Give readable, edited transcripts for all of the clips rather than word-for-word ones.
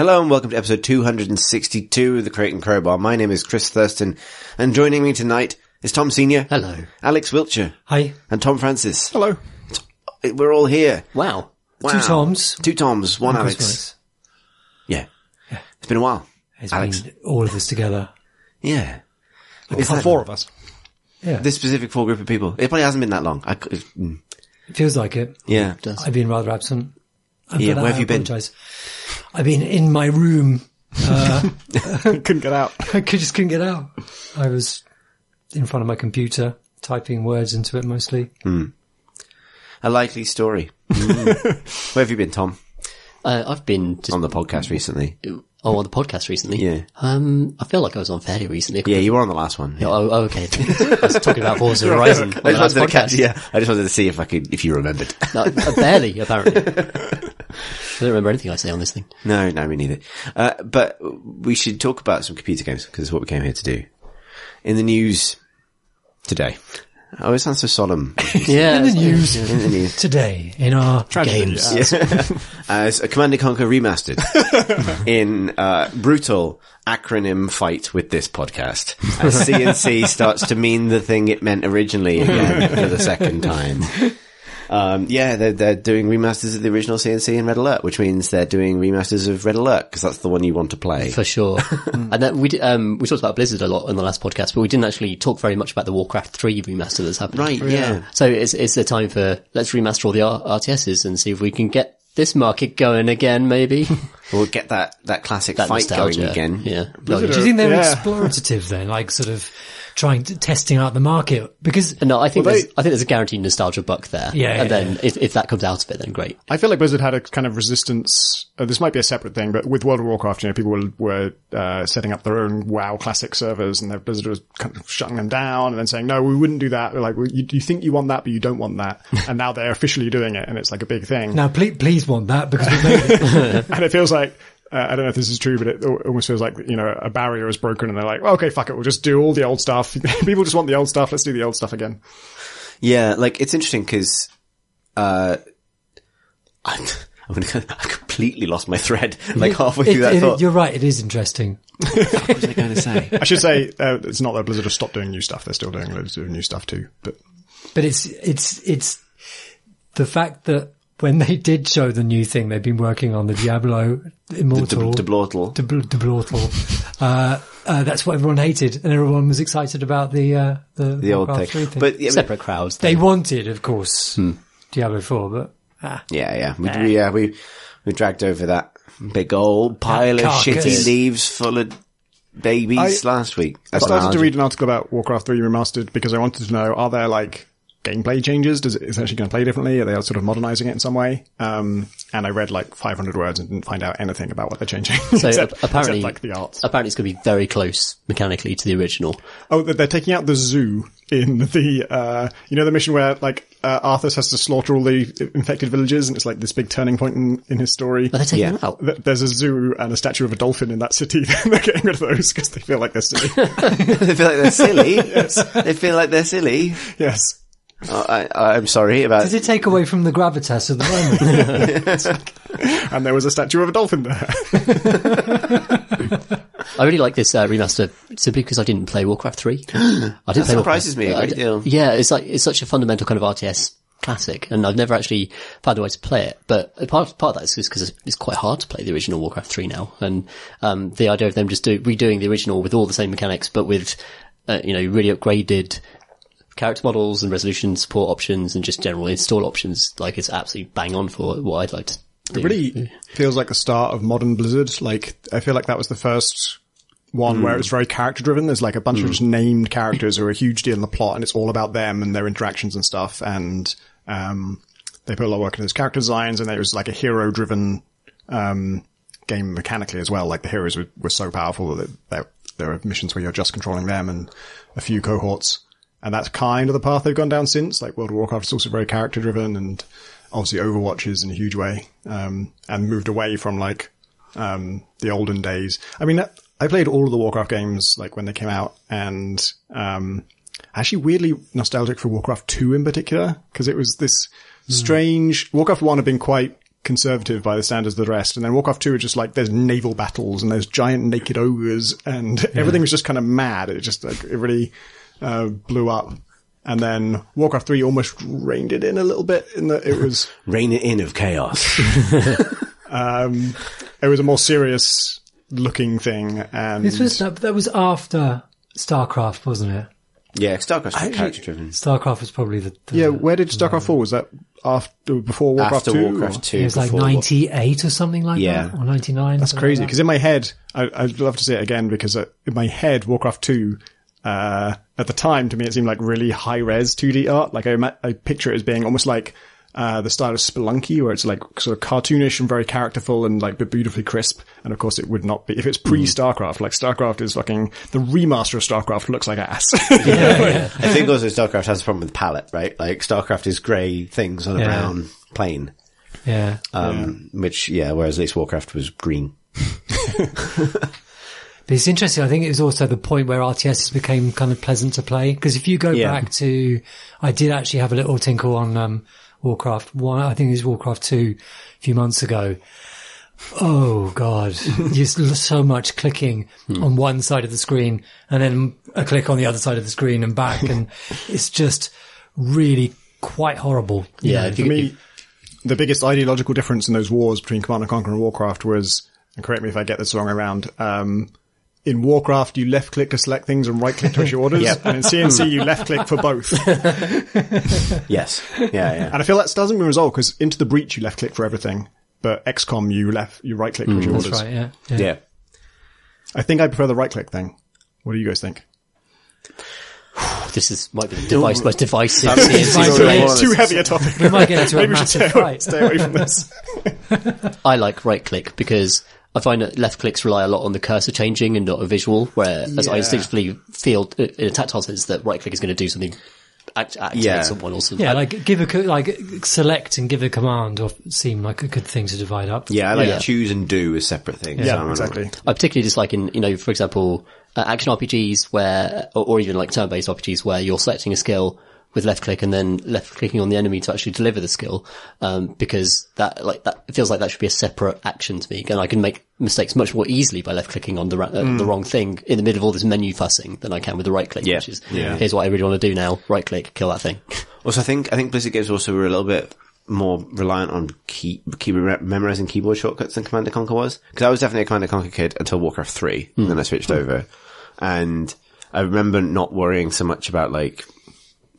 Hello and welcome to episode 262 of the Crate and Crowbar. My name is Chris Thurston, and joining me tonight is Tom Senior. Hello. Alex Wiltshire. Hi. And Tom Francis. Hello. We're all here. Wow. Two Toms. Two Toms, one Alex. Christmas. Yeah. It's been a while. It's Alex. been all of us together. Yeah. Is that four of us? Yeah. This specific full group of people. It probably hasn't been that long. It feels like it. Yeah. It does. I've been rather absent. And Yeah, for that, where have you I been? apologise. I've been in my room. Couldn't get out. I just couldn't get out. I was in front of my computer, typing words into it mostly. A likely story. Where have you been, Tom? I've been just On the podcast recently. on the podcast recently. Yeah. I feel like I was on fairly recently. Yeah, you were on the last one. Yeah. Oh, okay. I was talking about Forza Horizon on the last podcast. I just wanted to see if you remembered. No, barely, apparently. I don't remember anything I say on this thing. No, me neither. But we should talk about some computer games, because it's what we came here to do. In the news today. Oh, it sounds so solemn. Yeah. In the news In the news. today, in our games. As a Command & Conquer Remastered in brutal acronym fight with this podcast. As CNC starts to mean the thing it meant originally again for the second time. They're doing remasters of the original CNC in Red Alert, which means they're doing remasters of Red Alert, because that's the one you want to play. For sure. And then we talked about Blizzard a lot on the last podcast, but we didn't actually talk very much about the Warcraft 3 remaster that's happening. Right, yeah. So it's the time for, let's remaster all the RTSs and see if we can get this market going again, maybe. We'll get that classic That fight nostalgia. going again. Yeah. Do you think they're explorative then? Like sort of testing out the market? Because No, I think there's a guaranteed nostalgia buck there. Yeah, and yeah, then if that comes out of it, then great. I feel like Blizzard had a kind of resistance. This might be a separate thing, but with World of Warcraft, people were setting up their own WoW Classic servers, and Blizzard was kind of shutting them down and then saying, no, we wouldn't do that. They're like, you think you want that, but you don't want that. And now they're officially doing it, and it's like a big thing. now please want that, because we made it. And it feels like, I don't know if this is true, but it almost feels like, a barrier is broken, and they're like, well, okay, fuck it, we'll just do all the old stuff. People just want the old stuff, let's do the old stuff again. Yeah, like, it's interesting because, I completely lost my thread, like halfway through that thought. You're right, it is interesting. What was I going to say? I should say, it's not that Blizzard have stopped doing new stuff, they're still doing loads of new stuff too, but it's the fact that when they did show the new thing, they've been working on the Diablo Immortal. Deblortal. That's what everyone hated, and everyone was excited about the old Warcraft thing. 3 thing. But, yeah, Separate crowds. They wanted, of course, Diablo 4, but we dragged over that big old pile of carcass. shitty leaves full of babies last week. I started to read an article about Warcraft 3 Remastered because I wanted to know, are there like gameplay changes? Is it actually going to play differently? Are they sort of modernizing it in some way? And I read like 500 words and didn't find out anything about what they're changing. So apparently, except like the arts. Apparently it's going to be very close mechanically to the original. Oh, they're taking out the zoo in the, the mission where like, Arthas has to slaughter all the infected villagers, and it's like this big turning point in his story. But they're taking them out. There's a zoo and a statue of a dolphin in that city. They're getting rid of those because they feel like they're silly. They feel like they're silly. Yes. They feel like they're silly. Yes. I'm sorry about... Did it take away from the gravitas of the moment? And there was a statue of a dolphin there. I really like this remaster simply because I didn't play Warcraft 3. That surprises me a great deal. Yeah, it's such a fundamental kind of RTS classic, and I've never actually found a way to play it. But part of that is because it's quite hard to play the original Warcraft 3 now, and the idea of them just redoing the original with all the same mechanics, but with really upgraded character models and resolution support options and just general install options, like it's absolutely bang on for what I'd like to do. It really feels like the start of modern Blizzard. Like, I feel like that was the first one where it was very character driven. There's like a bunch of just named characters who are a huge deal in the plot, and it's all about them and their interactions and stuff. And, they put a lot of work into those character designs, and there was like a hero driven, game mechanically as well. Like the heroes were so powerful that there are missions where you're just controlling them and a few cohorts. And that's kind of the path they've gone down since. Like World of Warcraft is also very character driven, and obviously Overwatch is in a huge way, and moved away from like, the olden days. I mean, I played all of the Warcraft games like when they came out, and, actually weirdly nostalgic for Warcraft 2 in particular, because it was this strange, Warcraft 1 had been quite conservative by the standards of the rest. And then Warcraft 2 is just like, there's naval battles and there's giant naked ogres and everything was just kind of mad. It just like, it really, blew up. And then Warcraft 3 almost reined it in a little bit in that it was... Rein it in of chaos. It was a more serious looking thing. And that was after StarCraft, wasn't it? Yeah, StarCraft's character driven. StarCraft was probably the yeah, where did StarCraft fall? Was that before Warcraft 2? After Warcraft 2. It was like 98 or something like that, or 99. That's crazy, because in my head, I'd love to say it again, because in my head, Warcraft 2, at the time, to me, it seemed like really high-res 2D art. Like, I picture it as being almost like the style of Spelunky, where it's like sort of cartoonish and very characterful and like beautifully crisp. And of course it would not be if it's pre-StarCraft. Like StarCraft is fucking the remaster of StarCraft looks like ass. Yeah. I think also StarCraft has a problem with palette, right? Like StarCraft is grey things on a brown plane. Yeah. Which whereas at least Warcraft was green. But it's interesting. I think it was also the point where RTSs became kind of pleasant to play. Because if you go back to, I did actually have a little tinkle on Warcraft 1. I think it was Warcraft 2 a few months ago. Oh God. Just so much clicking on one side of the screen and then a click on the other side of the screen and back. And it's just really quite horrible. Yeah. For me, the biggest ideological difference in those wars between Command & Conquer and Warcraft was, and correct me if I get this the wrong way around, in Warcraft, you left-click to select things and right-click to issue orders. And in CNC, you left-click for both. Yes. Yeah. And I feel that still hasn't been resolved, because Into the Breach, you left-click for everything. But XCOM, you right-click to issue orders. That's right, Yeah. I think I prefer the right-click thing. What do you guys think? This might be the most divisive It's too heavy a topic. We might get into a massive fight. Stay away from this. I like right-click because I find that left clicks rely a lot on the cursor changing and not a visual, whereas I instinctively feel in a tactile sense that right click is going to do something, activate someone or something. Yeah, select and give a command or seem like a good thing to divide up. Yeah, I like choose and do as separate things. Yeah, exactly. I particularly dislike in, for example, action RPGs where, or even like turn-based RPGs where you're selecting a skill with left click and then left clicking on the enemy to actually deliver the skill, because that it feels like that should be a separate action to me, and I can make mistakes much more easily by left clicking on the wrong thing in the middle of all this menu fussing than I can with the right click, which is here's what I really want to do now, right click, kill that thing. Also, I think Blizzard games also were a little bit more reliant on memorizing keyboard shortcuts than Command & Conquer was, because I was definitely a Command & Conquer kid until Warcraft 3, and then I switched over, and I remember not worrying so much about like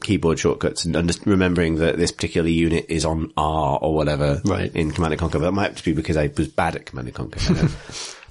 keyboard shortcuts and just remembering that this particular unit is on R or whatever in Command & Conquer. But that might just be because I was bad at Command & Conquer. I don't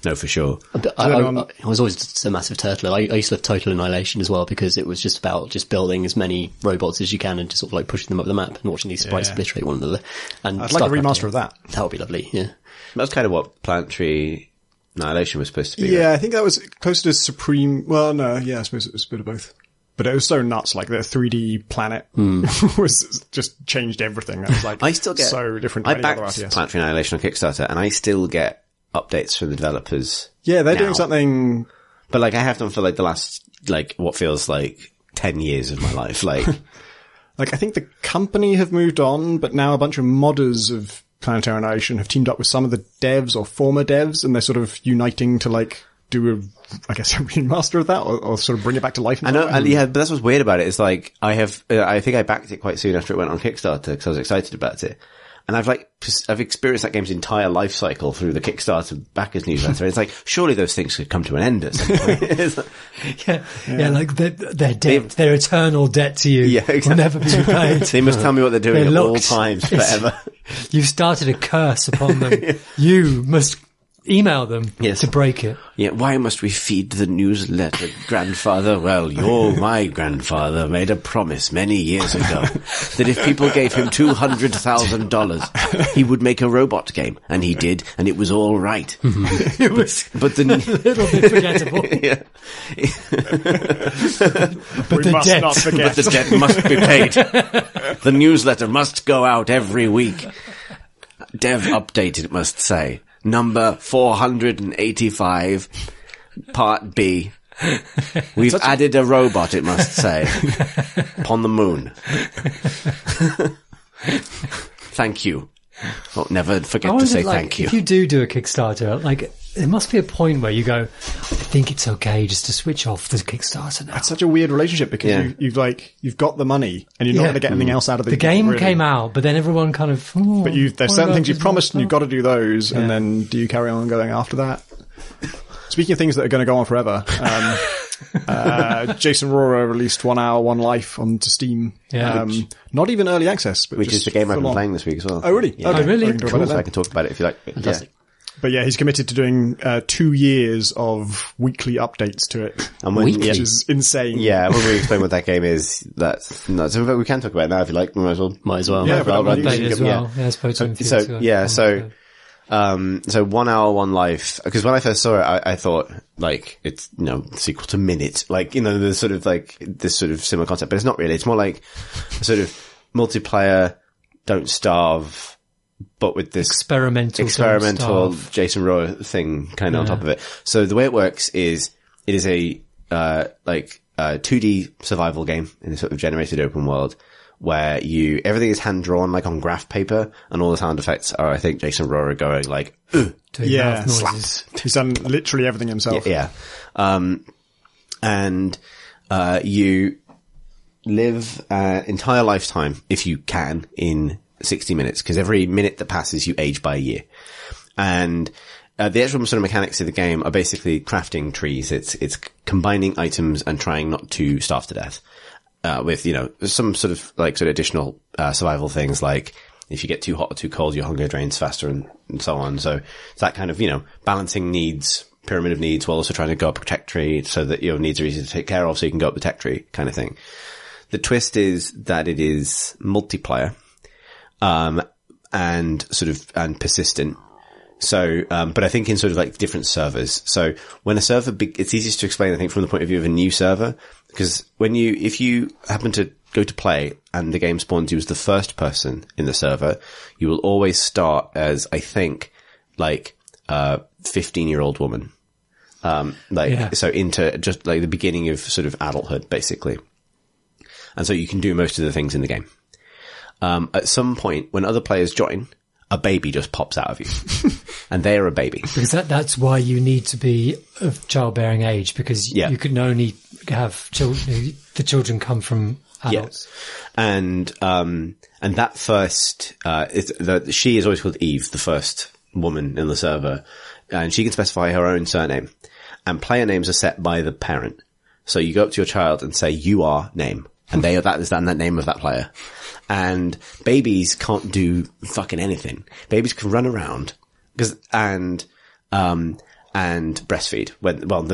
know for sure. I was always just a massive turtler. I used to have Total Annihilation as well, because it was just about just building as many robots as you can and just sort of like pushing them up the map and watching these sprites obliterate one another. And I'd like a remaster of that. That would be lovely, yeah. That's kind of what Planetary Annihilation was supposed to be. Yeah, I think that was close to Supreme. Well, no, yeah, I suppose it was a bit of both. But it was so nuts, like the 3D planet was just changed everything. That was like I still get, so different. I backed Planetary Annihilation on Kickstarter, and I still get updates from the developers. Yeah, they're doing something. But like I have them for like the last, like what feels like 10 years of my life. Like, like I think the company have moved on, but now a bunch of modders of Planetary Annihilation have teamed up with some of the devs or former devs, and they're sort of uniting to like do a remaster of that or sort of bring it back to life. I know, but that's what's weird about it is like I think I backed it quite soon after it went on Kickstarter because I was excited about it. And I've experienced that game's entire life cycle through the Kickstarter backers newsletter. It's like, surely those things could come to an end at some point. Like their debt, their eternal debt to you will never be repaid. They must tell me what they're doing at all times forever. You've started a curse upon them. You must email them to break it. Yeah, why must we feed the newsletter, grandfather? Well, my grandfather made a promise many years ago that if people gave him $200,000, he would make a robot game. And he did, and it was all right. It was a little bit forgettable. But the debt must be paid. The newsletter must go out every week. Dev updated, it must say. Number 485, Part B. We've added a robot, it must say, upon the moon. Thank you. Well, never forget to say thank you. If you do a Kickstarter, like, there must be a point where you go, I think it's okay just to switch off the Kickstarter now. That's such a weird relationship because you've got the money and you're not going to get anything else out of the game. Really. Came out, but then everyone kind of. But there's certain things you've promised and you've got to do those, and then do you carry on going after that? Speaking of things that are going to go on forever, Jason Rohrer released 1 Hour, One Life onto Steam. Yeah. Not even early access, but which is the game I've been playing this week as well. Oh, really? Yeah. Okay. Oh, really? Cool. So I can talk about it if you like. Fantastic. Yeah. But yeah, he's committed to doing 2 years of weekly updates to it, which is insane. Yeah, when we explain what that game is, that's nuts. So we can talk about it now if you like. We might as well. Yeah, but I'll play it as well. Yeah, I suppose so 1 Hour, One Life, because when I first saw it, I thought, like, it's, sequel to Minute. Like, there's sort of like, this sort of similar concept, but it's not really. It's more like a sort of multiplayer, Don't Starve, but with this experimental Jason Rohrer thing kind of on top of it. So the way it works is, it is a 2D survival game in a sort of generated open world where everything is hand drawn like on graph paper, and all the sound effects are, I think, Jason Rohrer going like, slap. He's done literally everything himself. Yeah. And you live entire lifetime, if you can, in 60 minutes, because every minute that passes you age by a year. And the actual sort of mechanics of the game are basically crafting trees. It's combining items and trying not to starve to death. With, some sort of additional survival things, like if you get too hot or too cold, your hunger drains faster and so on. So it's that kind of, balancing needs, pyramid of needs, while also trying to go up a tech tree so that your needs are easy to take care of, so you can go up the tech tree kind of thing. The twist is that it is multiplayer, and persistent. So, but I think in sort of like different servers. So when a server, it's easiest to explain, I think, from the point of view of a new server, because if you happen to go to play and the game spawns you as the first person in the server, you will always start as, I think, like a 15-year-old woman. So into just like the beginning of sort of adulthood, basically. And so you can do most of the things in the game. At some point, when other players join, a baby just pops out of you. And they are a baby. Because that's why you need to be of childbearing age, because you can only have children, the children come from adults. Yeah. And that first, she is always called Eve, the first woman in the server. And she can specify her own surname. And player names are set by the parent. So you go up to your child and say, you are name. And that is that name of that player. And babies can't do fucking anything. Babies can run around and breastfeed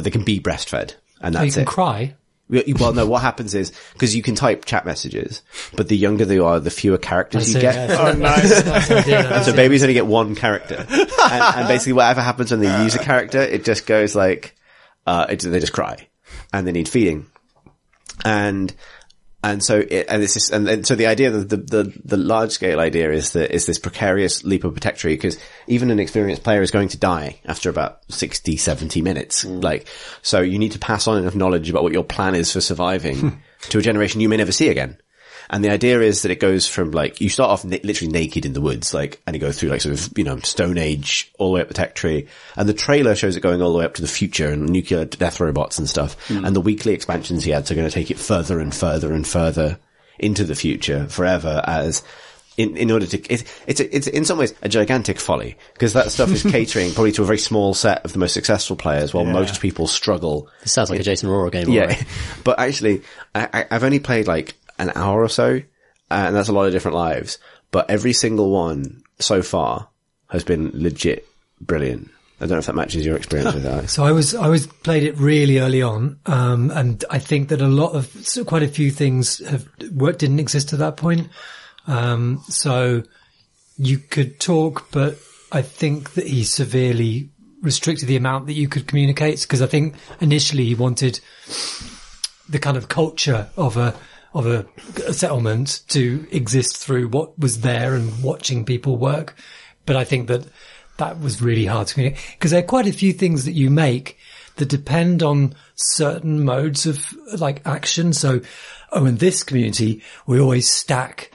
they can be breastfed, and that's it. You can cry. Well, no, what happens is, because you can type chat messages, but the younger they are, the fewer characters you get. Yeah. Oh, nice. So babies only get one character. And basically whatever happens when they use a character, it just goes like, they just cry. And they need feeding. So the idea, the large scale idea is this precarious leap of a tech tree, because even an experienced player is going to die after about 60, 70 minutes. So you need to pass on enough knowledge about what your plan is for surviving to a generation you may never see again. And the idea is that it goes from like, you start off literally naked in the woods, and you go through like sort of, Stone Age all the way up the tech tree. And the trailer shows it going all the way up to the future and nuclear death robots and stuff. And the weekly expansions he adds are going to take it further and further and further into the future forever, as in order to, it's in some ways a gigantic folly, because that stuff is catering probably to a very small set of the most successful players, while most people struggle. It sounds like a Jason Rohrer game. Yeah. Right? But actually, I've only played like an hour or so, and that's a lot of different lives, but every single one so far has been legit brilliant. I don't know if that matches your experience with that. So I was played it really early on, and I think that quite a few things didn't exist at that point. So you could talk, but I think that he severely restricted the amount that you could communicate, because I think initially he wanted the kind of culture of a settlement to exist through what was there and watching people work. But I think that was really hard to communicate, because there are quite a few things that you make that depend on certain modes of like action. So, in this community, we always stack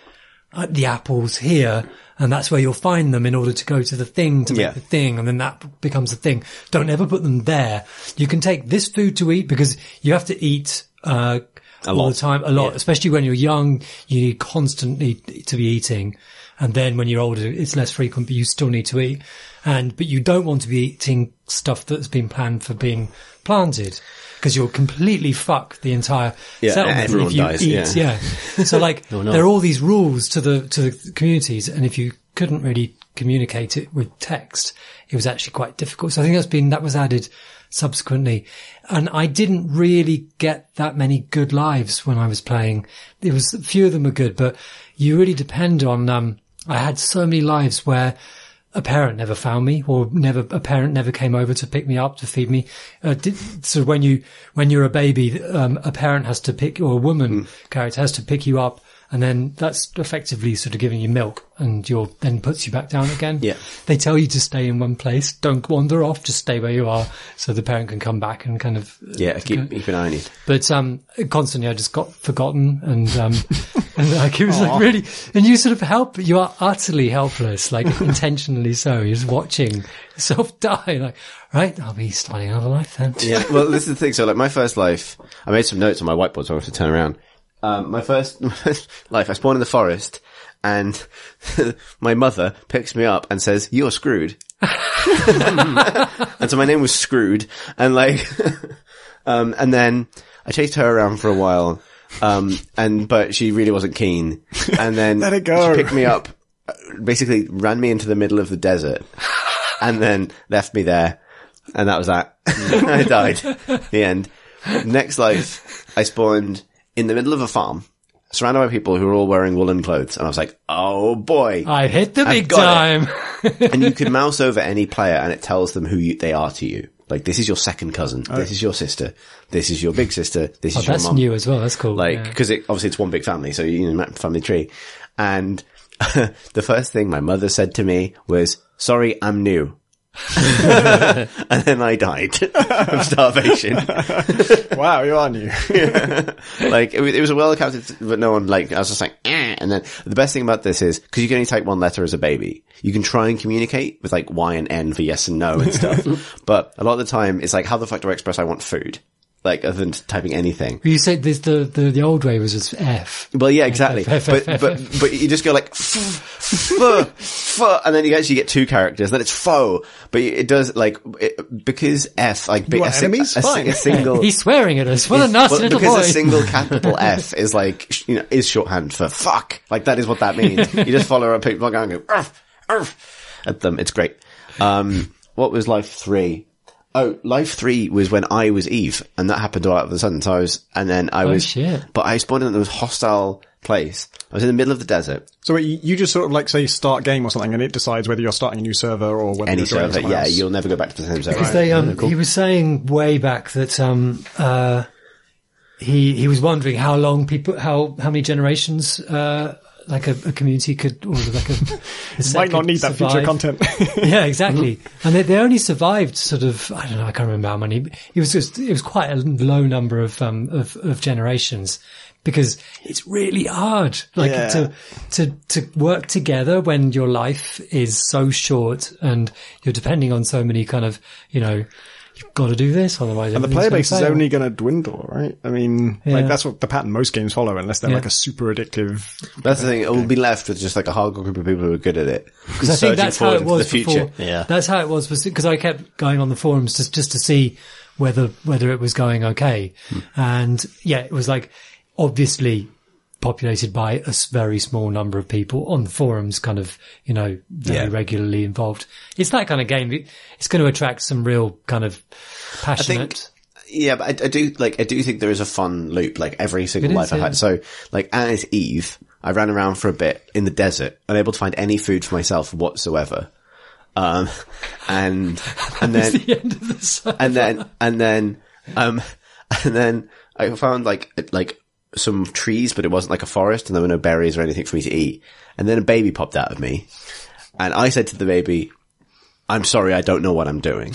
the apples here, And that's where you'll find them in order to go to the thing to make the thing. And then that becomes the thing. Don't ever put them there. You can take this food to eat because you have to eat, all the time, a lot, especially when you're young, you need constantly to be eating. And then when you're older, it's less frequent, but you still need to eat. But you don't want to be eating stuff that's been planned for being planted. Because you'll completely fuck the entire settlement everyone if you dies, eat. So like, there are all these rules to the communities, and if you couldn't really communicate it with text, it was actually quite difficult. So I think that was added subsequently. And I didn't really get that many good lives when I was playing. It was, a few of them were good, but you really depend on, I had so many lives where a parent never found me, or a parent never came over to pick me up, to feed me. So when you're a baby, a parent has to pick, or a woman character has to pick you up, and then that's effectively sort of giving you milk, and then puts you back down again. Yeah. They tell you to stay in one place. Don't wander off. Just stay where you are, so the parent can come back and kind of, keep an eye on you. But, constantly I just got forgotten, and like, it was like really, and you sort of you are utterly helpless, like intentionally so. You're just watching yourself die, like, right, I'll be starting another life then. Yeah, well, this is the thing. So like my first life, I made some notes on my whiteboard, so I have to turn around. My first life, I spawned in the forest, and my mother picks me up and says, "You're screwed." And so my name was Screwed, and like, and then I chased her around for a while, but she really wasn't keen, and then Let it go. She picked me up, basically ran me into the middle of the desert, and then left me there, and that was that. I died. The end. Next life, I spawned in the middle of a farm, surrounded by people who were all wearing woolen clothes. And I was like, oh boy. I hit the big time. And you can mouse over any player and it tells them who they are to you. Like, this is your second cousin. This is your sister. This is your big sister. This is your mum. That's new as well. That's cool. Like, cause obviously it's one big family. So, family tree. And the first thing my mother said to me was, "Sorry, I'm new." And then I died of starvation. Wow, you are new. Like, it was a well accounted, but no one, like, I was just like, eh. And then the best thing about this is, cause you can only type one letter as a baby, you can try and communicate with like Y and N for yes and no and stuff. But a lot of the time, it's like, how the fuck do I express I want food? Like, other than typing anything. You said this, the old way was just F. Well, yeah, exactly. But you just go like, and then you actually get two characters, then it's foe. But it does, like, because F, like, enemies? A single. He's swearing at us. What a nasty little boy. Because a single capital F is like, is shorthand for fuck. Like, that is what that means. You just follow a people and go, at them. It's great. What was life 3? Oh, life 3 was when I was Eve, and that happened all out of the sudden. So but I spawned in the most hostile place. I was in the middle of the desert. So you just sort of like say start game or something, and it decides whether you're starting a new server or whether you're joining someone else. You'll never go back to the same server. Because he was saying way back that he was wondering how long how many generations like a community could, or like a might not need that feature content. Yeah, exactly. And they only survived sort of, I don't know, I can't remember how many. It was quite a low number of generations, because it's really hard, like to work together when your life is so short and you're depending on so many kind of, you've got to do this, otherwise. And the player base is only going to dwindle, right? I mean, like that's what the pattern most games follow, unless they're like a super addictive. That's the thing. It will be left with just like a hardcore group of people who are good at it. Because I think that's how it was before. Yeah, that's how it was, because I kept going on the forums just to see whether it was going okay, and it was like obviously populated by a very small number of people on the forums, kind of, very regularly involved. It's that kind of game. It's going to attract some real kind of passionate. But I do think there is a fun loop, like every single life I had. So, like, as Eve, I ran around for a bit in the desert, unable to find any food for myself whatsoever. And then, the end of the server. and then I found like some trees, but it wasn't like a forest, and there were no berries or anything for me to eat. And then a baby popped out of me, and I said to the baby, "I'm sorry, I don't know what I'm doing."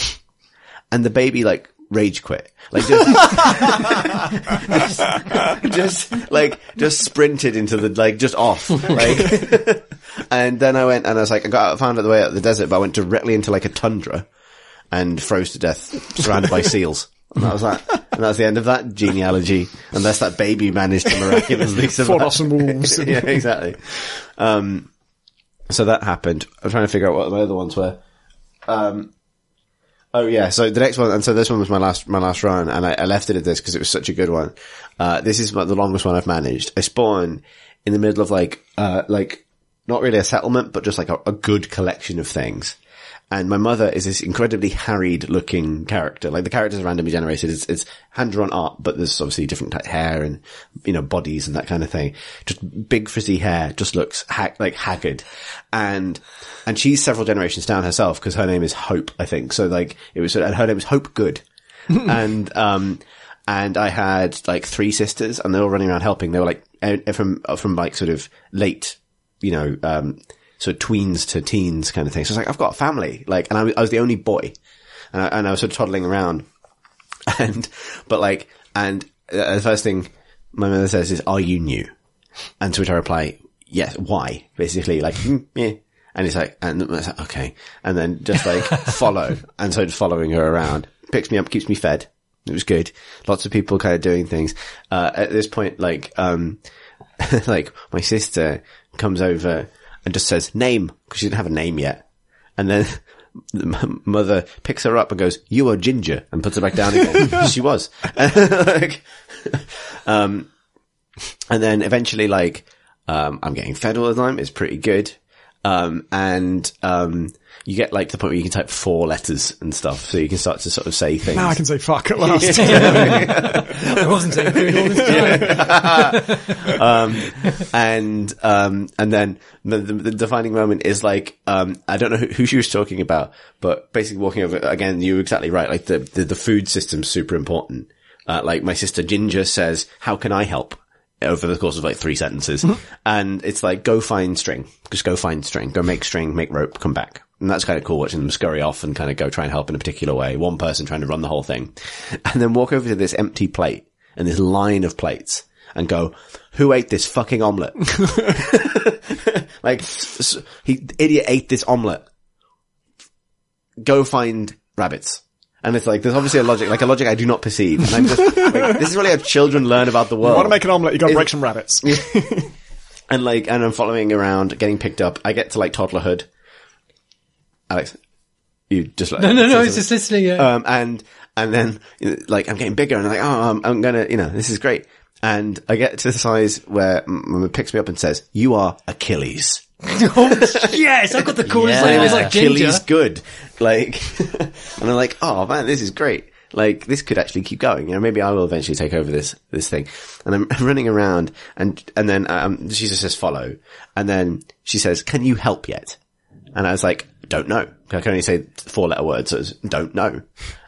And the baby like rage quit, like just sprinted into the, like, just off, like, And then I went and I was like, I found out the way out of the desert, but I went directly into like a tundra and froze to death, surrounded by seals. And that was that. And that was the end of that genealogy, unless that baby managed to miraculously survive. Fought off some wolves. Yeah, exactly. So that happened. I'm trying to figure out what my other ones were. Oh yeah, so the next one, and so this one was my last run, and I left it at this because it was such a good one. This is the longest one I've managed. I spawn in the middle of like not really a settlement, but just like a good collection of things. And my mother is this incredibly harried looking character. Like the characters are randomly generated. It's hand drawn art, but there's obviously different hair and, bodies and that kind of thing. Just big frizzy hair, just looks haggard. And she's several generations down herself because her name is Hope, I think. So like and her name is Hope Good. And I had like 3 sisters and they were running around helping. They were like from like sort of late, sort of tweens to teens kind of thing. So I was like, I've got a family. Like, and I was the only boy. And I was sort of toddling around. And the first thing my mother says is, are you new? And to which I reply, yes, why? Basically, like, yeah. And it's like, and I was like, okay. And then just like, follow. And so just following her around. Picks me up, keeps me fed. It was good. Lots of people kind of doing things. At this point, like my sister comes over and just says name, because she didn't have a name yet. And then the mother picks her up and goes, you are Ginger, and puts her back down again. She was. And then eventually I'm getting fed all the time. It's pretty good. You get like to the point where you can type 4 letters and stuff, so you can start to sort of say things. Now I can say fuck at last. I wasn't saying food all this time. And then the defining moment is like, I don't know who she was talking about, but basically walking over, again, you were exactly right, like the food system's super important. Like my sister Ginger says, how can I help? Over the course of like 3 sentences. And it's like, go find string. Just go find string. Go make string, make rope, come back. And that's kind of cool watching them scurry off and kind of go try and help in a particular way. One person trying to run the whole thing. And then walk over to this empty plate and this line of plates and go, who ate this fucking omelette? Like, idiot ate this omelette. Go find rabbits. And it's like, there's obviously a logic I do not perceive. And I'm just, like, this is really how children learn about the world. You want to make an omelette, you gotta break some rabbits. And I'm following around, getting picked up. I get to like toddlerhood. Alex, you just like... No, it's just listening, yeah. And then, like, I'm getting bigger and I'm like, oh, I'm gonna, this is great. And I get to the size where Mama picks me up and says, you are Achilles. Oh, yes, I've got the coolest name. It's like Achilles Ginger. Good. Like, and I'm like, oh man, this is great. Like, this could actually keep going. Maybe I will eventually take over this thing. And I'm running around and then, she just says follow. And then she says, can you help yet? And I was like, don't know. I can only say 4-letter words, so it's don't know.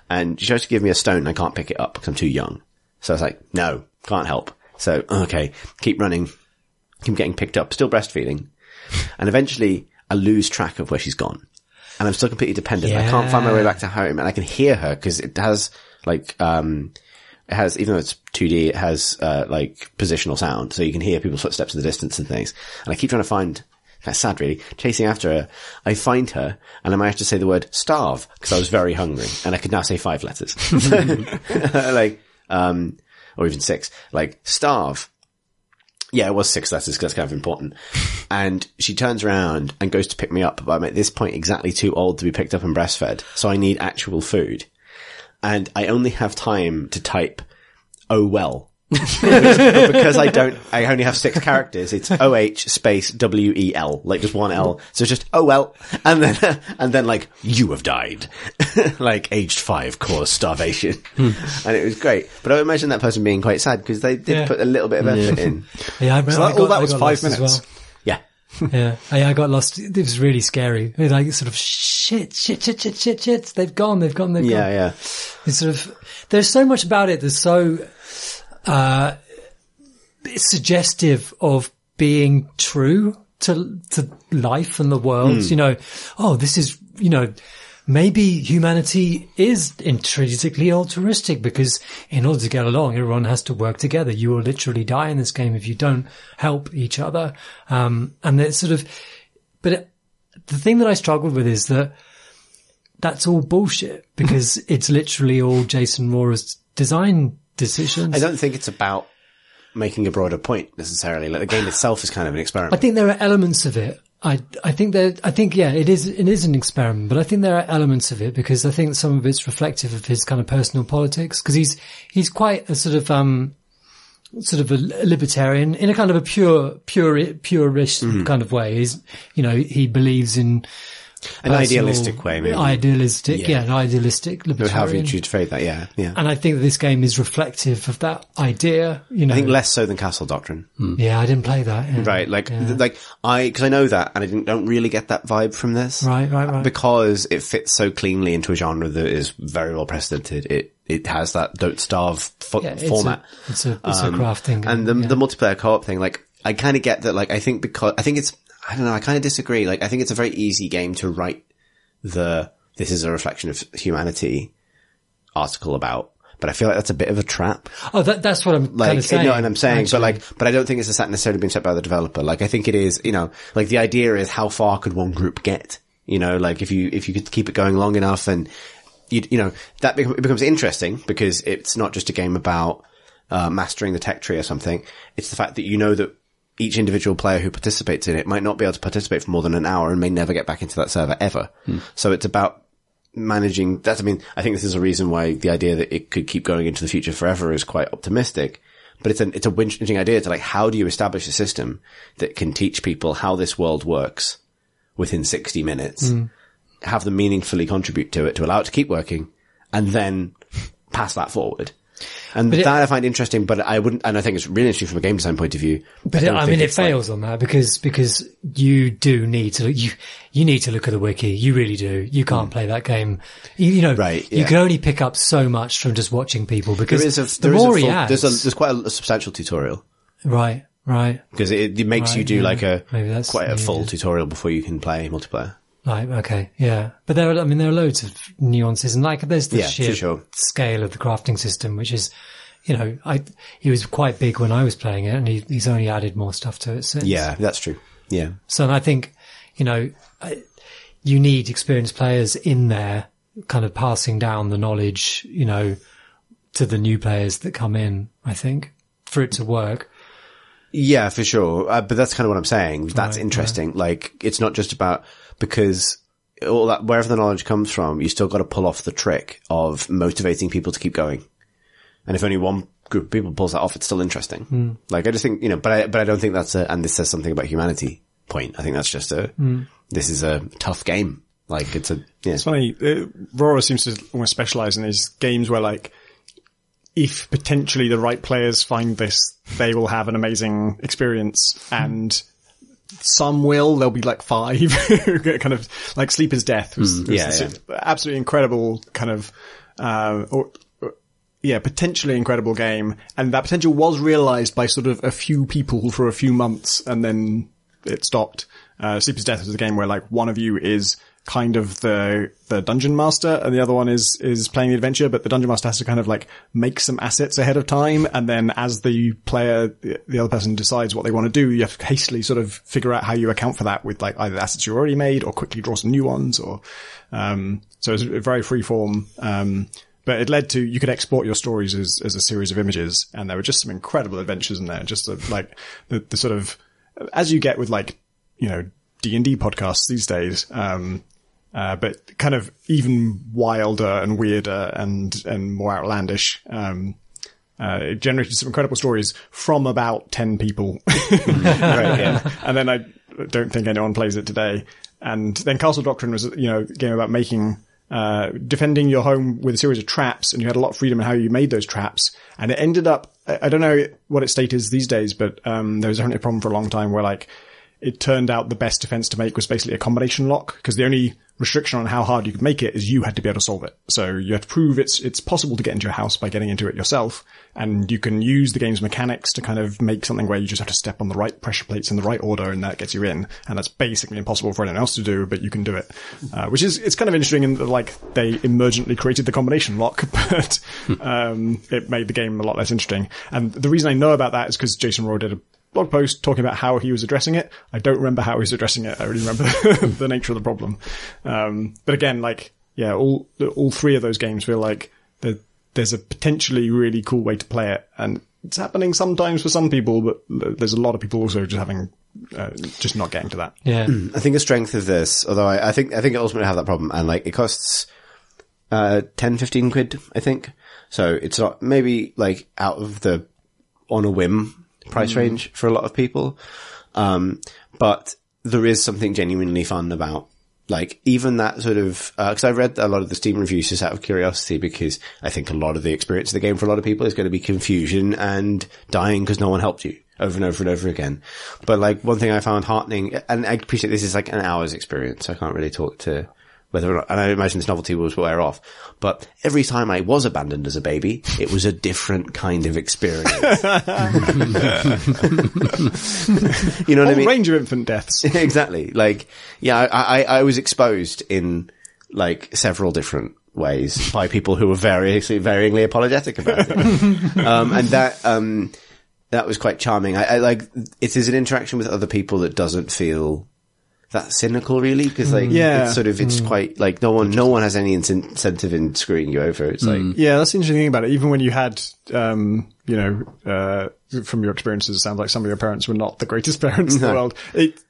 And she tries to give me a stone and I can't pick it up because I'm too young. So I was like, no, can't help. So, okay, keep running, keep getting picked up, still breastfeeding. And eventually I lose track of where she's gone. And I'm still completely dependent. Yeah. I can't find my way back to home and I can hear her because it has like, even though it's 2D, it has, like positional sound. So you can hear people's footsteps in the distance and things. And I keep trying to find, that's sad really, chasing after her. I find her and I managed to say the word starve because I was very hungry and I could now say 5 letters. Like, or even 6, like starve. Yeah, it was 6 letters because that's kind of important. And she turns around and goes to pick me up, but I'm at this point exactly too old to be picked up and breastfed. So I need actual food. And I only have time to type, oh well. But because I only have 6 characters, it's OH space WEL, like just 1 L. So it's just, oh well. And then like, you have died. Like aged 5 cause starvation. And it was great. But I imagine that person being quite sad because they did put a little bit of effort in. Yeah, all that was 5 minutes. Well. Yeah. Yeah, I got lost. It was really scary. Like sort of shit. They've gone. Yeah. It's sort of, there's so much about it that's so, it's suggestive of being true to life and the world. This is, maybe humanity is intrinsically altruistic because in order to get along, everyone has to work together. You will literally die in this game if you don't help each other. And it's sort of, but the thing that I struggled with is that that's all bullshit because it's literally all Jason Rohra's design decisions. I don't think it's about making a broader point necessarily. Like the game itself is kind of an experiment. I think there are elements of it. I think it is an experiment, but I think there are elements of it because I think some of it's reflective of his kind of personal politics because he's quite a sort of a libertarian in a kind of a purish kind of way. He believes in an idealistic way, maybe. An idealistic libertarian. However you choose to phrase that, yeah. And I think that this game is reflective of that idea, I think less so than Castle Doctrine. Yeah, I didn't play that. Yeah. Right, because I know that, and I don't really get that vibe from this. Right. Because it fits so cleanly into a genre that is very well precedented. It has that don't starve format. It's a crafting. And the multiplayer co-op thing, I kind of get that, I think it's, I don't know, I kind of disagree. I think it's a very easy game to write this is a reflection of humanity article about, but I feel like that's a bit of a trap. Oh, that's what I'm kind of saying. No, and I'm saying, actually. but I don't think it's necessarily been set by the developer. I think it is, the idea is how far could one group get? If you could keep it going long enough and, that it becomes interesting because it's not just a game about, mastering the tech tree or something. It's the fact that that each individual player who participates in it might not be able to participate for more than an hour and may never get back into that server ever. So it's about managing that. I think this is a reason why the idea that it could keep going into the future forever is quite optimistic, but it's a interesting idea to how do you establish a system that can teach people how this world works within 60 minutes, have them meaningfully contribute to it to allow it to keep working and then pass that forward. And I find interesting, but I wouldn't, and I think it's really interesting from a game design point of view. But it fails on that because you do need to, you need to look at the wiki. You really do. You can't play that game. Right. You can only pick up so much from just watching people because there's quite a substantial tutorial. Right. Because it makes you do quite a full tutorial before you can play multiplayer. Right, okay, yeah. But there are loads of nuances and there's the sheer scale of the crafting system, which is, he was quite big when I was playing it and he's only added more stuff to it since. Yeah, that's true. Yeah. So I think, you need experienced players in there kind of passing down the knowledge, to the new players that come in, I think, for it to work. Yeah, for sure. But that's kind of what I'm saying. That's interesting. Right. It's not just about, because all that, wherever the knowledge comes from, you still got to pull off the trick of motivating people to keep going. And if only one group of people pulls that off, it's still interesting. I just think, but I don't think that's and this says something about humanity point. I think that's just this is a tough game. It's funny. Rohra seems to almost specialize in these games where if potentially the right players find this, they will have an amazing experience and some there'll be 5 kind of Sleep is Death was absolutely incredible kind of, potentially incredible game. And that potential was realized by sort of a few people for a few months and then it stopped. Sleep is Death was a game where one of you is kind of the dungeon master and the other one is playing the adventure, but the dungeon master has to kind of make some assets ahead of time. And then as the player, the other person decides what they want to do, you have to hastily sort of figure out how you account for that with either assets you already made or quickly draw some new ones or, so it's very free form. But it led to, you could export your stories as a series of images and there were just some incredible adventures in there. Just the sort of, as you get with D&D podcasts these days, but kind of even wilder and weirder and more outlandish. It generated some incredible stories from about 10 people. Right, yeah. And then I don't think anyone plays it today. And then Castle Doctrine was, a game about making, defending your home with a series of traps, and you had a lot of freedom in how you made those traps. And it ended up, I don't know what its state is these days, but, there was definitely a problem for a long time where it turned out the best defense to make was basically a combination lock, because the only restriction on how hard you could make it is you had to be able to solve it. So you have to prove it's possible to get into your house by getting into it yourself, and you can use the game's mechanics to kind of make something where you just have to step on the right pressure plates in the right order, and that gets you in. And that's basically impossible for anyone else to do, but you can do it. Which is, it's kind of interesting in that, they emergently created the combination lock, but it made the game a lot less interesting. And the reason I know about that is because Jason Rohra did blog post talking about how he was addressing it. I don't remember how he was addressing it. I really remember the nature of the problem. But again, like, yeah, all three of those games feel like there's a potentially really cool way to play it. And it's happening sometimes for some people, but there's a lot of people also just having, just not getting to that. Yeah. I think the strength of this, although I think it ultimately have that problem, and like it costs 10-15 quid, I think. So it's not maybe like out of the on a whim price range for a lot of people. But there is something genuinely fun about like even that sort of, cause I read a lot of the Steam reviews just out of curiosity, because I think a lot of the experience of the game for a lot of people is going to be confusion and dying because no one helped you over and over and over again. But like one thing I found heartening, and I appreciate this is like an hour's experience, so I can't really talk to whether or not, and I imagine this novelty will wear off, but every time I was abandoned as a baby, it was a different kind of experience. You know what I mean? Range of infant deaths. Exactly. Like, yeah, I was exposed in like several different ways by people who were varyingly apologetic about it. And that was quite charming. I like, it is an interaction with other people that doesn't feel that cynical, really, because like it's sort of quite like no one has any incentive in screwing you over. It's like that's the interesting thing about it. Even when you had from your experiences, it sounds like some of your parents were not the greatest parents in the world.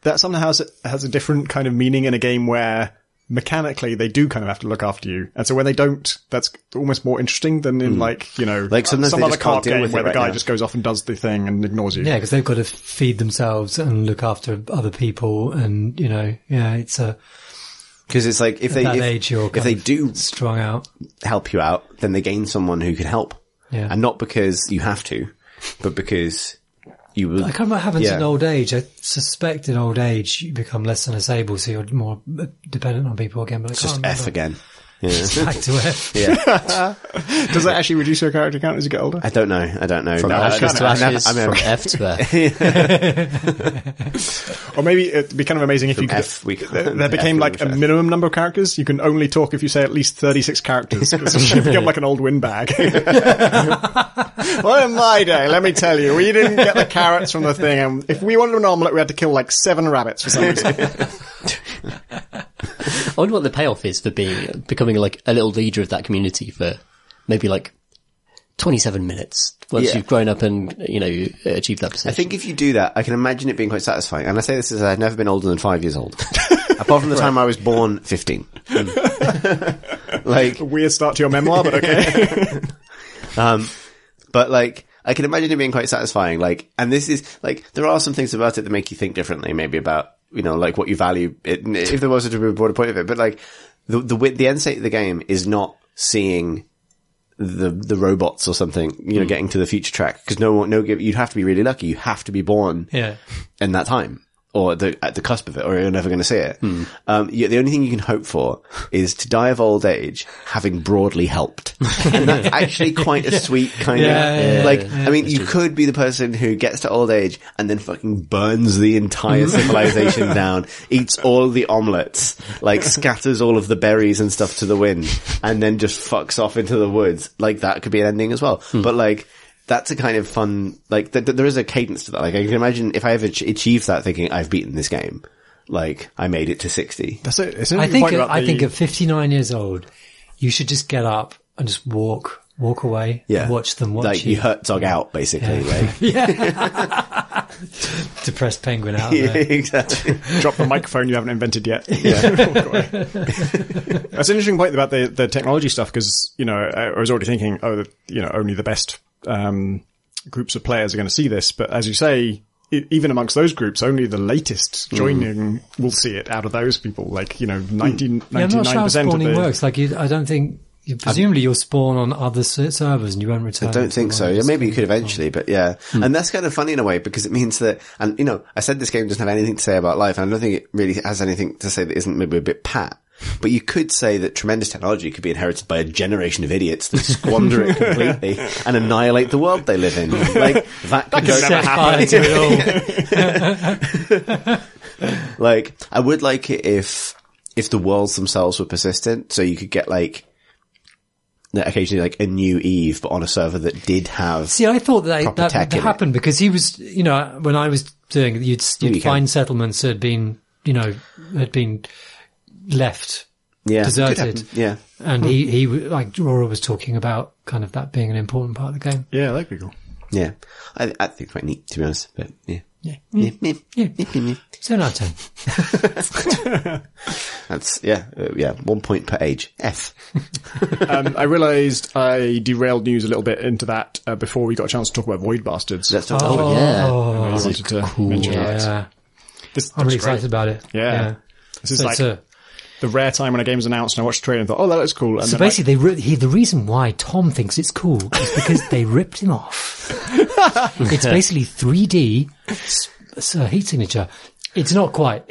That somehow has a different kind of meaning in a game where mechanically they do kind of have to look after you, and so when they don't, that's almost more interesting than in like sometimes some other card game where the guy now just goes off and does the thing and ignores you. Yeah, because they've got to feed themselves and look after other people, and it's a because it's like if they do strung out help you out, then they gain someone who can help, and not because you have to, but because you will. I can't remember what happens in old age. I suspect in old age you become less than disabled, so you're more dependent on people again. But I can't remember. F again. Yeah. Back to F. Yeah. Does that actually reduce your character count as you get older? I don't know. From ashes to ashes, from F to F. Or maybe it'd be kind of amazing if you could, there became like a minimum number of characters. You can only talk if you say at least 36 characters. You become like an old windbag. Well, in my day, let me tell you, we didn't get the carrots from the thing, and if we wanted an omelette, we had to kill like 7 rabbits for some reason. I wonder what the payoff is for becoming like a little leader of that community for maybe like 27 minutes once you've grown up and, achieved that position. I think if you do that, I can imagine it being quite satisfying. And I say this as I've never been older than 5 years old. Apart from the time I was born 15. Like, a weird start to your memoir, but okay. But like, I can imagine it being quite satisfying. Like, and this is like, there are some things about it that make you think differently, maybe about, like what you value it, if there was a broader point of it. But like, the end state of the game is not seeing the robots or something, getting to the future track. Cause you'd have to be really lucky. You have to be born in that time. Or at the cusp of it, or you're never going to see it. The only thing you can hope for is to die of old age having broadly helped. And that's actually quite a sweet kind of, I mean, you could be the person who gets to old age and then fucking burns the entire civilization down, eats all the omelets, like scatters all of the berries and stuff to the wind, and then just fucks off into the woods. Like that could be an ending as well. But like, that's a kind of fun, like, there is a cadence to that. Like, I can imagine if I ever achieved that thinking, I've beaten this game. Like, I made it to 60. That's it. I think at 59 years old, you should just get up and just walk away and watch them watch like, you. you Herzog out, basically. Like. Depressed penguin out there. Exactly. Drop the microphone you haven't invented yet. That's an interesting point about the technology stuff, because, I was already thinking, only the best groups of players are going to see this, but as you say, even amongst those groups, only the latest joining will see it out of those people. Like, 99% I'm not sure how spawning of works. Like, I don't think, presumably you'll spawn on other servers and you won't return. I don't think so. Yeah, maybe you could eventually, but yeah. And that's kind of funny in a way, because it means that, and I said this game doesn't have anything to say about life, and I don't think it really has anything to say that isn't maybe a bit pat. But you could say that tremendous technology could be inherited by a generation of idiots that squander it completely and annihilate the world they live in. Like, that could never happen. Like, I would like it if the worlds themselves were persistent, so you could get like, occasionally like a new Eve, but on a server that did have. See, I thought that happened because he was, when I was doing it, you'd find settlements that had been, left deserted. Yeah. And he like Aurora was talking about kind of that being an important part of the game. Yeah, that'd be cool. Yeah. I think it's quite neat, to be honest, but yeah. Yeah. 7 out of 10. That's, 1 point per age. F. I realised I derailed news a little bit into that before we got a chance to talk about Void Bastards. Let's talk I wanted to mention Yeah. that. I'm really excited about it. Yeah. This is the rare time when a game's announced and I watched the trailer and thought, oh, that looks cool. And so basically, the reason why Tom thinks it's cool is because they ripped him off. It's basically 3D heat signature. It's not quite.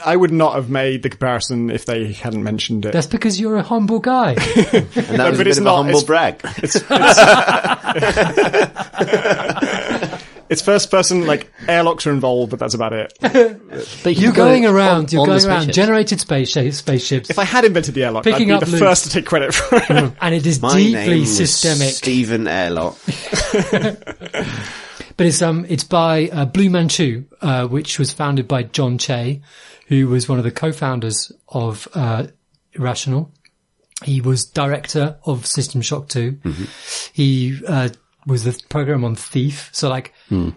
I would not have made the comparison if they hadn't mentioned it. That's because you're a humble guy. And that was a bit of a humble brag. It's first person, like, airlocks are involved, but that's about it. But you're going around generated spaceships. If I had invented the airlock, I'd be the first to take credit for it. And it is My deeply name systemic. Was Stephen Airlock. But it's by Blue Manchu, which was founded by John Che, who was one of the co-founders of Irrational. He was director of System Shock 2. Mm-hmm. He was the program on Thief. So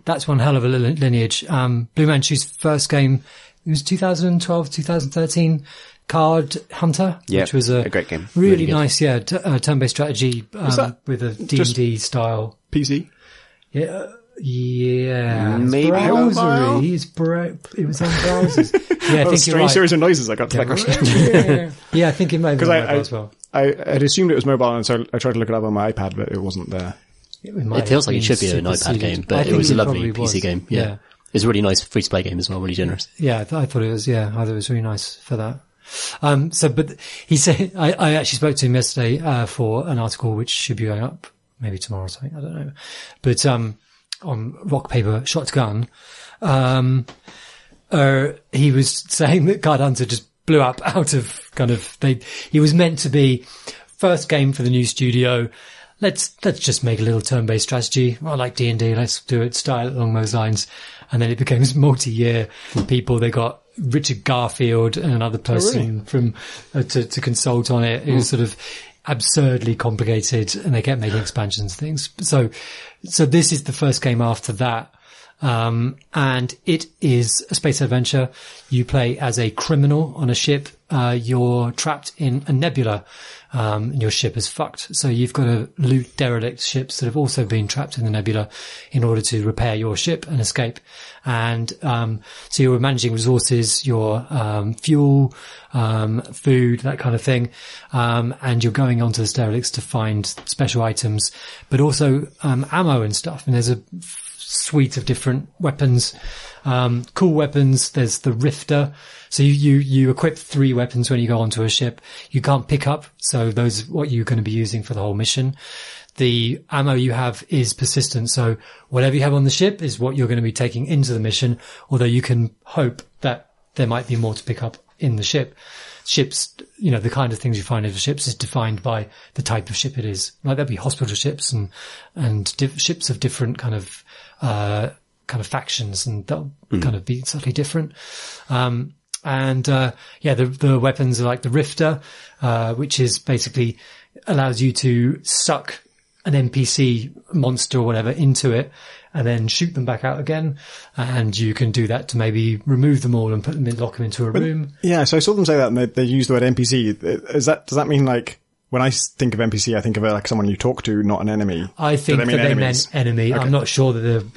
that's one hell of a lineage. Blue Manchu's first game, it was 2012, 2013, Card Hunter, which was a great game. Really nice, turn-based strategy with a D&D style. PC? Yeah. Maybe browsery. It was on browsers. Yeah, I think strange you're right. series of noises I got to that question. Yeah, I think it may be mobile as well. I had assumed it was mobile, and so I tried to look it up on my iPad, but it wasn't there. It feels like it should be an iPad game, but it was a lovely PC game. Yeah. It's a really nice free-to-play game as well, really generous. Yeah, I thought it was, I thought it was really nice for that. But he said, I actually spoke to him yesterday, for an article which should be going up maybe tomorrow or something, I don't know. But, on Rock, Paper, Shotgun, he was saying that Card Hunter just blew up out of he was meant to be first game for the new studio. Let's just make a little turn-based strategy. I like D&D. Let's do it, style along those lines. And then it became multi-year people. They got Richard Garfield and another person from, to consult on it. It was sort of absurdly complicated and they kept making expansions and things. So this is the first game after that. And it is a space adventure. You play as a criminal on a ship. You're trapped in a nebula. And your ship is fucked. So you've got to loot derelict ships that have also been trapped in the nebula in order to repair your ship and escape. And, so you're managing resources, your, fuel, food, that kind of thing. And you're going onto the derelicts to find special items, but also, ammo and stuff. And there's a suite of different weapons, cool weapons. There's the Rifter. So you equip 3 weapons when you go onto a ship. You can't pick up. So those are what you're going to be using for the whole mission. The ammo you have is persistent. So whatever you have on the ship is what you're going to be taking into the mission. Although you can hope that there might be more to pick up in the ship. Ships, the kind of things you find in the ships is defined by the type of ship it is. Like there'll be hospital ships and ships of different kind of factions, and they'll kind of be slightly different. The weapons are like the Rifter, which is basically allows you to suck an NPC monster or whatever into it and then shoot them back out again. And you can do that to maybe remove them all and lock them into a room. Yeah. So I saw them say that and they use the word NPC. Does that mean like, when I think of NPC, I think of it like someone you talk to, not an enemy. I think they meant enemy. Okay. I'm not sure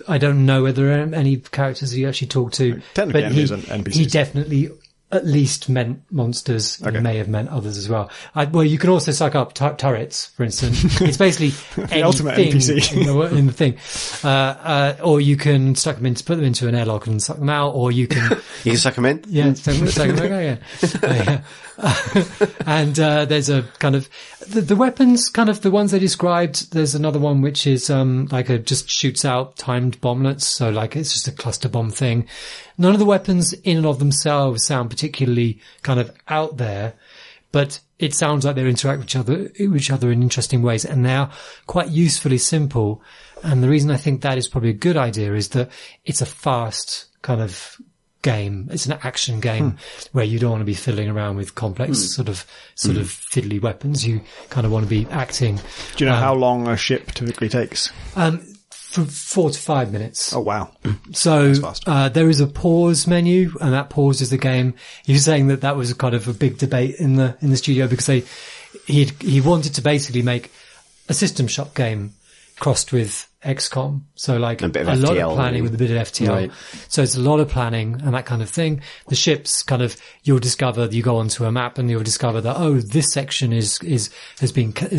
I don't know whether there are any characters you actually talk to. Technically, enemies are NPCs. He definitely at least meant monsters. Okay. He may have meant others as well. You can also suck up turrets, for instance. It's basically the ultimate NPC in the thing. Or you can put them into an airlock and suck them out, or you can... You can suck them in? Yeah, suck them in, yeah. And there's a kind of... The weapons, kind of the ones they described, there's another one which is just shoots out timed bomblets, so it's just a cluster bomb thing. None of the weapons in and of themselves sound particularly kind of out there, but it sounds like they interact with each other in interesting ways, and they are quite usefully simple. And the reason I think that is probably a good idea is that it's a fast kind of game. It's an action game where you don't want to be fiddling around with complex sort of fiddly weapons. You kind of want to be acting. Do you know how long a ship typically takes? For 4 to 5 minutes. Oh, wow. So, there is a pause menu, and that pauses the game. He was saying that was a kind of a big debate in the studio because he wanted to basically make a System Shock game crossed with XCOM. So like a lot of planning with a bit of FTL. Right. So it's a lot of planning and that kind of thing. The ships kind of, you go onto a map and you'll discover that, this section is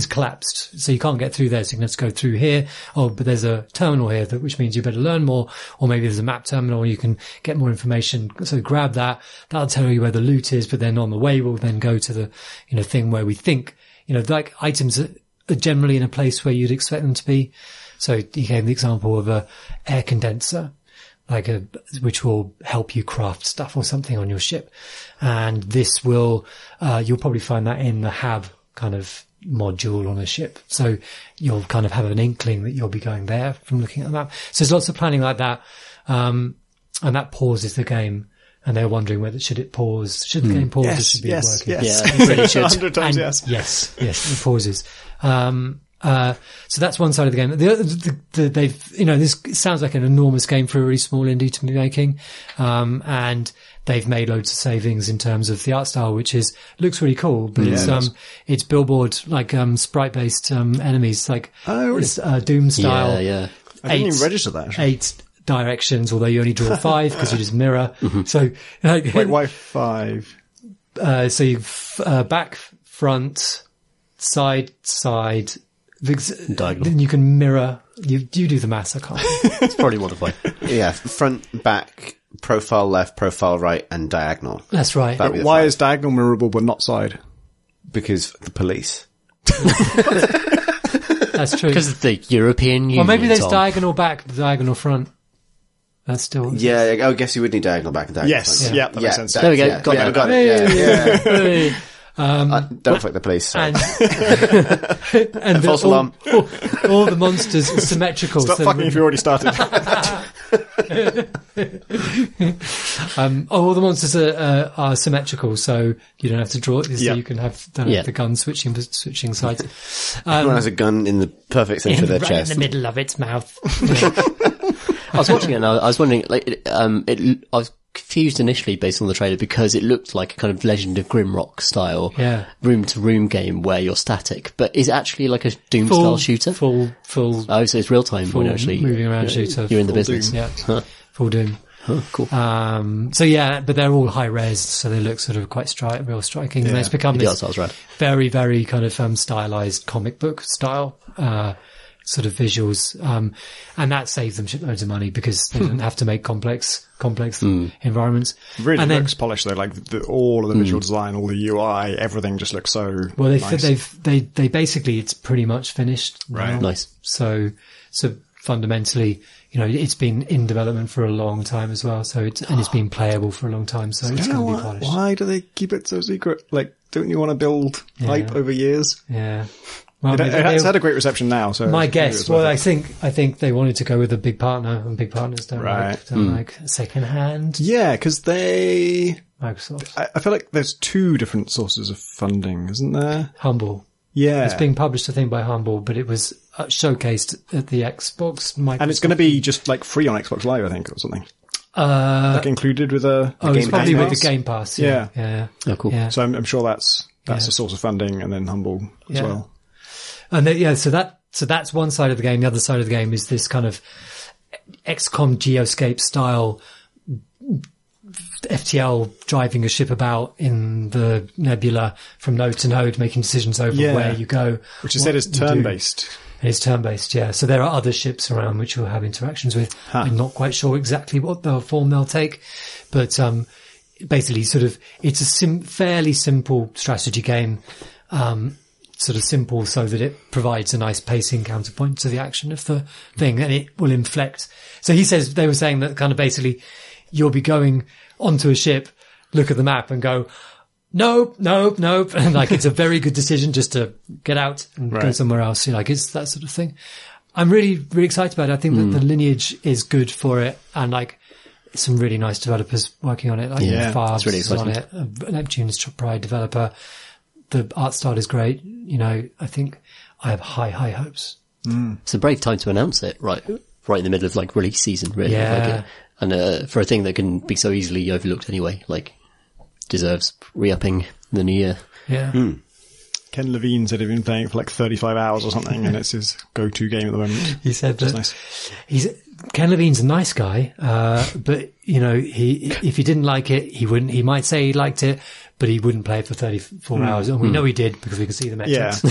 collapsed. So you can't get through there. So you can just go through here. But there's a terminal here, which means you better learn more. Or maybe there's a map terminal where you can get more information. So grab that. That'll tell you where the loot is. But then on the way, we'll then go to the, thing where we think, like items are generally in a place where you'd expect them to be. So he gave the example of a air condenser, which will help you craft stuff or something on your ship. And this will, you'll probably find that in the HAB kind of module on a ship. So you'll kind of have an inkling that you'll be going there from looking at the map. So there's lots of planning like that. And that pauses the game. And they're wondering whether should it pause? Should the game pause? Yes, or should it be working? Yes. Yeah, it really should. 100 times yes. Yes, it pauses. So that's one side of the game. This sounds like an enormous game for a really small indie to be making. And they've made loads of savings in terms of the art style, which looks really cool, but it's billboard, sprite based, enemies, it's, Doom style. Yeah. I didn't even register that. Actually. 8 directions, although you only draw 5 because you just mirror. So, wait, why 5? So you, back, front, side, diagonal. Then you can mirror. You do the maths. I can't. It's probably modified. Yeah, front, back, profile left, profile right, and diagonal. That's right. Why is diagonal mirrorable but not side? Because the police. That's true. Because of the European Union. Or maybe there's diagonal back, diagonal front. That's still. Yeah, I guess you would need diagonal back and diagonal front. Yeah, that makes sense. There we go. Yeah, Got it. Hey. Don't fuck the police. And false alarm. All the monsters are symmetrical. Stop fucking if you already started. All the monsters are symmetrical, so you don't have to draw it. So you can have the gun switching sides. Everyone has a gun in the perfect center of their chest. In the middle of its mouth. I was watching it and I was wondering, I was confused initially based on the trailer because it looked like a kind of Legend of Grimrock style room to room game where you're static, but is it actually like a Doom style shooter? Full. Oh, so it's real time when you're actually moving around shooter. You're in the business. Doom. Yeah. Full Doom. Oh, cool. But they're all high res, so they look sort of quite real striking. And it's become this very, very kind of, stylized comic book style, sort of visuals. And that saves them shitloads of money because they don't have to make complex environments. Really looks polished though, all of the visual design, all the UI, everything just looks so nice. They basically, it's pretty much finished. Right. Now. Nice. So fundamentally, it's been in development for a long time as well. So it's been playable for a long time. So it's going to be polished. Why do they keep it so secret? Don't you want to build hype over years? Yeah. Well, it's had a great reception now. So my guess, I think they wanted to go with a big partner, and big partners don't like second hand. Yeah, because Microsoft. I feel like there's 2 different sources of funding, isn't there? Humble. Yeah. It's being published, I think, by Humble, but it was showcased at the Xbox. Microsoft. And it's going to be just free on Xbox Live, I think, or something. Included with a it's probably with the Game Pass. Yeah. Oh, cool. Yeah. So I'm sure that's a source of funding, and then Humble as well. And so that's one side of the game. The other side of the game is this kind of XCOM Geoscape style FTL driving a ship about in the nebula from node to node, making decisions over where you go. Which is said is turn-based. It's turn-based, yeah. So there are other ships around which you'll have interactions with. I'm not quite sure exactly what the form they'll take, but basically it's a fairly simple strategy game. Sort of simple so that it provides a nice pacing counterpoint to the action of the thing, and it will inflect. So they were saying that kind of basically you'll be going onto a ship, look at the map and go, nope. And like, it's a very good decision just to get out and go somewhere else. You know, like, it's that sort of thing. I'm really, really excited about it. I think that the lineage is good for it, and like, some really nice developers working on it. Like, Farb's really on it, Neptune's Pride developer. The art style is great. You know, I think I have high hopes. It's a brave time to announce it, right in the middle of like release season, really. Yeah. And for a thing that can be so easily overlooked anyway, like, deserves re-upping the new year. Yeah. Ken Levine said he'd been playing it for like 35 hours or something, and it's his go-to game at the moment. He said that Nice. Ken Levine's a nice guy, but you know, if he didn't like it, he might say he liked it, but he wouldn't play it for 34 hours. And we know he did because we can see the metrics.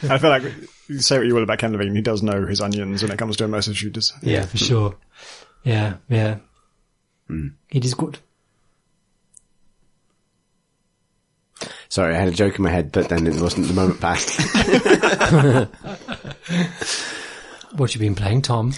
I feel like, you say what you will about Ken Levine, he does know his onions when it comes to immersive shooters. Yeah, for sure. Yeah. It is good. Sorry, I had a joke in my head, but then it wasn't the moment passed. What you been playing, Tom?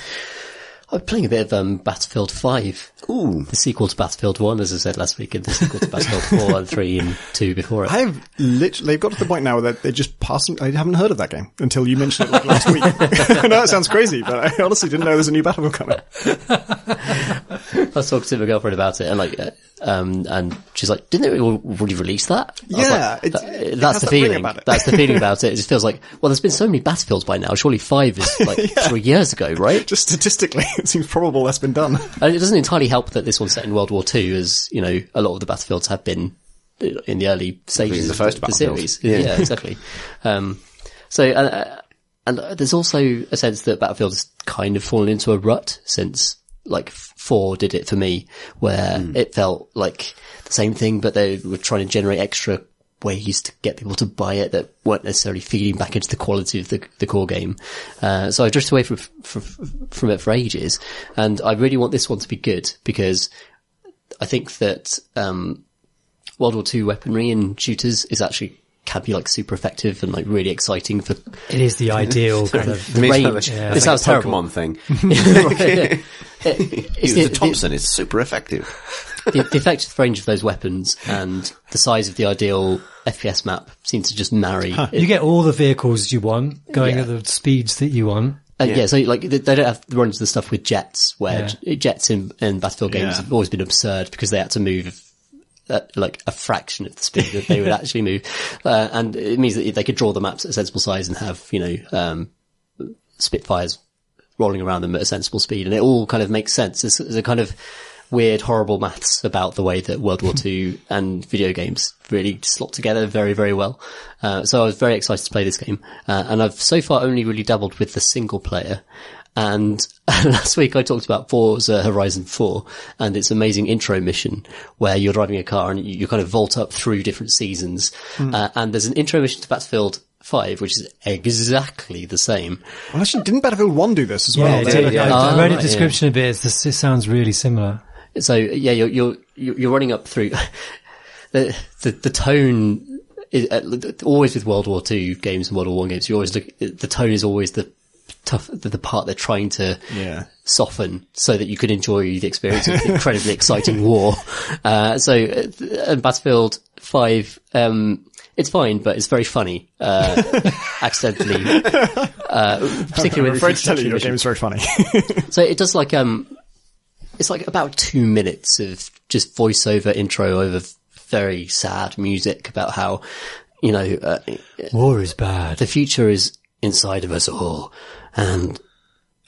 I'm playing a bit of Battlefield 5. Ooh. The sequel to Battlefield 1, as I said last week, and the sequel to Battlefield 4 and 3 and 2 before it. They've got to the point now where they just pass. I haven't heard of that game until you mentioned it like last week. I know it sounds crazy, but I honestly didn't know there's a new Battlefield coming. I was talking to my girlfriend about it, and like, and she's like, "Didn't they already release that?" Yeah, like, that's the feeling. That's the feeling about it. It just feels like, well, there's been so many Battlefields by now. Surely 5 is like 3 years ago, right? Just statistically, it seems probable that's been done. And it doesn't entirely help that this one's set in World War II, as you know, a lot of the Battlefields have been in the early stages the first of the series. Yeah, exactly. So, and there's also a sense that Battlefield has kind of fallen into a rut since, like, 4 did it for me, where it felt like the same thing, but they were trying to generate extra ways to get people to buy it that weren't necessarily feeding back into the quality of the core game. So I drifted away from it for ages, and I really want this one to be good, because I think that World War II weaponry in shooters can be like super effective and like really exciting for. It is the ideal kind of the range. Yeah. This sounds like a terrible. Pokemon thing. It's the Thompson is super effective. The effective range of those weapons and the size of the ideal FPS map seem to just marry. You get all the vehicles you want going at the speeds that you want. So like they don't have the runs of the stuff with jets, where jets in Battlefield games have always been absurd because they had to move at like a fraction of the speed that they would actually move. And it means that they could draw the maps at a sensible size and have, Spitfires rolling around them at a sensible speed. And it all kind of makes sense. There's a kind of weird, horrible maths about the way that World War II and video games really slot together very, very well. So I was very excited to play this game. And I've so far only really dabbled with the single player. And last week I talked about Forza Horizon 4 and its amazing intro mission where you're driving a car and you kind of vault up through different seasons. And there's an intro mission to Battlefield 5, which is exactly the same. Well, actually, didn't Battlefield 1 do this as well? Yeah, it did. I read a description of it. It sounds really similar. So yeah, you're running up through the tone is always with World War II games and World War I games. You always the tone is always the part they're trying to soften so that you can enjoy the experience of the incredibly exciting war. So Battlefield 5, it's fine, but it's very funny, accidentally, particularly I'm afraid to tell you, your game is very funny. So it does like, it's like about 2 minutes of just voiceover intro over very sad music about how, war is bad. The future is inside of us all, and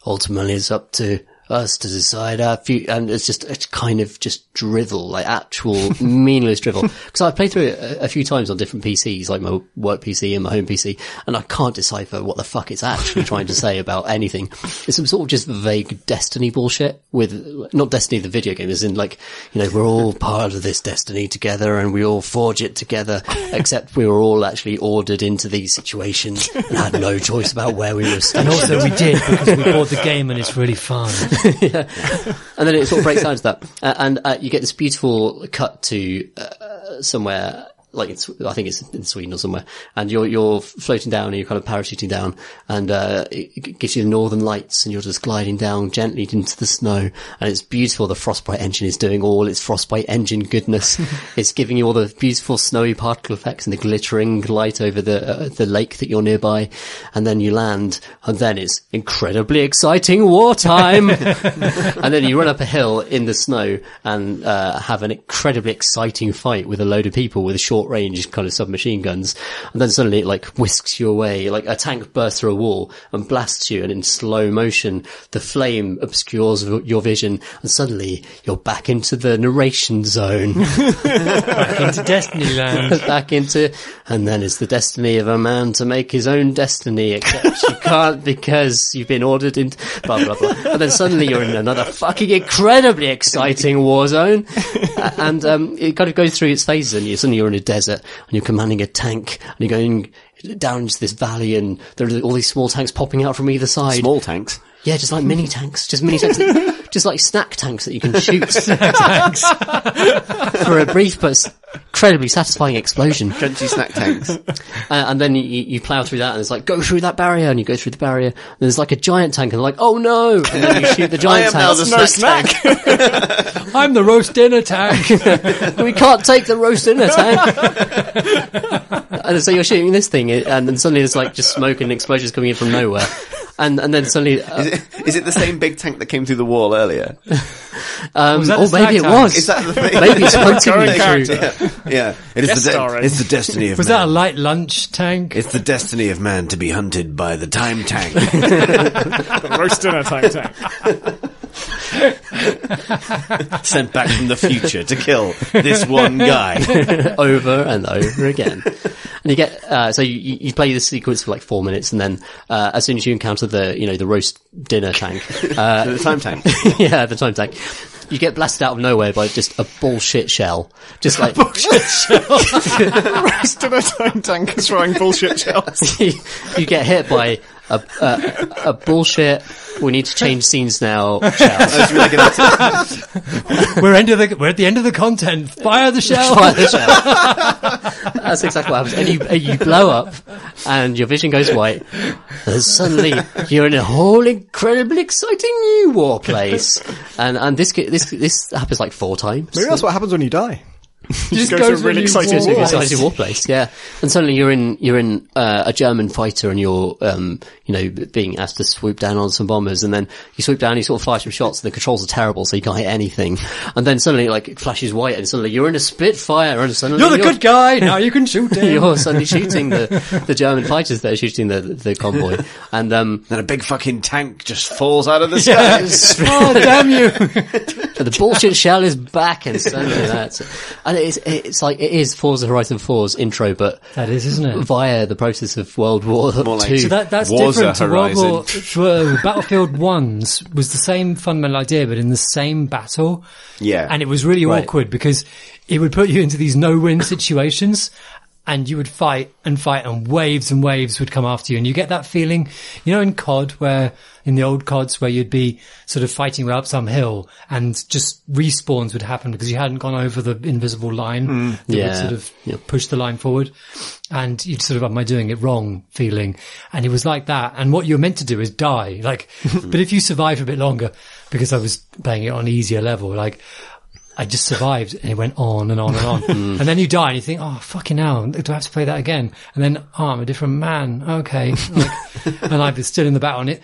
ultimately it's up to us to decide our future. And it's kind of just drivel, like actual meaningless drivel. Because I've played through it a few times on different PCs, like my work PC and my home PC, and I can't decipher what the fuck it's actually trying to say about anything. It's some sort of just vague Destiny bullshit with, not Destiny the video game, as in like, we're all part of this Destiny together and we all forge it together, except we were all actually ordered into these situations and had no choice about where we were stationed. And also we did, because we bought the game and it's really fun. Yeah. And then it sort of breaks down to that. And you get this beautiful cut to somewhere like I think it's in Sweden or somewhere, and you're floating down and you're kind of parachuting down, and it gives you the northern lights, and you're just gliding down gently into the snow, and it's beautiful. The Frostbite engine is doing all its Frostbite engine goodness. It's giving you all the beautiful snowy particle effects and the glittering light over the lake that you're nearby, and then you land, and then it's incredibly exciting wartime. And then you run up a hill in the snow and have an incredibly exciting fight with a load of people with short range kind of submachine guns, and then suddenly it like whisks you away, like a tank bursts through a wall and blasts you, and in slow motion the flame obscures your vision, and suddenly you're back into the narration zone. Back into Destiny land. And then it's the destiny of a man to make his own destiny, except you can't because you've been ordered into blah blah blah. And then suddenly you're in another fucking incredibly exciting war zone, and it kind of goes through its phases, and suddenly you're in a desert and you're commanding a tank, and you're going down into this valley, and there are all these small tanks popping out from either side. Small tanks? Yeah, just like mini tanks. Just just like snack tanks that you can shoot. For a brief but incredibly satisfying explosion. Crunchy snack tanks. And then you plow through that, and it's like, go through that barrier, and you go through the barrier, and there's like a giant tank, and they're like, oh no! And then you shoot the giant tank. I am now the snack tank. I'm the roast dinner tank. We can't take the roast dinner tank. And so you're shooting this thing, and then suddenly there's like just smoke and explosions coming in from nowhere. And then suddenly... Is it the same big tank that came through the wall earlier? Maybe it was. Is that the thing? Maybe it's hunting me through. Yeah. It's the destiny of Was man. that a light lunch tank? It's the destiny of man to be hunted by the time tank. The roast dinner tank. Sent back from the future to kill this one guy. Over and over again. And you get, so you play this sequence for like 4 minutes, and then, as soon as you encounter the roast dinner tank, The time tank. yeah, the time tank, you get blasted out of nowhere by just a bullshit shell. Just like, Bullshit shell. Roast dinner tank is throwing bullshit shells. you get hit by a bullshit, we need to change scenes now shell. We're at the end of the content. Fire the shell. Fire the shell. That's exactly what happens. And you blow up, and your vision goes white, and suddenly you're in a whole incredibly exciting new war place. And this happens like 4 times. Maybe that's what happens when you die. You just go go to a really exciting war. Exciting war place, yeah. And suddenly you're in a German fighter, and you're being asked to swoop down on some bombers, and then you swoop down, you sort of fire some shots, and the controls are terrible, so you can't hit anything. And then suddenly like it flashes white, and suddenly you're in a Spitfire, and suddenly You're the good guy. Now you can shoot him. you're suddenly shooting the German fighters that are shooting the convoy. And Then a big fucking tank just falls out of the sky. Oh, damn you. the bullshit shell is back, and suddenly and it's like it is Forza Horizon 4's intro, but That is, isn't it? via the process of World War More like- II. So that's Warza different to World Horizon. War. Battlefield 1's was the same fundamental idea, but in the same battle. Yeah. And it was really Right. awkward because it would put you into these no-win situations, and you would fight, and waves would come after you. And you get that feeling, in COD, in the old CODs, where you'd be sort of fighting up some hill, and just respawns would happen because you hadn't gone over the invisible line that would Yeah. sort of push the line forward. And you'd sort of, am I doing it wrong feeling? And it was like that. And what you're meant to do is die. But if you survive a bit longer, because I was playing it on easier level, I just survived, and it went on and on and on. And then you die, and you think, oh, fucking hell, do I have to play that again? And then, I'm a different man. Okay. And I'm still in the battle on it.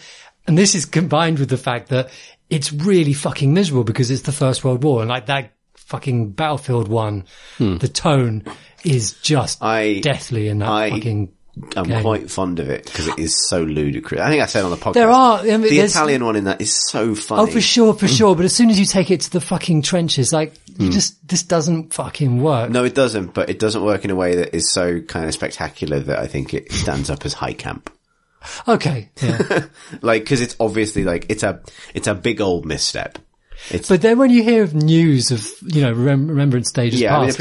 And this is combined with the fact that it's really fucking miserable because it's the First World War. And that fucking Battlefield 1, the tone is just deathly in that fucking I'm game. quite fond of it because it is so ludicrous. I think I said on the podcast. The Italian one in that is so funny. Oh, for sure. But as soon as you take it to the fucking trenches, this doesn't fucking work. No, it doesn't, but it doesn't work in a way that is so kind of spectacular that I think it stands up as high camp. Okay. Yeah. Cause it's obviously it's a big old misstep. But then when you hear of news of, Remembrance stages past,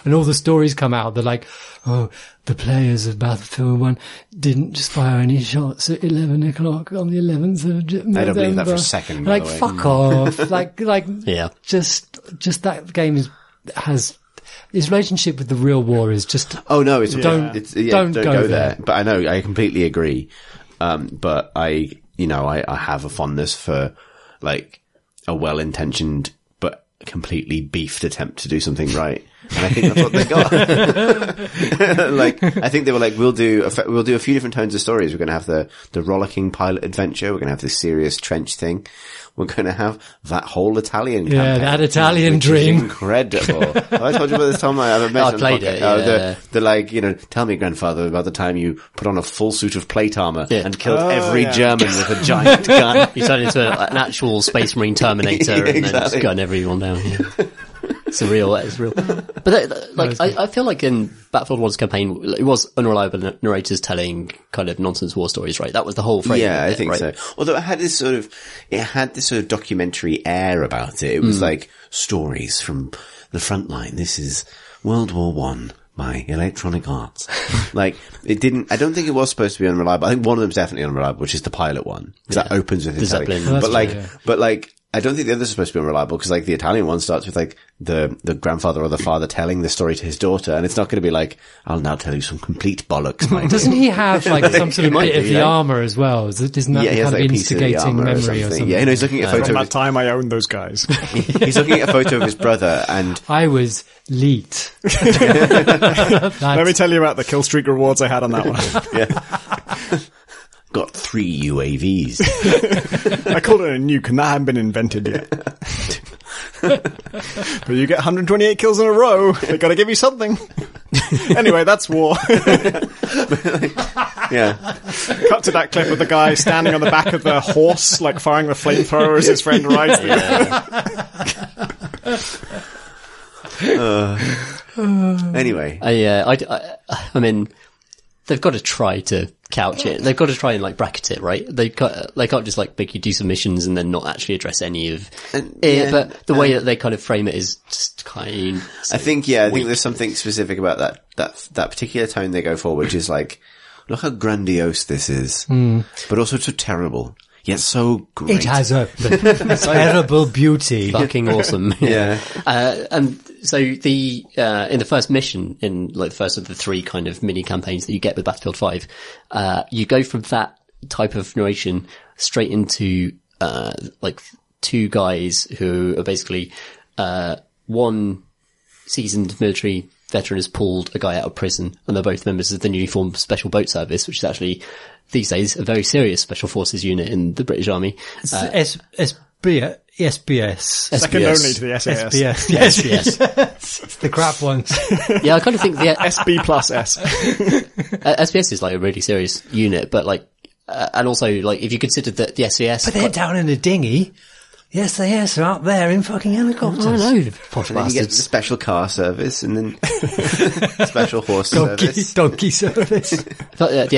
and all the stories come out, they're like, oh, the players of Battlefield 1 didn't just fire any shots at 11 o'clock on the 11th of November. I don't believe that for a second, by the way. Fuck off. Yeah. Just that game has his relationship with the real war is just... Oh no, Don't go there. But I know, I completely agree. But I have a fondness for like a well-intentioned but completely beefed attempt to do something right. And I think that's what they got. Like, I think they were like, we'll do a few different tones of stories. We're going to have the rollicking pilot adventure. We're going to have this serious trench thing. We're going to have that whole Italian campaign. Yeah, that Italian dream. Incredible. I told you about this time I haven't mentioned. I played it. The like, tell me, grandfather, about the time you put on a full suit of plate armor and killed every German with a giant gun. You turned into an actual Space Marine Terminator and then just gun everyone down. Yeah. It's real. But I feel like in Battlefield 1's campaign, it was unreliable narrators telling kind of nonsense war stories, right? That was the whole frame. Yeah, of it, I think right? so. Although it had this sort of documentary air about it. It was like stories from the front line. This is World War One by Electronic Arts. Like, I don't think it was supposed to be unreliable. I think one of them's definitely unreliable, which is the pilot one. Because that opens with Italian. But I don't think the others are supposed to be unreliable because, like, the Italian one starts with, like, the grandfather or the father telling the story to his daughter, and it's not going to be like, I'll now tell you some complete bollocks, my Doesn't he have, like, some sort of bit of the armor as well? Isn't that the kind of instigating memory or something? Yeah, he's looking at a photo from that time I owned those guys. He's looking at a photo of his brother, and... I was leet. Let me tell you about the kill streak rewards I had on that one. Yeah. Got 3 UAVs. I called it a nuke and that hadn't been invented yet. But you get 128 kills in a row. They gotta give you something. Anyway, that's war. Yeah. Cut to that clip of the guy standing on the back of the horse, like firing the flamethrower as his friend rides. Anyway. I mean, they've got to try to couch it. They've got to try and like bracket it, right? They can't just like make you do some missions and then not actually address any of it. But the way that they kind of frame it is just kind of I think there's something specific about that particular tone they go for, which is like, look how grandiose this is, but also so terrible. Yet so great. It has a terrible beauty. Fucking awesome. Yeah. And so in the first mission, in like the first of the 3 kind of mini campaigns that you get with Battlefield 5, you go from that type of narration straight into, like 2 guys who are basically, one seasoned military veteran has pulled a guy out of prison, and they're both members of the newly formed Special Boat Service, which is actually, these days, a very serious Special Forces unit in the British Army. SBS. Second only to the SAS. SBS. Yes. It's the crap ones. Yeah, I kind of think the SB plus S. SBS is like a really serious unit, but like, and also like if you consider the SVS. But they're down in a dinghy. Yes, they are up there in fucking helicopters. I know, posh And then you get the bastards. special car service, and then special horse service. Donkey service. But, the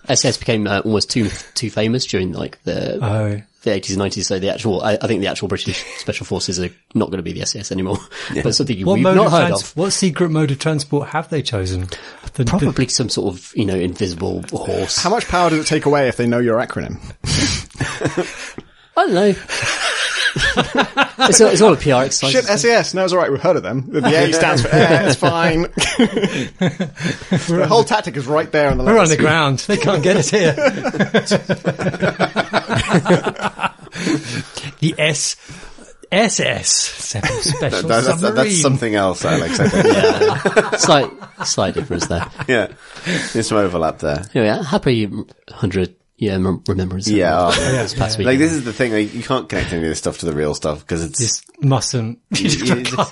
SS became almost too famous during like the 80s and 90s. So I think the actual British Special Forces are not going to be the SAS anymore. Yeah. But something we've not heard of. What secret mode of transport have they chosen? Probably some sort of, invisible horse. How much power does it take away if they know your acronym? I don't know. It's all a PR exercise. Shit, SAS. No, it's alright. We've heard of them. The A stands for air. It's fine. The whole tactic is right there on the left. We're on the ground. They can't get us here. The SS. Special submarine. That's something else, Alex. I think. Yeah. Slight difference there. Yeah. There's some overlap there. Yeah. Happy 100. Yeah, remembrance. Yeah. Past week. Like, this is the thing, like, you can't connect any of this stuff to the real stuff, because it's... Just mustn't.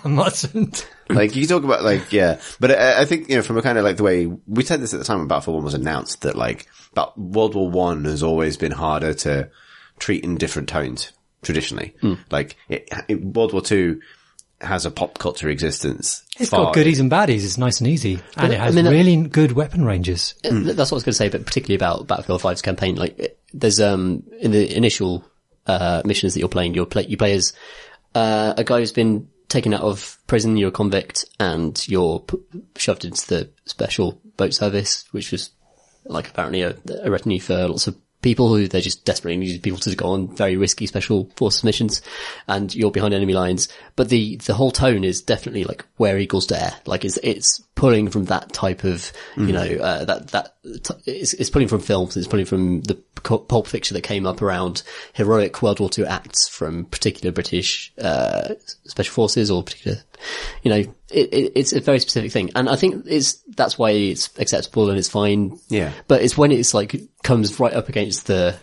Mustn't. Like, you talk about, like, yeah. But I think, from a kind of, like, the way... We said this at the time when Battlefield 1 was announced, that, like, World War 1 has always been harder to treat in different tones, traditionally. Like, World War 2 has a pop culture existence. It's got goodies and baddies. It's nice and easy. And it has really good weapon ranges. That's what I was going to say, but particularly about Battlefield 5's campaign. Like, there's, in the initial, missions that you're playing, you play as, a guy who's been taken out of prison, you're a convict, and you're shoved into the Special Boat Service, which was, like, apparently a retinue for lots of people who they just desperately need people to go on very risky special forces missions, and you're behind enemy lines. But the whole tone is definitely like where eagles dare. Like it's pulling from that type of, it's pulling from films, it's pulling from the Pulp Fiction that came up around heroic World War II acts from particular British, special forces or particular, it's a very specific thing. And I think that's why it's acceptable and it's fine. Yeah. But it's when it's like, comes right up against the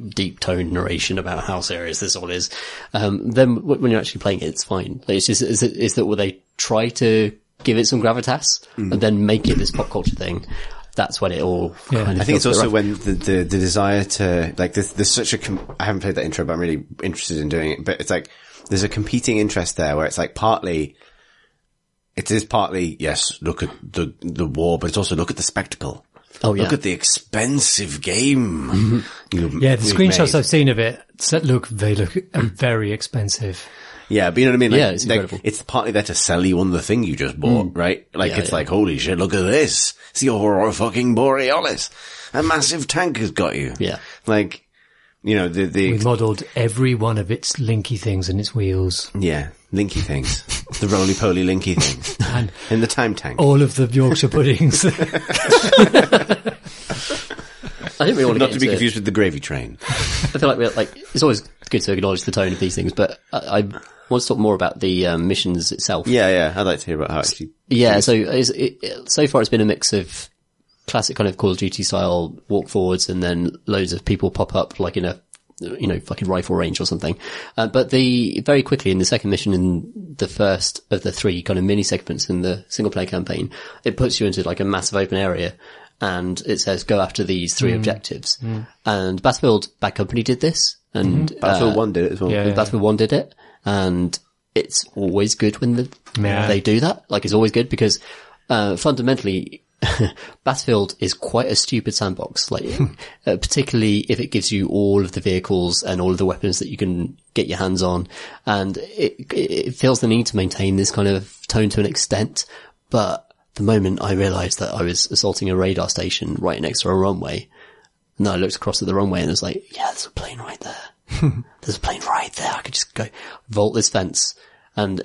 deep tone narration about how serious this all is. Then when you're actually playing it, it's fine. Like, it's just, is that where they try to give it some gravitas and then make it this pop culture thing. That's when it all kind of I think it's also rough. when the desire to, like, there's such I haven't played that intro, but I'm really interested in doing it. But it's like, there's a competing interest there where it's like it is partly, yes, look at the war, but it's also look at the spectacle. Oh, yeah. Look at the expensive game. The screenshots I've seen of it look very expensive. Yeah, but you know what I mean? Like, it's incredible. It's partly there to sell you on the thing you just bought, right? Like, like, holy shit, look at this. It's the Aurora fucking Borealis. A massive tank has got you. Yeah. Like, we modelled every one of its linky things and its wheels. Yeah, linky things. The roly-poly linky things. And in the time tank. all of the Yorkshire puddings. I didn't really want Not to be confused with the gravy train. I feel like it's always good to acknowledge the tone of these things, but I want to talk more about the missions itself. Yeah, I'd like to hear about how it actually... Yeah, so so far it's been a mix of classic kind of Call of Duty style walk forwards and then loads of people pop up like in a, fucking rifle range or something. But very quickly in the second mission, in the first of the 3 kind of mini segments in the single player campaign, it puts you into like a massive open area and it says go after these 3 objectives. And Battlefield Bad Company did this and Battlefield 1 did it as well. Yeah. Battlefield 1 did it, and it's always good when they do that. Like, it's always good because fundamentally Battlefield is quite a stupid sandbox, like particularly if it gives you all of the vehicles and all of the weapons that you can get your hands on, and it feels the need to maintain this kind of tone to an extent. But the moment I realised that I was assaulting a radar station right next to a runway, and then I looked across at the runway and I was like, yeah, there's a plane right there. There's a plane right there. I could just go vault this fence and,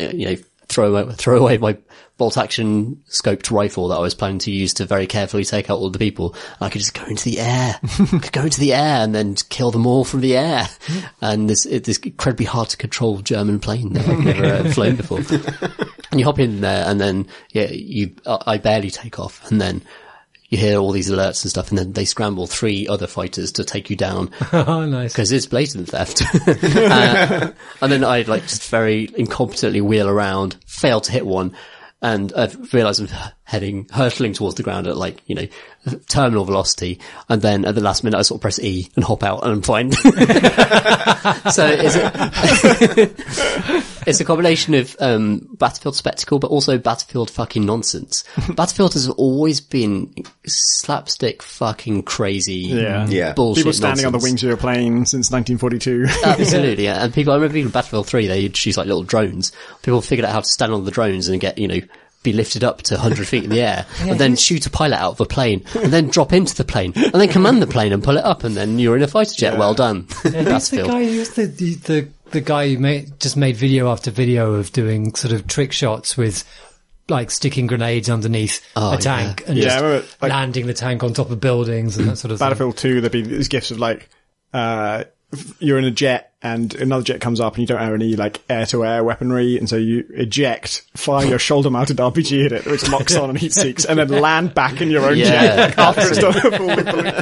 throw away my bolt action scoped rifle that I was planning to use to very carefully take out all the people. And I could just go into the air. I could go into the air and then kill them all from the air. And this incredibly hard to control German plane that I've never flown before. And you hop in there and then, I barely take off, and then you hear all these alerts and stuff, and then they scramble 3 other fighters to take you down. Oh, nice. Because it's blatant theft. And then I'd just very incompetently wheel around, fail to hit one, and I've realised I'm hurtling towards the ground at terminal velocity, and then at the last minute I sort of press E and hop out and I'm fine. So it's a combination of Battlefield spectacle, but also Battlefield fucking nonsense. Battlefield has always been slapstick fucking crazy bullshit. People standing nonsense. on the wings of your plane since 1942. Absolutely, yeah. And I remember even Battlefield 3, they choose like little drones. People figured out how to stand on the drones and get, be lifted up to 100 feet in the air, and then shoot a pilot out of a plane, and then drop into the plane, and then command the plane and pull it up, and then you're in a fighter jet. Well done. Who's the guy who just made video after video of doing sort of trick shots with like sticking grenades underneath a tank and just landing the tank on top of buildings and that sort of Battlefield 2, there'd be these gifs of you're in a jet and another jet comes up and you don't have any air-to-air weaponry, and so you eject, fire your shoulder-mounted RPG at it, which locks on and heat seeks, and then land back in your own jet after it's done a full balloon.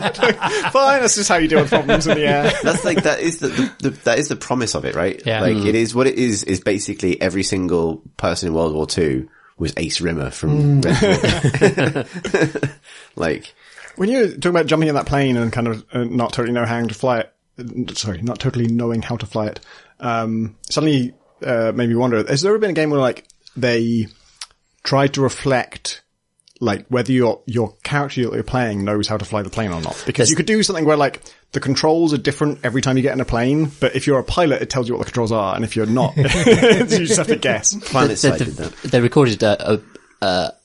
Fine, that's just how you deal with problems in the air. That's that is the promise of it, right? Yeah. It is what it is basically every single person in World War II was Ace Rimmer from Red Bull. When you're talking about jumping in that plane and kind of not totally knowing how to fly it, not totally knowing how to fly it, suddenly made me wonder, has there ever been a game where they tried to reflect whether your character you're playing knows how to fly the plane or not? Because you could do something where the controls are different every time you get in a plane, but if you're a pilot it tells you what the controls are, and if you're not you just have to guess. They recorded a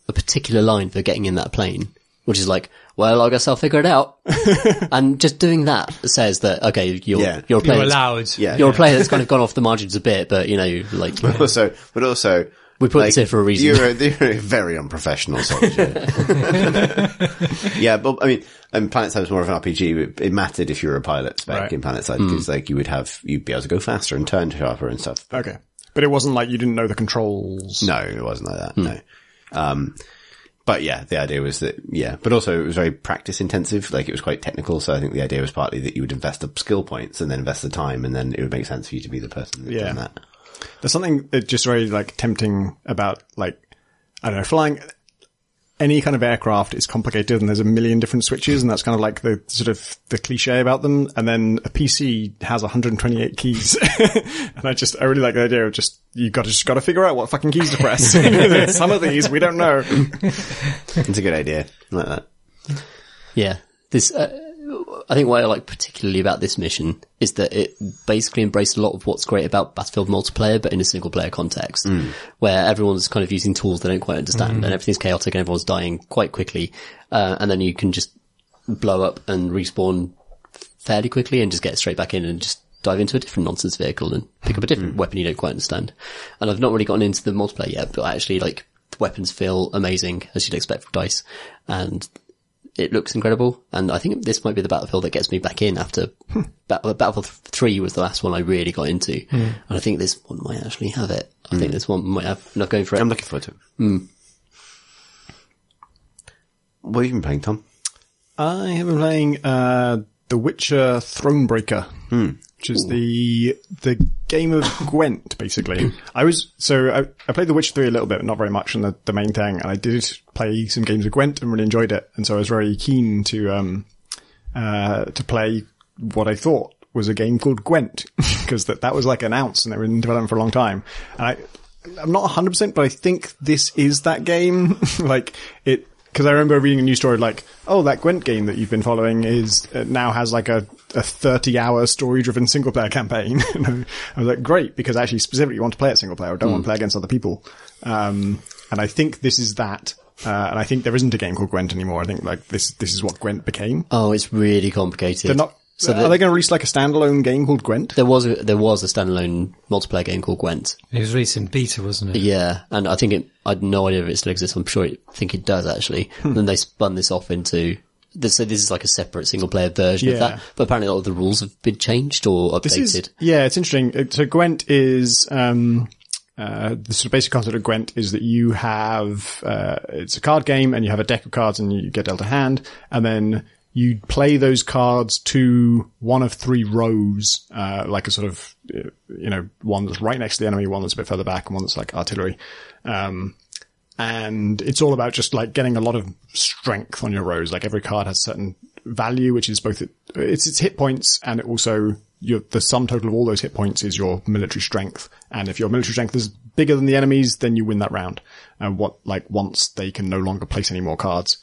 particular line for getting in that plane, which is well, I guess I'll figure it out. And just doing that says that, okay, you're a player. You're allowed. You're a player that's kind of gone off the margins a bit, but, like... But also, we put this here for a reason. You're a very unprofessional soldier. Yeah, but I mean, PlanetSide was more of an RPG. It mattered if you were a pilot spec in PlanetSide because like you'd be able to go faster and turn sharper and stuff. Okay. But it wasn't like you didn't know the controls. No, it wasn't like that. No. But yeah, the idea was that, but also it was very practice intensive. Like it was quite technical. So I think the idea was partly that you would invest the skill points and then invest the time and then it would make sense for you to be the person who's done that. There's something that's just very like tempting about like, I don't know, flying any kind of aircraft is complicated and there's a million different switches and that's kind of like the sort of the cliche about them. And then a PC has 128 keys. And I really like the idea of you just got to figure out what fucking keys to press. Some of these we don't know. It's a good idea. I like that. Yeah. This, I think what I like particularly about this mission is that it basically embraced a lot of what's great about Battlefield multiplayer, but in a single player context, where everyone's kind of using tools they don't quite understand and everything's chaotic and everyone's dying quite quickly. And then you can just blow up and respawn fairly quickly and just get straight back in and just dive into a different nonsense vehicle and pick up a different weapon you don't quite understand. And I've not really gotten into the multiplayer yet, but actually like the weapons feel amazing as you'd expect from DICE and it looks incredible, and I think this might be the Battlefield that gets me back in after Battlefield 3 was the last one I really got into, and I think this one might actually have it. I think this one might have enough going for it. I'm looking forward to it. What have you been playing, Tom? I have been playing The Witcher Thronebreaker, which is the game of Gwent, basically. I played The Witcher 3 a little bit, but not very much on the main thing, and I did play some games of Gwent and really enjoyed it, and so I was very keen to play what I thought was a game called Gwent, because that was like announced and they were in development for a long time. And I'm not 100%, but I think this is that game. Because I remember reading a news story like, oh, that Gwent game that you've been following now has like a 30-hour story-driven single-player campaign. And I was like, great, because actually specifically you want to play it single-player, or don't want to play against other people. And I think this is that. And I think there isn't a game called Gwent anymore. I think like this is what Gwent became. Oh, it's really complicated. They're not. Are they going to release like a standalone game called Gwent? There was a standalone multiplayer game called Gwent. It was released in beta, wasn't it? Yeah, and I think I had no idea if it still exists. I'm sure I think it does actually. And then they spun this off into this. So this is like a separate single player version of that. But apparently a lot of the rules have been changed or updated. It's interesting. So Gwent is the sort of basic concept of Gwent is that you have it's a card game and you have a deck of cards and you get dealt a hand, and then you play those cards to one of three rows, like a sort of, one that's right next to the enemy, one that's a bit further back, and one that's like artillery. And it's all about just like getting a lot of strength on your rows. Like every card has a certain value, which is both its hit points and it also the sum total of all those hit points is your military strength. And if your military strength is bigger than the enemy's, then you win that round. Once they can no longer place any more cards.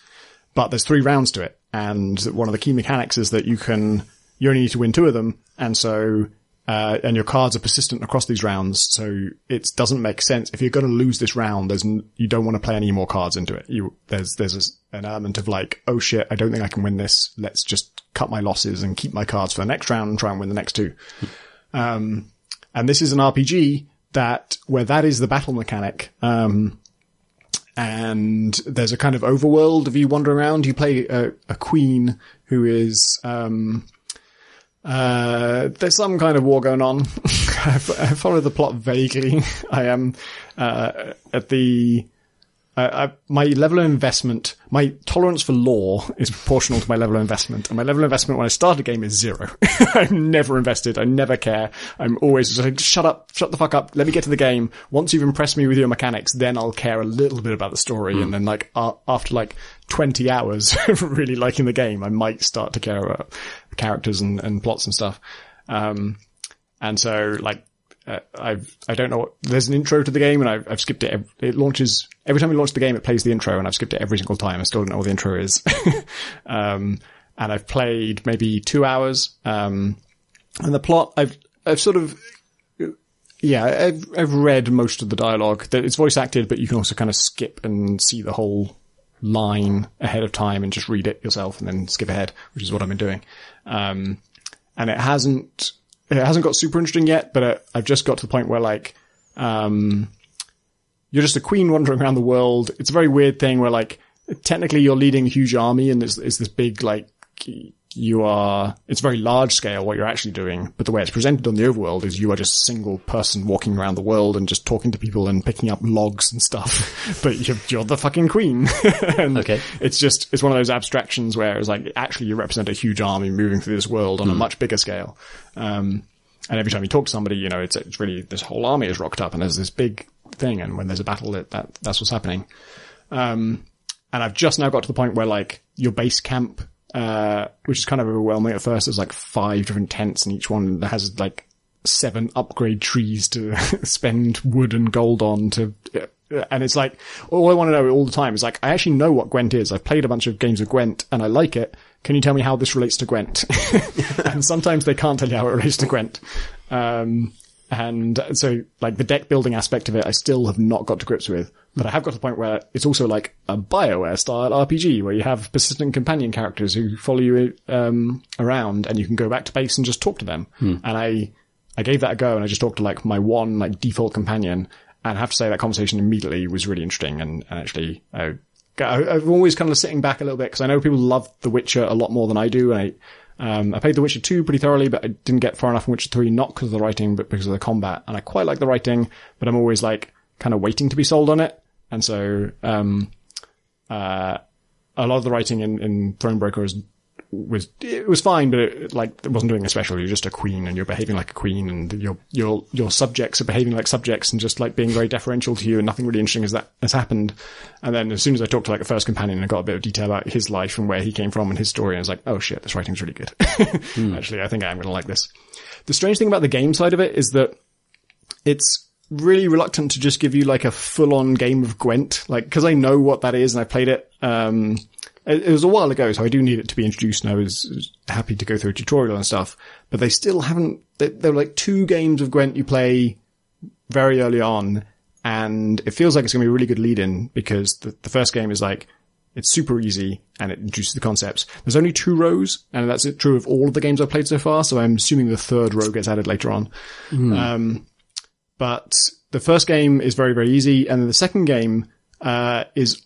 But there's 3 rounds to it. And one of the key mechanics is that you only need to win 2 of them. And so, and your cards are persistent across these rounds. So it doesn't make sense. If you're going to lose this round, you don't want to play any more cards into it. There's an element of like, oh shit, I don't think I can win this. Let's just cut my losses and keep my cards for the next round and try and win the next 2. And this is an RPG where that is the battle mechanic. And there's a kind of overworld of you wandering around. You play a queen who is, there's some kind of war going on. I follow the plot vaguely. I am, my level of investment, my tolerance for lore is proportional to my level of investment. And my level of investment when I start a game is 0. I'm never invested. I never care. I'm always just like, shut the fuck up. Let me get to the game. Once you've impressed me with your mechanics, then I'll care a little bit about the story. And then like, after like 20 hours of really liking the game, I might start to care about characters and plots and stuff. And so like, I don't know there's an intro to the game and I've skipped it. It launches, every time we launch the game, it plays the intro and I've skipped it every single time. I still don't know what the intro is. And I've played maybe 2 hours. And the plot, I've read most of the dialogue. It's voice acted, but you can also kind of skip and see the whole line ahead of time and just read it yourself and then skip ahead, which is what I've been doing. And it hasn't got super interesting yet, but I've just got to the point where like, you're just a queen wandering around the world. It's a very weird thing where like, technically you're leading a huge army and it's this big like, it's very large scale what you're actually doing, but the way it's presented on the overworld is you are just a single person walking around the world and just talking to people and picking up logs and stuff. But you're the fucking queen. And okay. It's one of those abstractions where it's like, actually you represent a huge army moving through this world on a much bigger scale. And every time you talk to somebody, you know, it's really, this whole army is rocked up and there's this big thing. And when there's a battle, that's what's happening. And I've just now got to the point where like your base camp, which is kind of overwhelming at first. There's like 5 different tents and each one has like 7 upgrade trees to spend wood and gold on and it's like, all I want to know all the time is like, I actually know what Gwent is. I've played a bunch of games of Gwent and I like it. Can you tell me how this relates to Gwent? And sometimes they can't tell you how it relates to Gwent. And so like the deck building aspect of it, I still have not got to grips with, but I have got to the point where it's also like a BioWare style RPG where you have persistent companion characters who follow you, around and you can go back to base and just talk to them. And I gave that a go and I just talked to like my one like default companion and I have to say that conversation immediately was really interesting and actually, I've always kind of sitting back a little bit because I know people love The Witcher a lot more than I do. I played The Witcher 2 pretty thoroughly, but I didn't get far enough in Witcher 3, not because of the writing, but because of the combat. And I quite like the writing, but I'm always like kind of waiting to be sold on it. And so, a lot of the writing in Thronebreaker was fine, but it wasn't doing a special. You're just a queen and you're behaving like a queen and your subjects are behaving like subjects and just like being very deferential to you and nothing really interesting has happened. And then as soon as I talked to like the first companion, I got a bit of detail about his life and where he came from and his story. And I was like, oh shit, this writing's really good. Actually, I think I am going to like this. The strange thing about the game side of it is that it's really reluctant to just give you like a full on game of Gwent. Like, cause I know what that is and I played it. It was a while ago, so I do need it to be introduced, and I was happy to go through a tutorial and stuff. But they still haven't. There were like 2 games of Gwent you play very early on, and it feels like it's going to be a really good lead-in because the first game is like it's super easy and it introduces the concepts. There's only 2 rows, and that's true of all of the games I've played so far. So I'm assuming the 3rd row gets added later on. But the first game is very, very easy, and then the second game is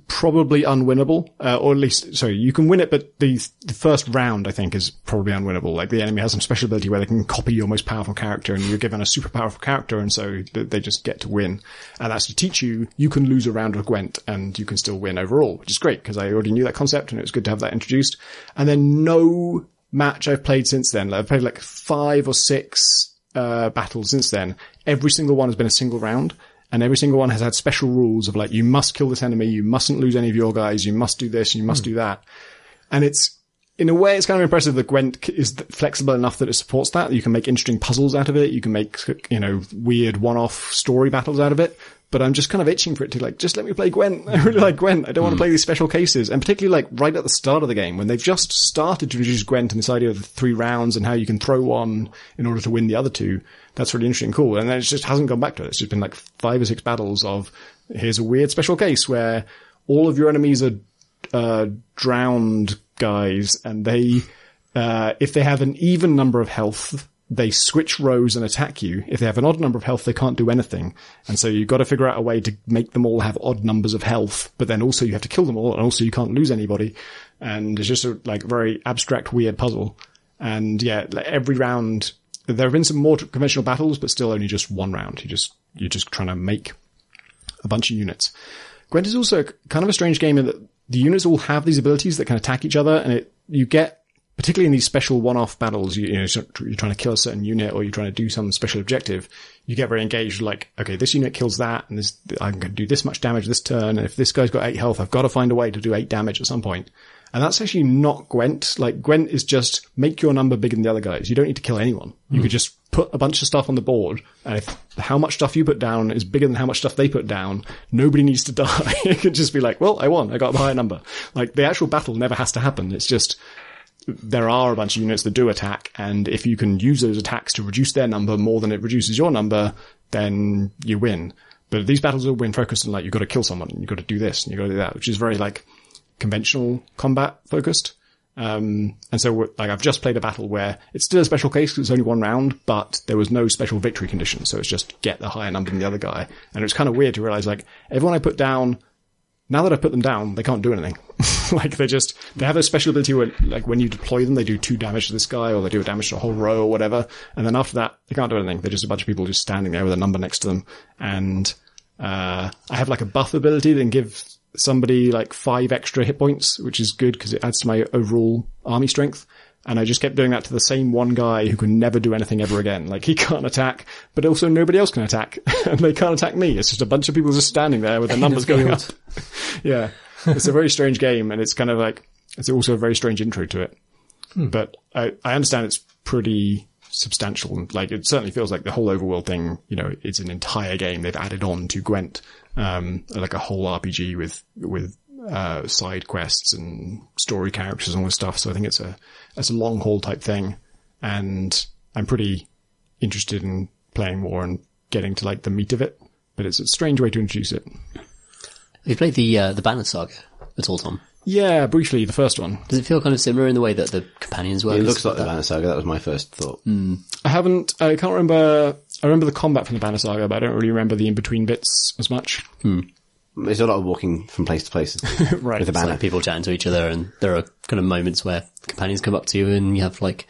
probably unwinnable, or at least, sorry, you can win it, but the first round, I think, is probably unwinnable. Like, the enemy has some special ability where they can copy your most powerful character, and you're given a super powerful character, and so they just get to win. And that's to teach you can lose a round of Gwent, and you can still win overall, which is great, because I already knew that concept, and it was good to have that introduced. And then no match I've played since then. Like, I've played like 5 or 6 battles since then. Every single one has been a single round. And every single one has had special rules of like, you must kill this enemy, you mustn't lose any of your guys, you must do this, you must do that. And it's, in a way, it's kind of impressive that Gwent is flexible enough that it supports that. You can make interesting puzzles out of it. You can make, weird one-off story battles out of it. But I'm just kind of itching for it to like, just let me play Gwent. I really like Gwent. I don't want to play these special cases. And particularly like right at the start of the game when they've just started to introduce Gwent and this idea of the 3 rounds and how you can throw one in order to win the other 2. That's really interesting and cool. And then it just hasn't gone back to it. It's just been like 5 or 6 battles of here's a weird special case where all of your enemies are drowned guys and they, if they have an even number of health, they switch rows and attack you. If they have an odd number of health, they can't do anything. And so you've got to figure out a way to make them all have odd numbers of health, but then also you have to kill them all, and also you can't lose anybody. And it's just a like very abstract, weird puzzle. And yeah, like every round, there have been some more conventional battles, but still only just 1 round. You're just trying to make a bunch of units. Gwent is also kind of a strange game in that the units all have these abilities that can attack each other, and you get, particularly in these special one-off battles, you're trying to kill a certain unit or you're trying to do some special objective, you get very engaged, like, okay, this unit kills that, and I'm going to do this much damage this turn, and if this guy's got 8 health, I've got to find a way to do 8 damage at some point. And that's actually not Gwent. Like, Gwent is just make your number bigger than the other guys. You don't need to kill anyone. You could just put a bunch of stuff on the board, and if how much stuff you put down is bigger than how much stuff they put down, nobody needs to die. It could just be like, well, I won. I got a higher number. Like, the actual battle never has to happen. It's just, there are a bunch of units that do attack, and if you can use those attacks to reduce their number more than it reduces your number, then you win. But these battles have been focused on like, you've got to kill someone and you've got to do this and you've got to do that, which is very like conventional combat focused. And so like I've just played a battle where it's still a special case because it's only one round, but there was no special victory condition. So it's just get the higher number than the other guy. And it was kind of weird to realize like everyone I put down, now that I put them down, they can't do anything. Like they have a special ability where like when you deploy them, they do 2 damage to this guy or they do a damage to a whole row or whatever. And then after that, they can't do anything. They're just a bunch of people just standing there with a number next to them. And, I have like a buff ability that can give somebody like 5 extra hit points, which is good because it adds to my overall army strength. And I just kept doing that to the same one guy who can never do anything ever again. Like he can't attack, but also nobody else can attack. And they can't attack me. It's just a bunch of people just standing there with their numbers going up. Yeah. It's a very strange game and it's kind of like, it's also a very strange intro to it. But I understand it's pretty substantial and like it certainly feels like the whole overworld thing, you know, it's an entire game they've added on to Gwent, like a whole RPG with side quests and story characters and all this stuff. So I think it's a long haul type thing. And I'm pretty interested in playing more and getting to like the meat of it, but it's a strange way to introduce it. Have you played the Banner Saga at all, Tom? Yeah, briefly, the first one. Does it feel kind of similar in the way that the companions work? It looks like the Banner Saga. That was my first thought. I can't remember. I remember the combat from the Banner Saga, but I don't really remember the in-between bits as much. There's a lot of walking from place to place. Right. With the banner. Like people chatting to each other, and there are kind of moments where companions come up to you and you have like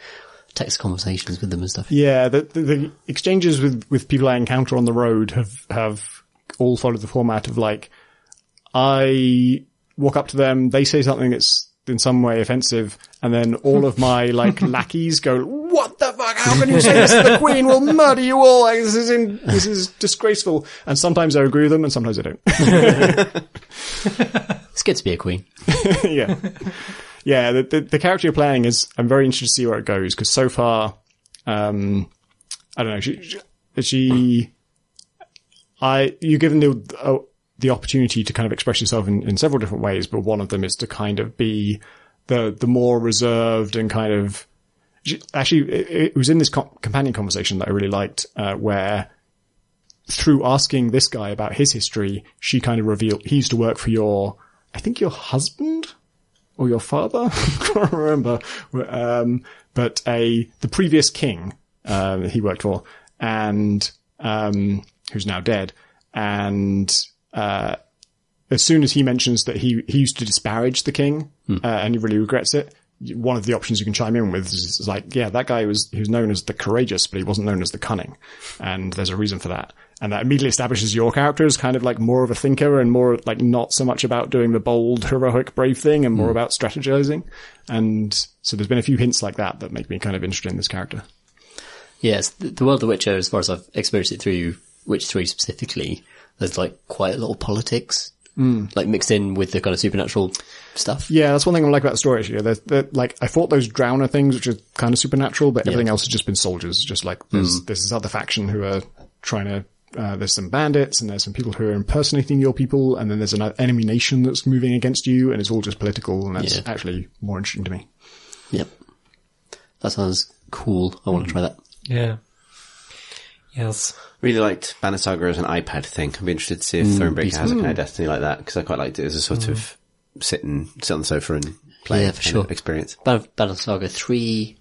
text conversations with them and stuff. Yeah, the exchanges with people I encounter on the road have all followed the format of like, I walk up to them, they say something that's in some way offensive, and then all of my like lackeys go, "What the fuck? How can you say this? The Queen will murder you all! Like, this is disgraceful." And sometimes I agree with them, and sometimes I don't. It's good to be a queen. Yeah, yeah. The character you're playing is. I'm very interested to see where it goes because so far, I don't know. You're given the opportunity to kind of express yourself in several different ways, but one of them is to kind of be the more reserved and kind of, actually, it was in this companion conversation that I really liked, where through asking this guy about his history, she kind of revealed he used to work for your husband or your father? I can't remember. But the previous king, he worked for and, who's now dead. And, as soon as he mentions that he used to disparage the king, and he really regrets it, one of the options you can chime in with is like, yeah, that guy he was known as the courageous, but he wasn't known as the cunning. And there's a reason for that. And that immediately establishes your character as kind of like more of a thinker and more like not so much about doing the bold, heroic, brave thing and more about strategizing. And so there's been a few hints like that make me kind of interested in this character. Yes, the world of Witcher, as far as I've experienced it through Witcher 3 specifically, there's like quite a lot of politics, like mixed in with the kind of supernatural stuff. Yeah, that's one thing I like about the story actually. They're like, I fought those drowner things, which are kind of supernatural, but everything else has just been soldiers. Just like there's this other faction who are trying to, there's some bandits and there's some people who are impersonating your people. And then there's an enemy nation that's moving against you and it's all just political. And that's actually more interesting to me. Yep. That sounds cool. I want to try that. Yeah. Yes. Really liked Banner Saga as an iPad thing. I'd be interested to see if Thronebreaker has a kind of Destiny like that, because I quite liked it as a sort of sit on the sofa and play for sure. experience. Banner Saga 3,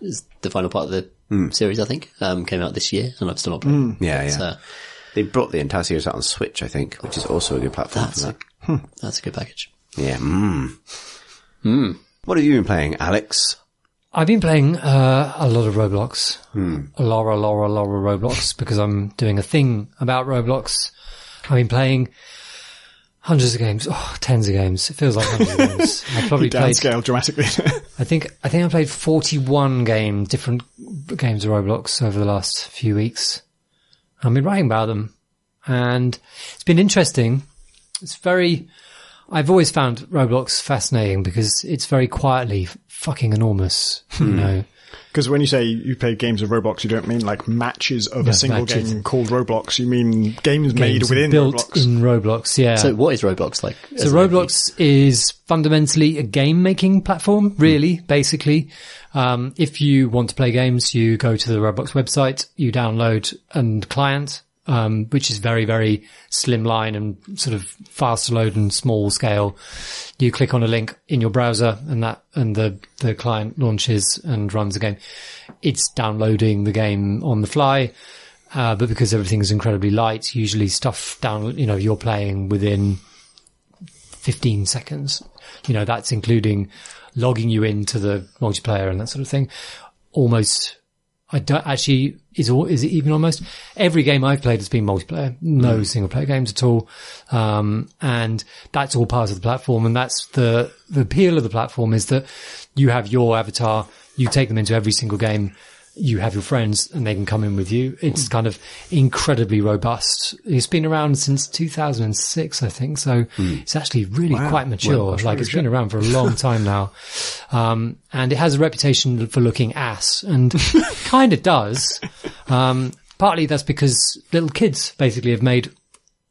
is the final part of the series, I think, came out this year, and I've still not played. Yeah. So, they brought the entire series out on Switch, I think, which is also a good platform for that. That's a good package. Yeah. What have you been playing, Alex? I've been playing a lot of Roblox. A lot of Roblox, because I'm doing a thing about Roblox. I've been playing hundreds of games, tens of games. It feels like hundreds of games. I probably played downscale dramatically. I think I played 41 different games of Roblox over the last few weeks. I've been writing about them, and it's been interesting. I've always found Roblox fascinating because it's very quietly fucking enormous, you know. Because when you say you play games of Roblox, you don't mean like matches of a single game called Roblox. You mean games made within built Roblox. in Roblox, yeah. So what is Roblox like? So Roblox is fundamentally a game-making platform, really, basically. If you want to play games, you go to the Roblox website, you download a client, which is very, very slimline and sort of fast to load and small scale. You click on a link in your browser and the client launches and runs the game. It's downloading the game on the fly. But because everything is incredibly light, usually stuff you're playing within 15 seconds. That's including logging you into the multiplayer and that sort of thing. Almost, I don't actually, is it even almost? Every game I've played has been multiplayer. No single player games at all. And that's all part of the platform. And that's the appeal of the platform is that you have your avatar, you take them into every single game. You have your friends and they can come in with you. It's kind of incredibly robust. It's been around since 2006, I think. So it's actually really quite mature. It's been around for a long time now. And it has a reputation for looking ass and kind of does. Partly that's because little kids basically have made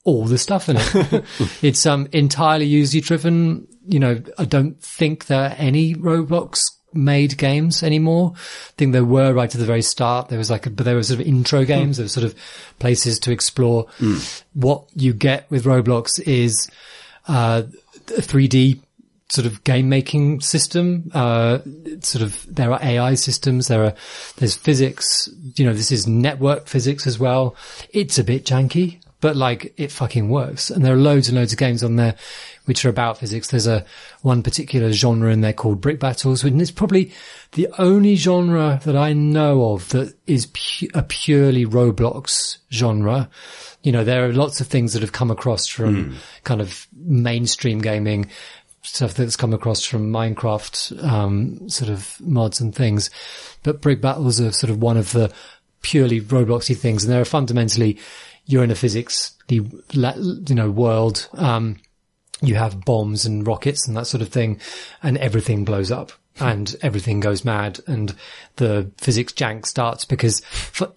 all the stuff in it. It's, entirely user driven. I don't think there are any Roblox made games anymore. I think there were right at the very start. There was but there were sort of intro games. There were sort of places to explore. What you get with Roblox is a 3D sort of game making system. There are AI systems. There's physics. This is network physics as well. It's a bit janky, but it fucking works. And there are loads and loads of games on there which are about physics. There's one particular genre in there called brick battles, and it's probably the only genre that I know of that is a purely Roblox genre. There are lots of things that have come across from kind of mainstream gaming, stuff that's come across from Minecraft, sort of mods and things. But brick battles are sort of one of the purely Robloxy things, and they're fundamentally, you're in a physics, world. You have bombs and rockets and that sort of thing, and everything blows up and everything goes mad and the physics jank starts because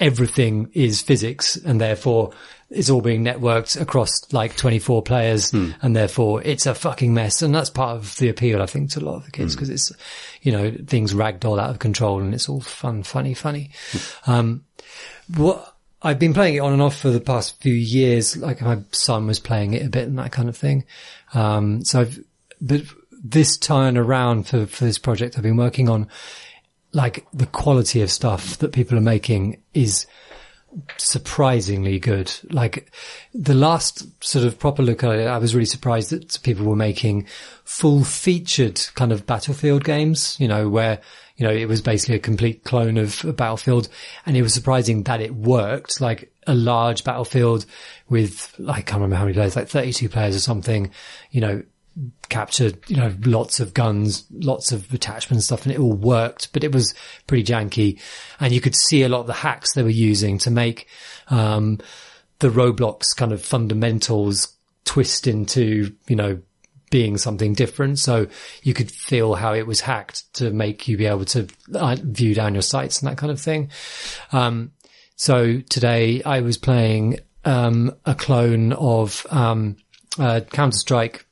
everything is physics and therefore it's all being networked across 24 players and therefore it's a fucking mess. And that's part of the appeal, I think, to a lot of the kids because it's, things ragdoll out of control and it's all funny. What I've been playing it on and off for the past few years. My son was playing it a bit and that kind of thing. But this time around for this project I've been working on, the quality of stuff that people are making is surprisingly good. The last sort of proper look at it, I was really surprised that people were making full featured kind of Battlefield games, where it was basically a complete clone of a Battlefield, and it was surprising that it worked. A large Battlefield with, I can't remember how many players, 32 players or something, captured, lots of guns, lots of attachment stuff, and it all worked, but it was pretty janky. And you could see a lot of the hacks they were using to make, the Roblox kind of fundamentals twist into, being something different. So you could feel how it was hacked to make you be able to view down your sights and that kind of thing. So today I was playing, a clone of, Counter-Strike,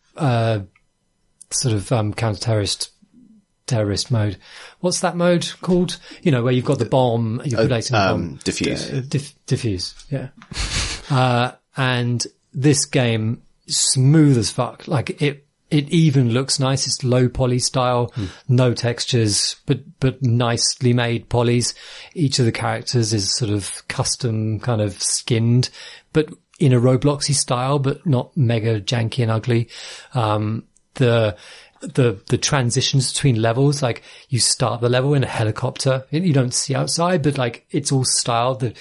terrorist mode. What's that mode called? Where you've got the bomb, you're placing the bomb. Diffuse. Diffuse. Yeah. And this game, smooth as fuck. It even looks nice. It's low poly style, no textures, but nicely made polys. Each of the characters is sort of custom kind of skinned, but in a Robloxy style, but not mega janky and ugly. The transitions between levels, you start the level in a helicopter. You don't see outside, but it's all styled.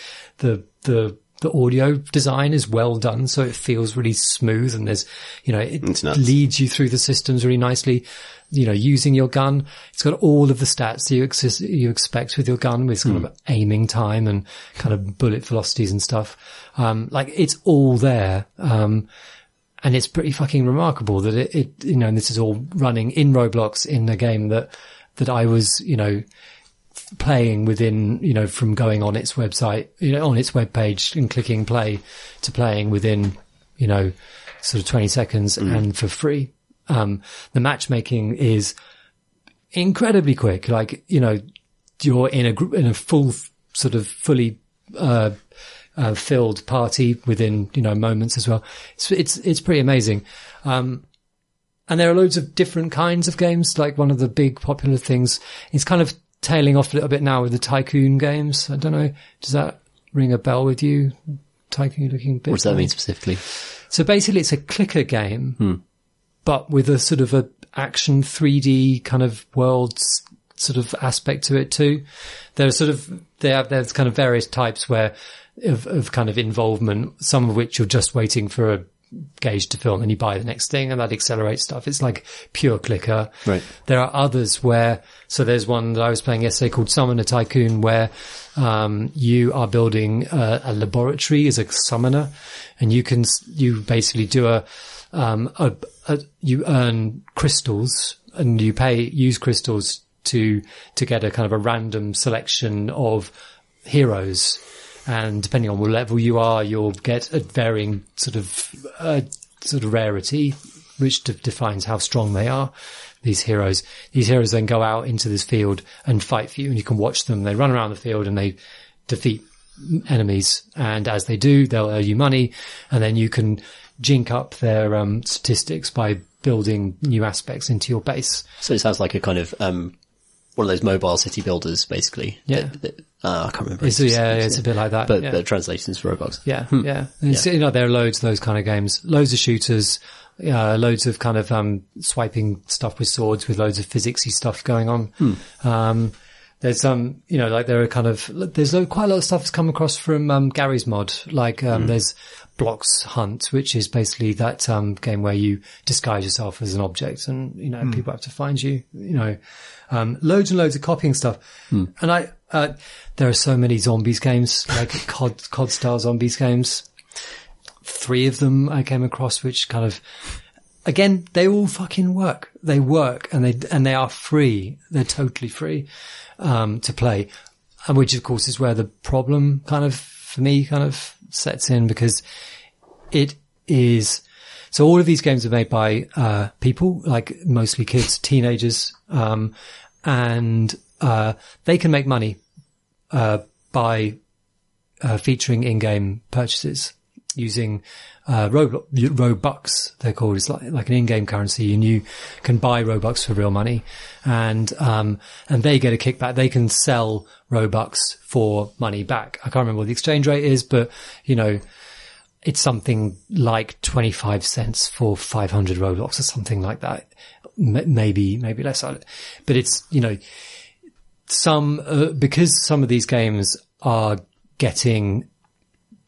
The audio design is well done, so it feels really smooth, and there's, it leads you through the systems really nicely. Using your gun, it's got all of the stats that you expect with your gun, with kind of aiming time and kind of bullet velocities and stuff. It's all there. And it's pretty fucking remarkable that and this is all running in Roblox in a game that I was, playing within, from going on its website, on its webpage and clicking play to playing within, sort of 20 seconds and for free. The matchmaking is incredibly quick. You're in a full sort of fully, filled party within, moments as well. It's pretty amazing. And there are loads of different kinds of games. Like one of the big popular things, it's kind of tailing off a little bit now with the tycoon games. I don't know. Does that ring a bell with you? Tycoon looking bit. What does that mean specifically? So basically it's a clicker game, but with a sort of a action 3D kind of world sort of aspect to it too. There's kind of various types of kind of involvement, some of which you're just waiting for a gauge to fill and then you buy the next thing and that accelerates stuff. It's like pure clicker. Right. There are others so there's one that I was playing yesterday called Summoner Tycoon where, you are building a laboratory as a summoner and you basically do you earn crystals and you use crystals to get a kind of a random selection of heroes. And depending on what level you are, you'll get a varying sort of rarity, which defines how strong they are. These heroes then go out into this field and fight for you, and you can watch them. They run around the field and they defeat enemies. And as they do, they'll owe you money, and then you can jink up their statistics by building new aspects into your base. So it sounds like a kind of one of those mobile city builders, basically. Yeah. I can't remember. It's a bit like that. But translations for Roblox. Yeah, yeah. There are loads of those kind of games. Loads of shooters, loads of kind of swiping stuff with swords with loads of physicsy stuff going on. There's there's quite a lot of stuff that's come across from Gary's mod. Like there's Blocks Hunt, which is basically that game where you disguise yourself as an object and people have to find you. Loads and loads of copying stuff. And there are so many zombies games, like COD style zombies games. 3 of them I came across, which kind of, again, they all fucking work. They work and they are free. They're totally free, to play. And which of course is where the problem kind of, for me, kind of sets in because it is, so all of these games are made by, people, like mostly kids, teenagers, and they can make money, by, featuring in-game purchases using, Robux, they're called. It's like an in-game currency and you can buy Robux for real money and they get a kickback. They can sell Robux for money back. I can't remember what the exchange rate is, but it's something like 25 cents for 500 Roblox or something like that. Maybe less. But it's, because some of these games are getting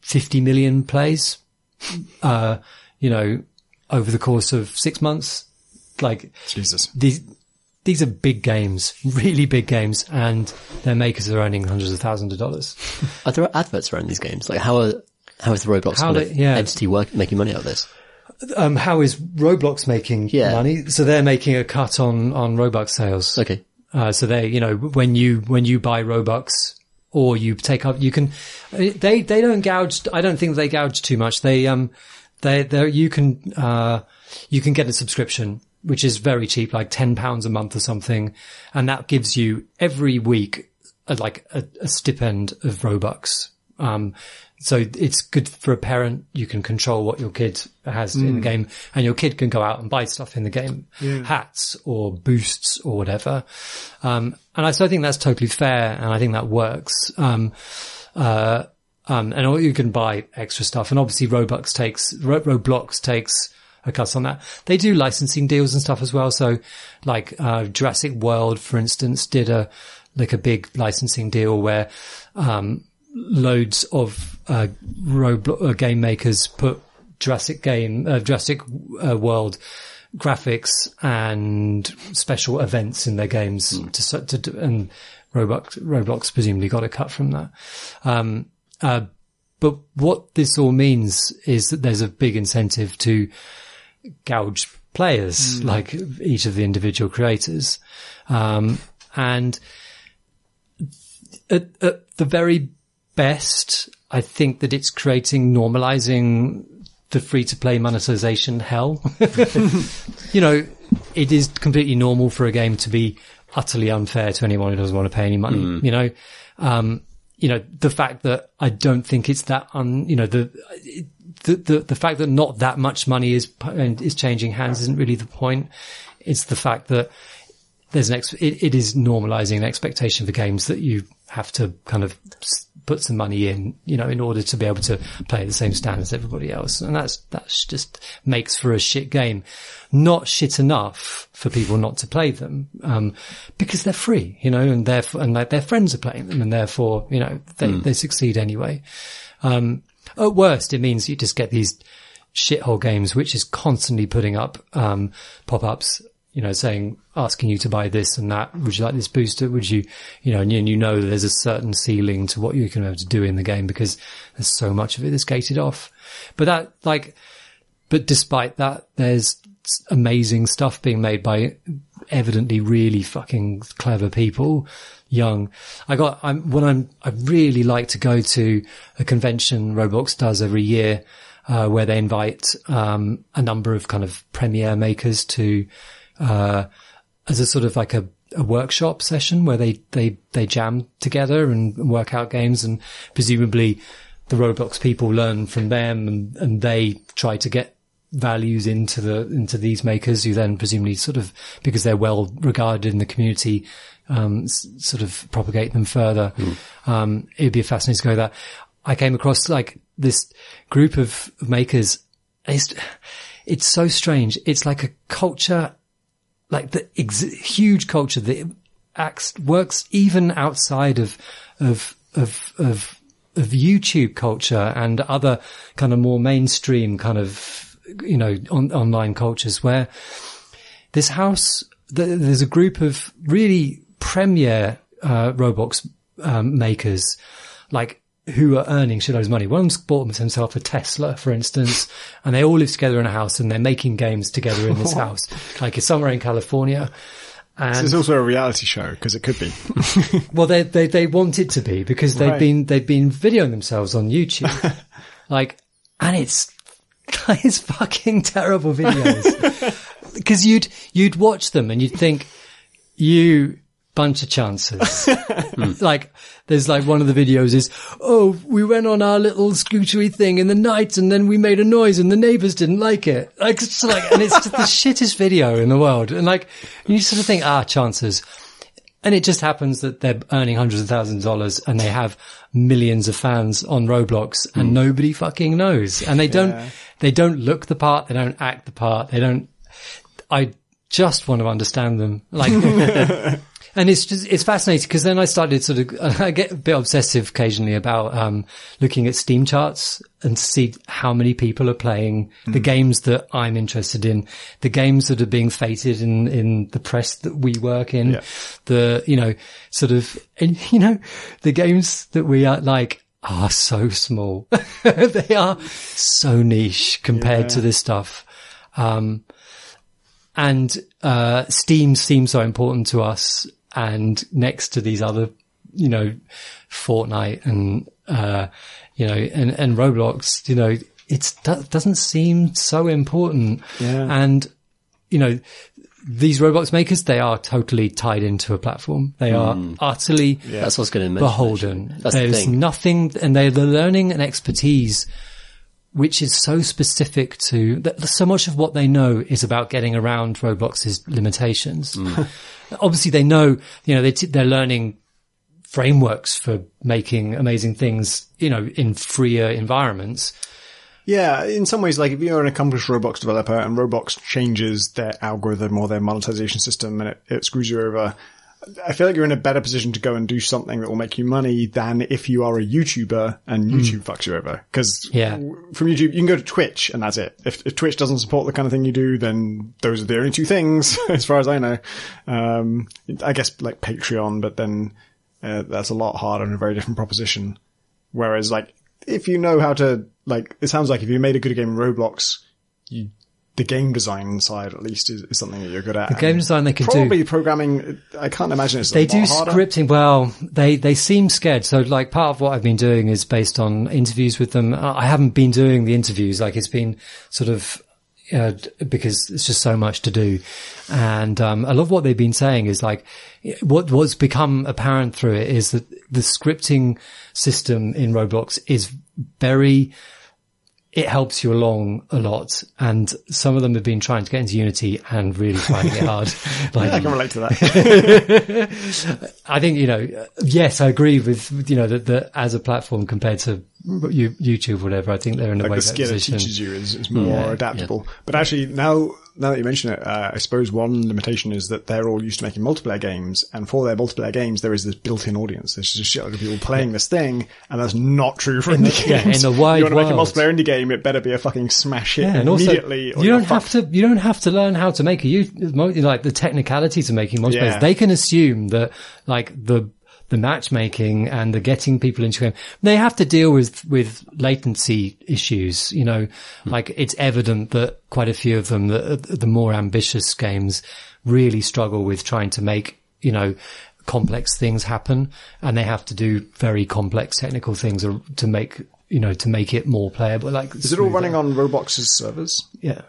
50 million plays, over the course of 6 months, like Jesus, these are big games, really big games, and their makers are earning hundreds of thousands of dollars. Are there adverts around these games? Like how is the Roblox entity making money out of this? How is Roblox making money? So they're making a cut on Robux sales. Okay. So they, when you buy Robux or you take up, they don't gouge. I don't think they gouge too much. You can get a subscription, which is very cheap, like £10 a month or something. And that gives you every week a stipend of Robux. So it's good for a parent. You can control what your kid has in the game and your kid can go out and buy stuff in the game, hats or boosts or whatever. And I think that's totally fair and I think that works. And you can buy extra stuff and obviously Roblox takes a cut on that. They do licensing deals and stuff as well. So like, Jurassic World, for instance, did a big licensing deal where, loads of game makers put Jurassic World graphics and special events in their games and Roblox presumably got a cut from that. But what this all means is that there's a big incentive to gouge players, like each of the individual creators. And at the very best, I think that it's normalizing the free-to-play monetization hell. It is completely normal for a game to be utterly unfair to anyone who doesn't want to pay any money. the fact that I don't think it's that the fact that not that much money is changing hands isn't really the point. It's the fact that there's it is normalizing an expectation for games that you have to kind of put some money in, in order to be able to play at the same standard as everybody else. And that's just makes for a shit game. Not shit enough for people not to play them, because they're free, and like their friends are playing them, and therefore, they succeed anyway. At worst, it means you just get these shithole games, which is constantly putting up, pop-ups, asking you to buy this and that. Would you like this booster? Would you, and there's a certain ceiling to what you can be able to do in the game because there's so much of it that's gated off. But despite that, there's amazing stuff being made by evidently really fucking clever people, young. I really like to go to a convention Roblox does every year, where they invite, a number of kind of premiere makers to, as a sort of like a workshop session where they jam together and work out games, and presumably the Roblox people learn from them and they try to get values into these makers who then presumably sort of, because they're well regarded in the community, sort of propagate them further. It'd be fascinating to go there. I came across like this group of makers. It's so strange. It's like a culture, like the huge culture that works even outside of YouTube culture and other kind of more mainstream kind of, online cultures, where this house, there's a group of really premier, Roblox, makers, like, who are earning shitloads of money. One of them bought himself a Tesla, for instance, and they all live together in a house and they're making games together in this house. Like, it's somewhere in California. And this is also a reality show, because it could be. Well, they want it to be, because they've been videoing themselves on YouTube. And it's fucking terrible videos. Because you'd watch them and you'd think, you bunch of chances. Like, there's like one of the videos is, we went on our little scootery thing in the night and then we made a noise and the neighbors didn't like it. And it's just the shittest video in the world. And you sort of think, chances. And it just happens that they're earning hundreds of thousands of dollars and they have millions of fans on Roblox and nobody fucking knows. And they don't look the part. They don't act the part. I just want to understand them. And it's fascinating, because then I started I get a bit obsessive occasionally about, looking at Steam charts and to see how many people are playing the games that I'm interested in, the games that are being feted in the press that we work in, the games that we are so small. They are so niche compared to this stuff. And Steam seems so important to us. And next to these other, Fortnite and, and Roblox, it doesn't seem so important. Yeah. And, these Roblox makers, they are totally tied into a platform. They are utterly that's what's going to beholden. That's There's nothing, and they're learning and expertise which is so specific to so much of what they know is about getting around Roblox's limitations. Obviously they know, they're learning frameworks for making amazing things, in freer environments. Yeah, in some ways, like if you're an accomplished Roblox developer and Roblox changes their algorithm or their monetization system and it screws you over, I feel like you're in a better position to go and do something that will make you money than if you are a YouTuber and YouTube fucks you over. Because from YouTube, you can go to Twitch and that's it. If Twitch doesn't support the kind of thing you do, then those are the only two things, as far as I know. I guess like Patreon, but then that's a lot harder and a very different proposition. Whereas like, if you know how to, like, it sounds like if you made a good game in Roblox, the game design side, at least, is something that you're good at. The game design they can probably programming, I can't imagine it's they a lot do harder. Scripting. Well, they seem scared. So like part of what I've been doing is based on interviews with them. I haven't been doing the interviews. Like it's been sort of, because it's just so much to do. And a lot of what they've been saying is like, what's become apparent through it is that the scripting system in Roblox is it helps you along a lot. And some of them have been trying to get into Unity and really finding it hard. Like, I can relate to that. I think, yes, I agree with, that as a platform compared to YouTube, whatever, I think they're in a way the skill better it position. teaches you is more adaptable. Yeah. But actually, now that you mention it, I suppose one limitation is that they're all used to making multiplayer games, and for their multiplayer games, there is this built-in audience. There's just a shitload of people playing this thing, and that's not true for indie games. In the wide world. You want to make a multiplayer indie game, it better be a fucking smash hit immediately. Also, you don't have to learn how to make like the technicality to making multiplayer. Yeah. They can assume that like the matchmaking and the getting people into game, they have to deal with latency issues, like it's evident that quite a few of them, the more ambitious games really struggle with trying to make, complex things happen, and they have to do very complex technical things to make it more playable. Like, is it all running on Roblox's servers? Yeah.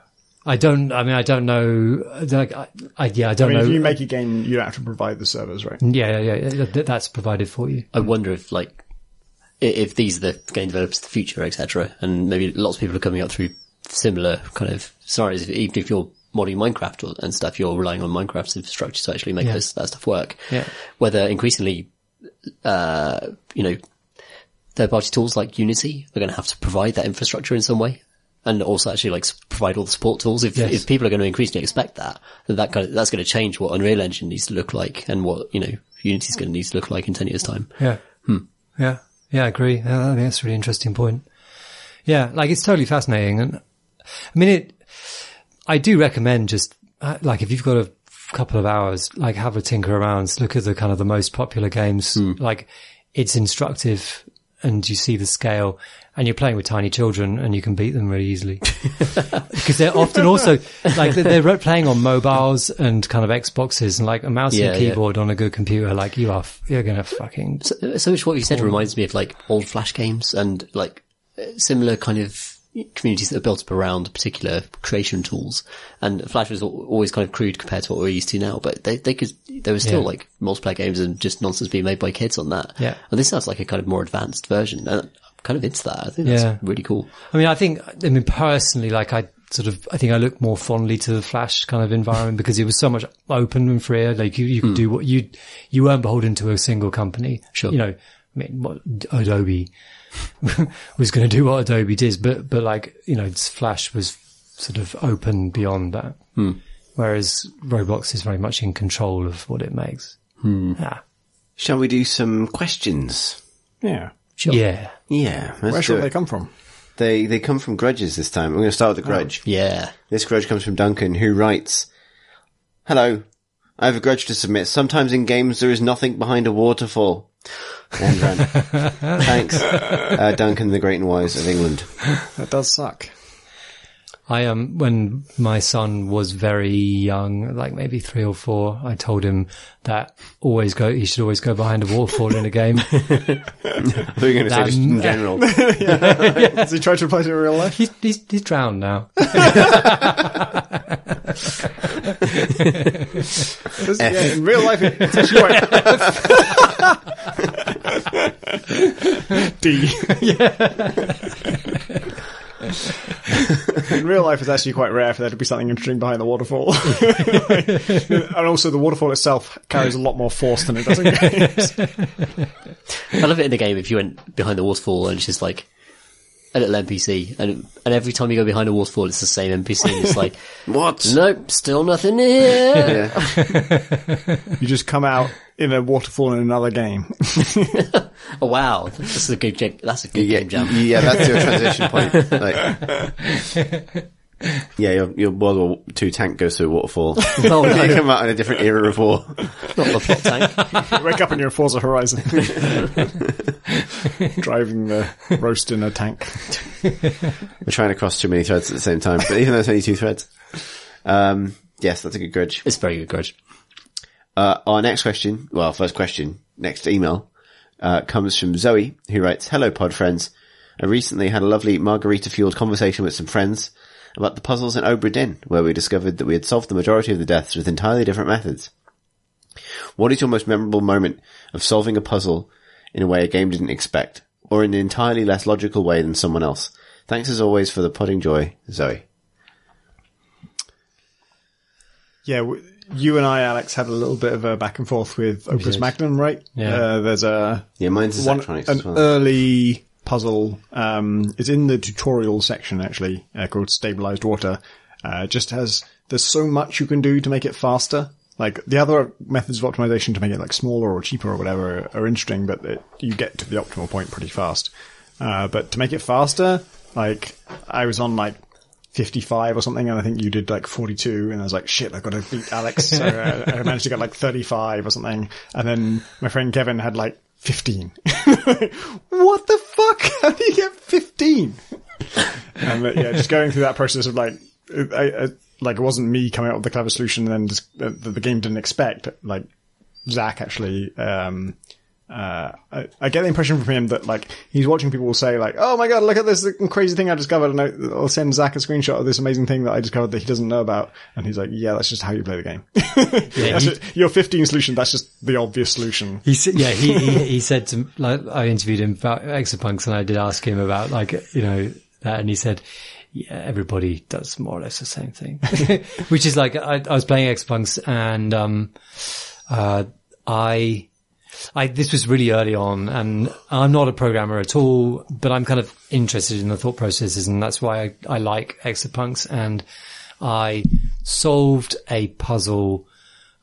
I don't know. I don't know. If you make a game, you don't have to provide the servers, right? Yeah. That's provided for you. I wonder if these are the game developers of the future, etc., and maybe lots of people are coming up through similar kind of scenarios. Even if you're modding Minecraft and stuff, you're relying on Minecraft's infrastructure to actually make that stuff work. Yeah. Whether increasingly, third-party tools like Unity are going to have to provide that infrastructure in some way. And also actually like provide all the support tools. If people are going to increasingly expect that, then that's going to change what Unreal Engine needs to look like and what, Unity's going to need to look like in 10 years' time. Yeah. Yeah, I agree. I think that's a really interesting point. Yeah, like it's totally fascinating. And I mean, I do recommend just, like if you've got a couple of hours, like have a tinker around, look at the kind of the most popular games. Like it's instructive and you see the scale. And you're playing with tiny children and you can beat them really easily. Because they're often also, like, they're playing on mobiles and kind of Xboxes, and like a mouse and a keyboard on a good computer, like you're gonna fucking... So much what you said reminds me of like old Flash games and like similar kind of communities that are built up around particular creation tools. And Flash was always kind of crude compared to what we're used to now, but there was still like multiplayer games and just nonsense being made by kids on that. Yeah. And this sounds like a kind of more advanced version. Kind of into that. I think that's really cool. I mean, personally, like I think I look more fondly to the Flash kind of environment because it was so much open and freer. Like you could do what you weren't beholden to a single company. Sure. What Adobe was going to do what Adobe did, but like, Flash was sort of open beyond that. Whereas Roblox is very much in control of what it makes. Yeah. Shall we do some questions? Yeah. Sure. Yeah. Where should they come from? They come from Grudges this time. I'm going to start with the grudge. Yeah. This grudge comes from Duncan, who writes, "Hello. I have a grudge to submit. Sometimes in games there is nothing behind a waterfall." Thanks, Duncan, the Great and Wise of England. That does suck. When my son was very young, like maybe 3 or 4, I told him that he should always go behind a waterfall in a game. I thought you were going to say just in general. Has he tried to apply it in real life? He's drowned now. In real life, it's actually quite... D. In real life, it's actually quite rare for there to be something interesting behind the waterfall. And also, the waterfall itself carries a lot more force than it does in games. I love it in the game if you went behind the waterfall and it's just like a little NPC, and every time you go behind a waterfall, it's the same NPC, and it's like, what? Nope, still nothing here. You just come out in a waterfall in another game. Oh wow, that's a good game jam. Yeah, that's your transition point. Your World War II tank goes through a waterfall. Oh, no. You come out in a different era of war. Not the plot tank. You wake up in your Forza Horizon. Driving the roast in a tank. We're trying to cross too many threads at the same time, but even though it's only 2 threads. Yes, that's a good grudge. It's a very good grudge. Our next email, comes from Zoe, who writes, "Hello, pod friends. I recently had a lovely margarita-fueled conversation with some friends. about the puzzles in Obra Dinn, where we discovered that we had solved the majority of the deaths with entirely different methods. What is your most memorable moment of solving a puzzle in a way a game didn't expect, or in an entirely less logical way than someone else? Thanks as always for the pudding joy, Zoe. Yeah, you and I, Alex, had a little bit of a back and forth with Opus Magnum, right? Yeah. There's mine's Zachtronics as well. Early puzzle. It's in the tutorial section actually, called Stabilized Water. There's so much you can do to make it faster. Like the other methods of optimization to make it like smaller or cheaper or whatever are interesting, but you get to the optimal point pretty fast. But to make it faster, like I was on like 55 or something, and I think you did like 42, and I was like, shit, I've got to beat Alex. So I managed to get like 35 or something, and then my friend Kevin had like 15. What the fuck? How do you get 15? And yeah, just going through that process of like, it wasn't me coming up with the clever solution and then just, the game didn't expect. Like Zach actually, I get the impression from him that like he's watching people say like, oh my god, look at this crazy thing I discovered, and I'll send Zach a screenshot of this amazing thing that I discovered that he doesn't know about, and he's like, yeah, that's just how you play the game. Yeah, your 15 solution, that's just the obvious solution. He said to, like, I interviewed him about Exapunks, and I did ask him about like, you know, that, and he said, yeah, everybody does more or less the same thing. Which is like, I was playing Exapunks, and this was really early on, and I'm not a programmer at all, but I'm kind of interested in the thought processes, and that's why I like Exapunks. And I solved a puzzle,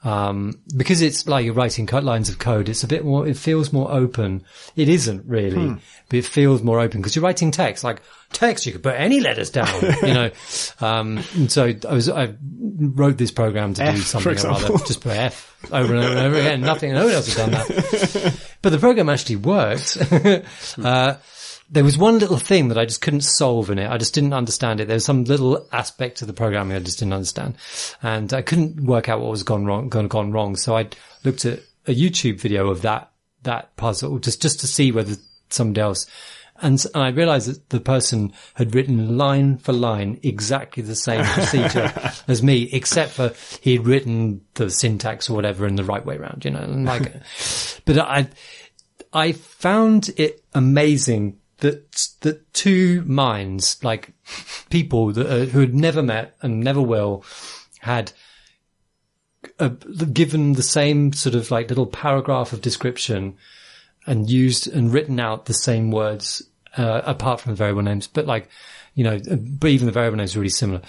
because it's like you're writing cut lines of code. It's a bit more, it feels more open. It isn't really, but it feels more open because you're writing text. Like text, you could put any letters down, you know. And so I wrote this program to do something or other, just put F over and over and over again. No one else has done that. But the program actually worked. There was one little thing that I just couldn't solve in it. I just didn't understand it. There was some little aspect to the programming I just didn't understand. And I couldn't work out what was gone wrong. So I looked at a YouTube video of that puzzle just to see whether somebody else. And I realized that the person had written line for line exactly the same procedure as me, except for he'd written the syntax or whatever in the right way around, you know, and like, but I found it amazing that two minds, like people that who had never met and never will, had given the same sort of like little paragraph of description and used and written out the same words, apart from the variable names, but like, you know, but even the variable names are really similar.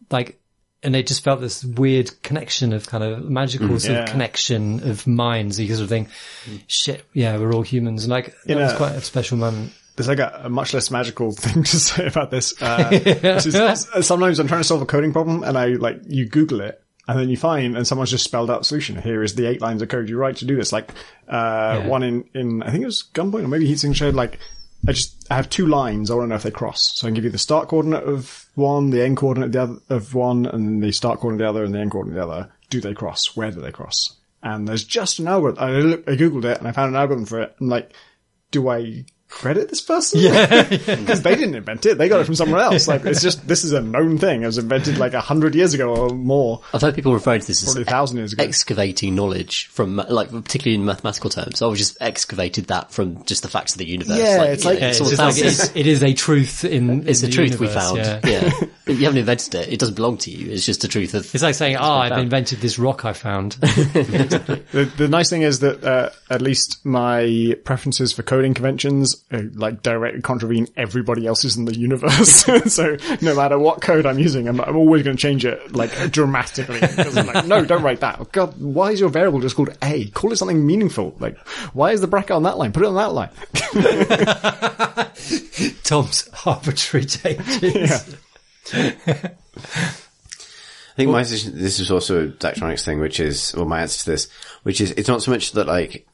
Like, and it just felt this weird connection of kind of magical sort of connection of minds. You sort of think, shit, yeah, we're all humans. And like, it was quite a special moment. There's like a much less magical thing to say about this. Which is, sometimes I'm trying to solve a coding problem and you Google it and then you find, and someone's just spelled out the solution. Here is the 8 lines of code you write to do this. Like, one in, I think it was Gunpoint or maybe Heatsink Shade, like, I have 2 lines. I want to know if they cross. So I can give you the start coordinate of one, the end coordinate of one, and then the start coordinate of the other and the end coordinate of the other. Do they cross? Where do they cross? And there's just an algorithm. I Googled it and I found an algorithm for it. I'm like, do I credit this person? Yeah. Because they didn't invent it. They got it from somewhere else. Like, it's just, this is a known thing. It was invented like 100 years ago or more. I've heard people refer to this probably as 1,000 years ago. Excavating knowledge from, like, particularly in mathematical terms. I was just excavated that from just the facts of the universe. Yeah, it is a truth it's in a truth we universe, found. Yeah. You haven't invented it. It doesn't belong to you. It's just the truth of. It's like saying, I've invented this rock I found. The nice thing is that, at least my preferences for coding conventions, like directly contravene everybody else's in the universe. So no matter what code I'm using, I'm always going to change it like dramatically. Because I'm like, no, don't write that. Oh, God, why is your variable just called A? Call it something meaningful. Like, why is the bracket on that line? Put it on that line. Tom's arbitrary changes. I think this is also a Zachtronics thing, which is, well, my answer to this, which is, it's not so much that like,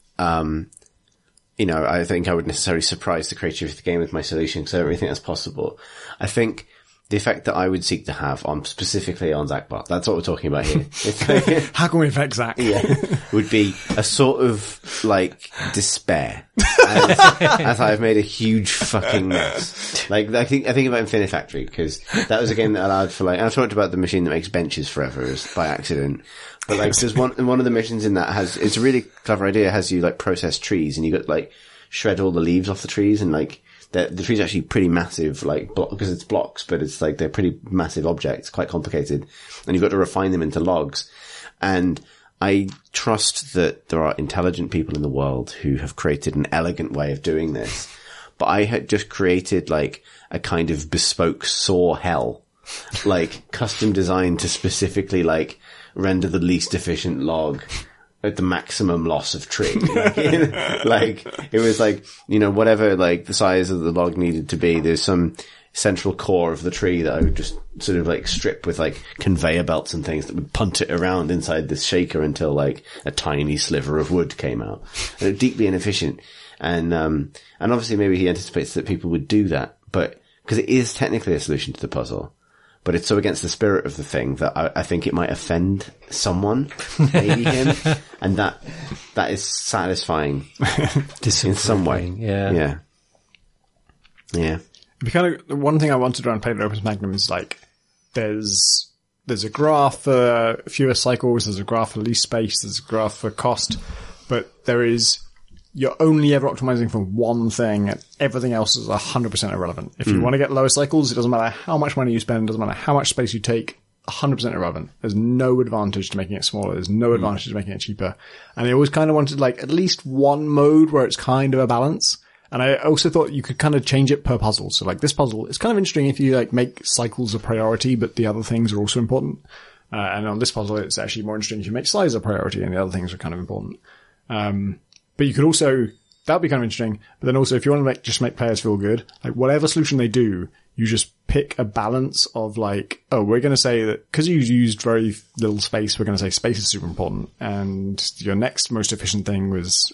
you know, I think I would necessarily surprise the creator of the game with my solution because I don't really think that's possible. I think the effect that I would seek to have specifically on Zachbot, that's what we're talking about here. It's like, How can we affect Zach? would be a sort of like despair as I've made a huge fucking mess. Like I think about Infinite Factory, because that was a game that allowed for, like, I've talked about the machine that makes benches forever by accident. But like, there's one of the missions in that it's a really clever idea. It has you like process trees, and you got like shred all the leaves off the trees, and like the trees are actually pretty massive, like, because it's blocks, but it's like they're pretty massive objects, quite complicated, and you've got to refine them into logs. And I trust that there are intelligent people in the world who have created an elegant way of doing this. But I had just created like a kind of bespoke saw hell, like custom designed to specifically like render the least efficient log at the maximum loss of tree. Like it was like, you know, whatever like the size of the log needed to be, there's some central core of the tree that I would just sort of like strip with like conveyor belts and things that would punt it around inside this shaker until like a tiny sliver of wood came out. And it was deeply inefficient. And obviously maybe he anticipates that people would do that, but because it is technically a solution to the puzzle. But it's so against the spirit of the thing that I think it might offend someone, maybe him, and that is satisfying in some way. Yeah. Kind of one thing I wanted around Planet Opus Magnum is like there's a graph for fewer cycles, there's a graph for least space, there's a graph for cost, but you're only ever optimizing for one thing, and everything else is 100% irrelevant. If you want to get lower cycles, it doesn't matter how much money you spend, it doesn't matter how much space you take, 100% irrelevant. There's no advantage to making it smaller, there's no advantage to making it cheaper. And I always kind of wanted like at least one mode where it's kind of a balance. And I also thought you could kind of change it per puzzle. So like this puzzle, it's kind of interesting if you like make cycles a priority, but the other things are also important. And on this puzzle, it's actually more interesting if you make size a priority and the other things are kind of important. But you could also, that would be kind of interesting. But then also if you want to just make players feel good, like whatever solution they do, you just pick a balance of like, oh, we're going to say that because you used very little space, we're going to say space is super important. And your next most efficient thing was,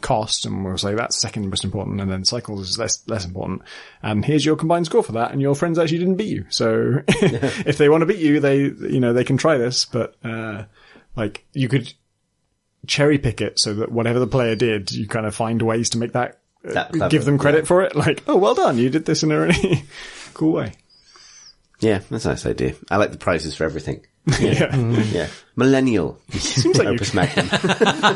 cost. And we'll say that's second most important. And then cycles is less important. And here's your combined score for that. And your friends actually didn't beat you. So if they want to beat you, they can try this. But, like you could cherry pick it so that whatever the player did, you kind of find ways to make that give them credit for it. Like, oh, well done. You did this in a really cool way. Yeah, that's a nice idea. I like the prizes for everything. Yeah. Millennial. Seems like Opus Magnum.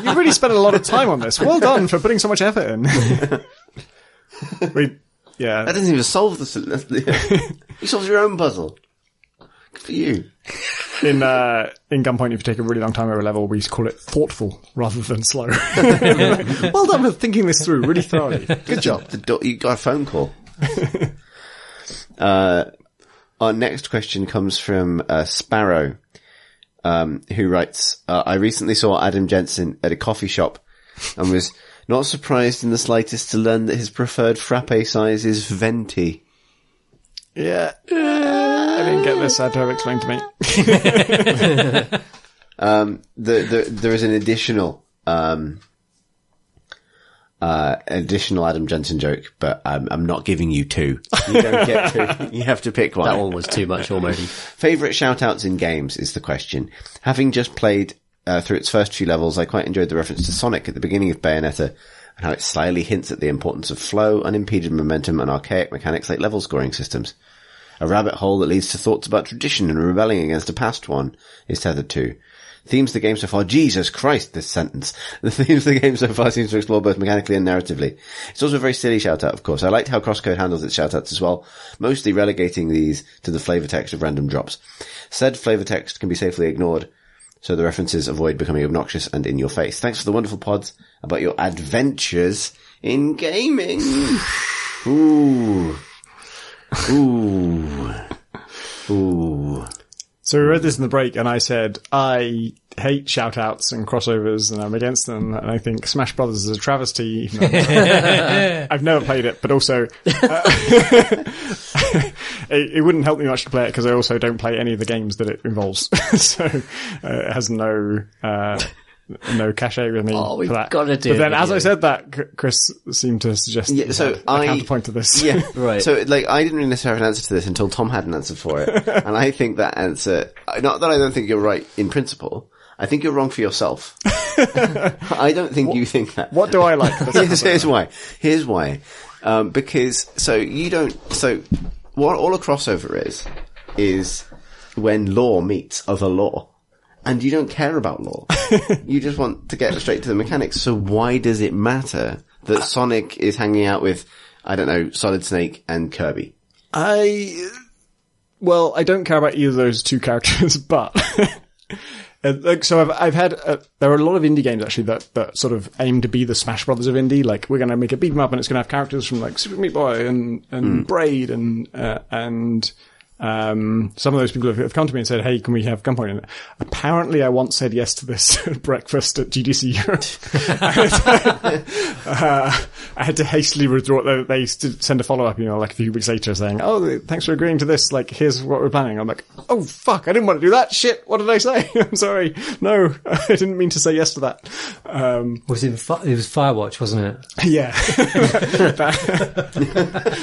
you really spent a lot of time on this. Well done for putting so much effort in. That doesn't even solve the... You solved your own puzzle. Good for you. In Gunpoint, if you take a really long time over a level, we call it thoughtful rather than slow. Well done for thinking this through really thoroughly. Good job. You got a phone call. Our next question comes from Sparrow, who writes, I recently saw Adam Jensen at a coffee shop and was not surprised in the slightest to learn that his preferred frappe size is venti. Yeah. I didn't get this. I had to have it explained to me. There is an additional Adam Jensen joke, but I'm not giving you two. You don't get two. You have to pick one. That one was too much already. Favorite shout-outs in games is the question. Having just played through its first few levels, I quite enjoyed the reference to Sonic at the beginning of Bayonetta and how it slyly hints at the importance of flow, unimpeded momentum, and archaic mechanics like level scoring systems. A rabbit hole that leads to thoughts about tradition and rebelling against a past one is tethered to. Themes of the game so far, Jesus Christ, this sentence. The themes of the game so far seems to explore both mechanically and narratively. It's also a very silly shout-out, of course. I liked how Crosscode handles its shout-outs as well, mostly relegating these to the flavor text of random drops. Said flavor text can be safely ignored, so the references avoid becoming obnoxious and in your face. Thanks for the wonderful pods about your adventures in gaming. Ooh. So we read this in the break and I said, I hate shout-outs and crossovers and I'm against them and I think Smash Brothers is a travesty. Even though I've never played it, but also it wouldn't help me much to play it because I also don't play any of the games that it involves. So it has no no cachet with me we've for that. gotta do but then a as video. I said that, Chris seemed to suggest so a counterpoint to this. Yeah, Right. So, like, I didn't really necessarily have an answer to this until Tom had an answer for it. And I think that answer, not that I don't think you're right in principle, I think you're wrong for yourself. I don't think you think that. What do I like? Here's why. Because, what all a crossover is when law meets other law. And you don't care about law. You just want to get straight to the mechanics. So why does it matter that Sonic is hanging out with, I don't know, Solid Snake and Kirby? I don't care about either of those two characters, but so I've had there are a lot of indie games actually that sort of aim to be the Smash Brothers of indie. Like, we're going to make a beat 'em up and it's going to have characters from like Super Meat Boy and Braid and some of those people have come to me and said, hey, can we have Gunpoint in it? Apparently I once said yes to this at breakfast at GDC Europe. I had to hastily withdraw. They send a follow-up email like a few weeks later saying, oh, thanks for agreeing to this. Like, here's what we're planning. I'm like, oh, fuck, I didn't want to do that. Shit, what did I say? I'm sorry. No, I didn't mean to say yes to that. It was Firewatch, wasn't it? Yeah.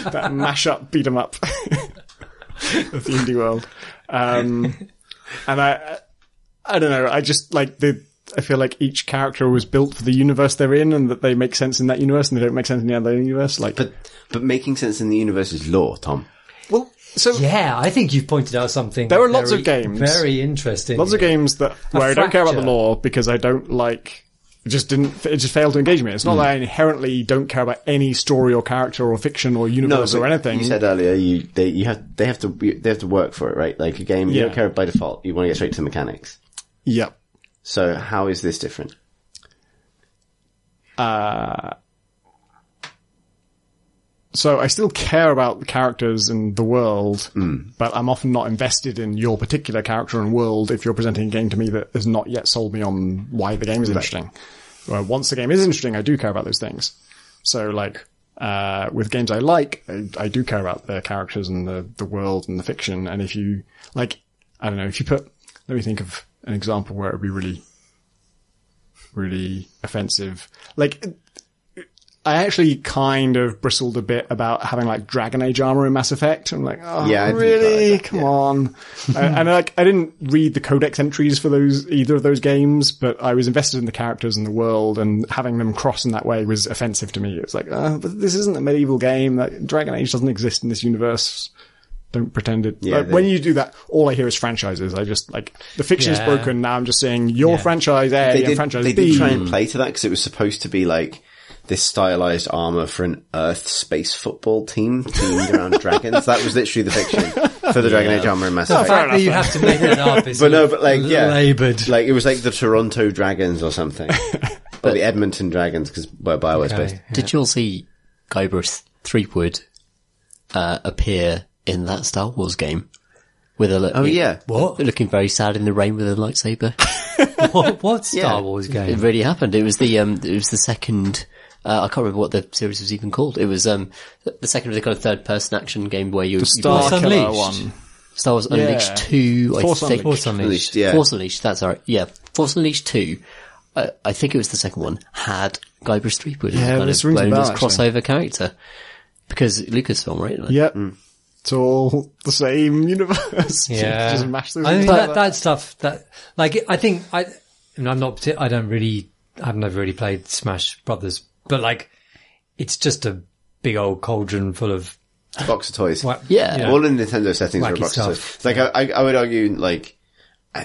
that mash-up beat 'em up. Of the indie world. And I don't know, I just like I feel like each character was built for the universe they're in and that they make sense in that universe and they don't make sense in the other universe. Like, But making sense in the universe is law, Tom. well, so Yeah, I think you've pointed out something. There are lots of games. Very interesting. lots of games where I don't care about the law because I don't like, it just failed to engage me. It's not that I inherently don't care about any story or character or fiction or universe or anything. You said earlier they have to work for it, right? Like a game, you don't care by default. You want to get straight to the mechanics. Yep. So how is this different? So I still care about the characters and the world, but I'm often not invested in your particular character and world if you're presenting a game to me that has not yet sold me on why the game is interesting. Well, once the game is interesting, I do care about those things. So like, with games I like, I do care about the characters and the world and the fiction. And if you, like, I don't know, let me think of an example where it would be really, really offensive. Like, I actually kind of bristled a bit about having like Dragon Age armor in Mass Effect. I'm like, oh, yeah, really? Come on. And like, I didn't read the codex entries for either of those games, but I was invested in the characters and the world, and having them cross in that way was offensive to me. It was like, but this isn't a medieval game. Like, Dragon Age doesn't exist in this universe. Don't pretend it. Yeah, when you do that, all I hear is franchises. I just, like, the fiction is broken. Now I'm just saying your franchise A and franchise B. They did try and play to that because it was supposed to be like this stylized armor for an Earth space football team themed around dragons. That was literally the fiction for the Dragon Age armor in Mass Effect. The fact that you have to make it up is laboured. Like, it was like the Toronto Dragons or something. Or the Edmonton Dragons, because where BioWare's based. Yeah. Did you all see Guybrush Threepwood appear in that Star Wars game? With a what? Looking very sad in the rain with a lightsaber. What Star Wars game? It really happened. It was the second. I can't remember what the series was even called. It was the second of the kind of third-person action game where you Star Killer one. Star Wars Unleashed 2, Force I think. Unleashed. Force Unleashed, yeah. Force Unleashed, that's right. Yeah, Force Unleashed 2. I think it was the second one. Had Guybrush Threepwood as kind of bonus crossover character because Lucasfilm, right? Like, yep. It's all the same universe. Yeah. Just mash those I mean, that stuff that, like, I think I've never really played Smash Brothers, but like, it's just a big old cauldron full of box of toys. Yeah. All in Nintendo settings are a box stuff. of toys. It's like, I would argue, like,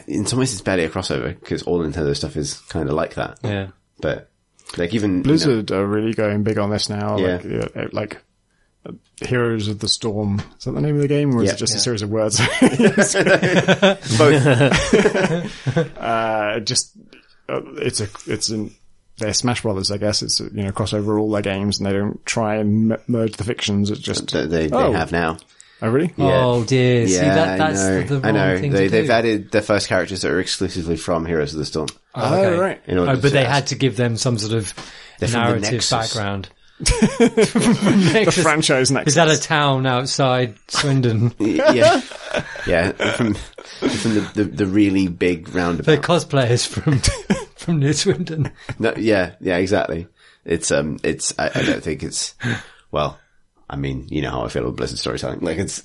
in some ways it's barely a crossover because all Nintendo stuff is kind of like that. Yeah. But, like, even Blizzard are really going big on this now. Yeah. Like Heroes of the Storm. Is that the name of the game, or is it just a series of words? Both. They're Smash Brothers, I guess. It's crossover all their games, and they don't try and merge the fictions. It's just they have now. Oh, really? Yeah. Oh dear. See, Yeah, that's the wrong thing to do. They've added their first characters that are exclusively from Heroes of the Storm. Oh, right. But they had to give them some sort of narrative background. The franchise Nexus. Is that a town outside Swindon? Yeah. From the really big roundabout. They're cosplayers from near Swindon. No, yeah, exactly. I don't think it's, well, I mean, you know how I feel with Blizzard storytelling. Like it's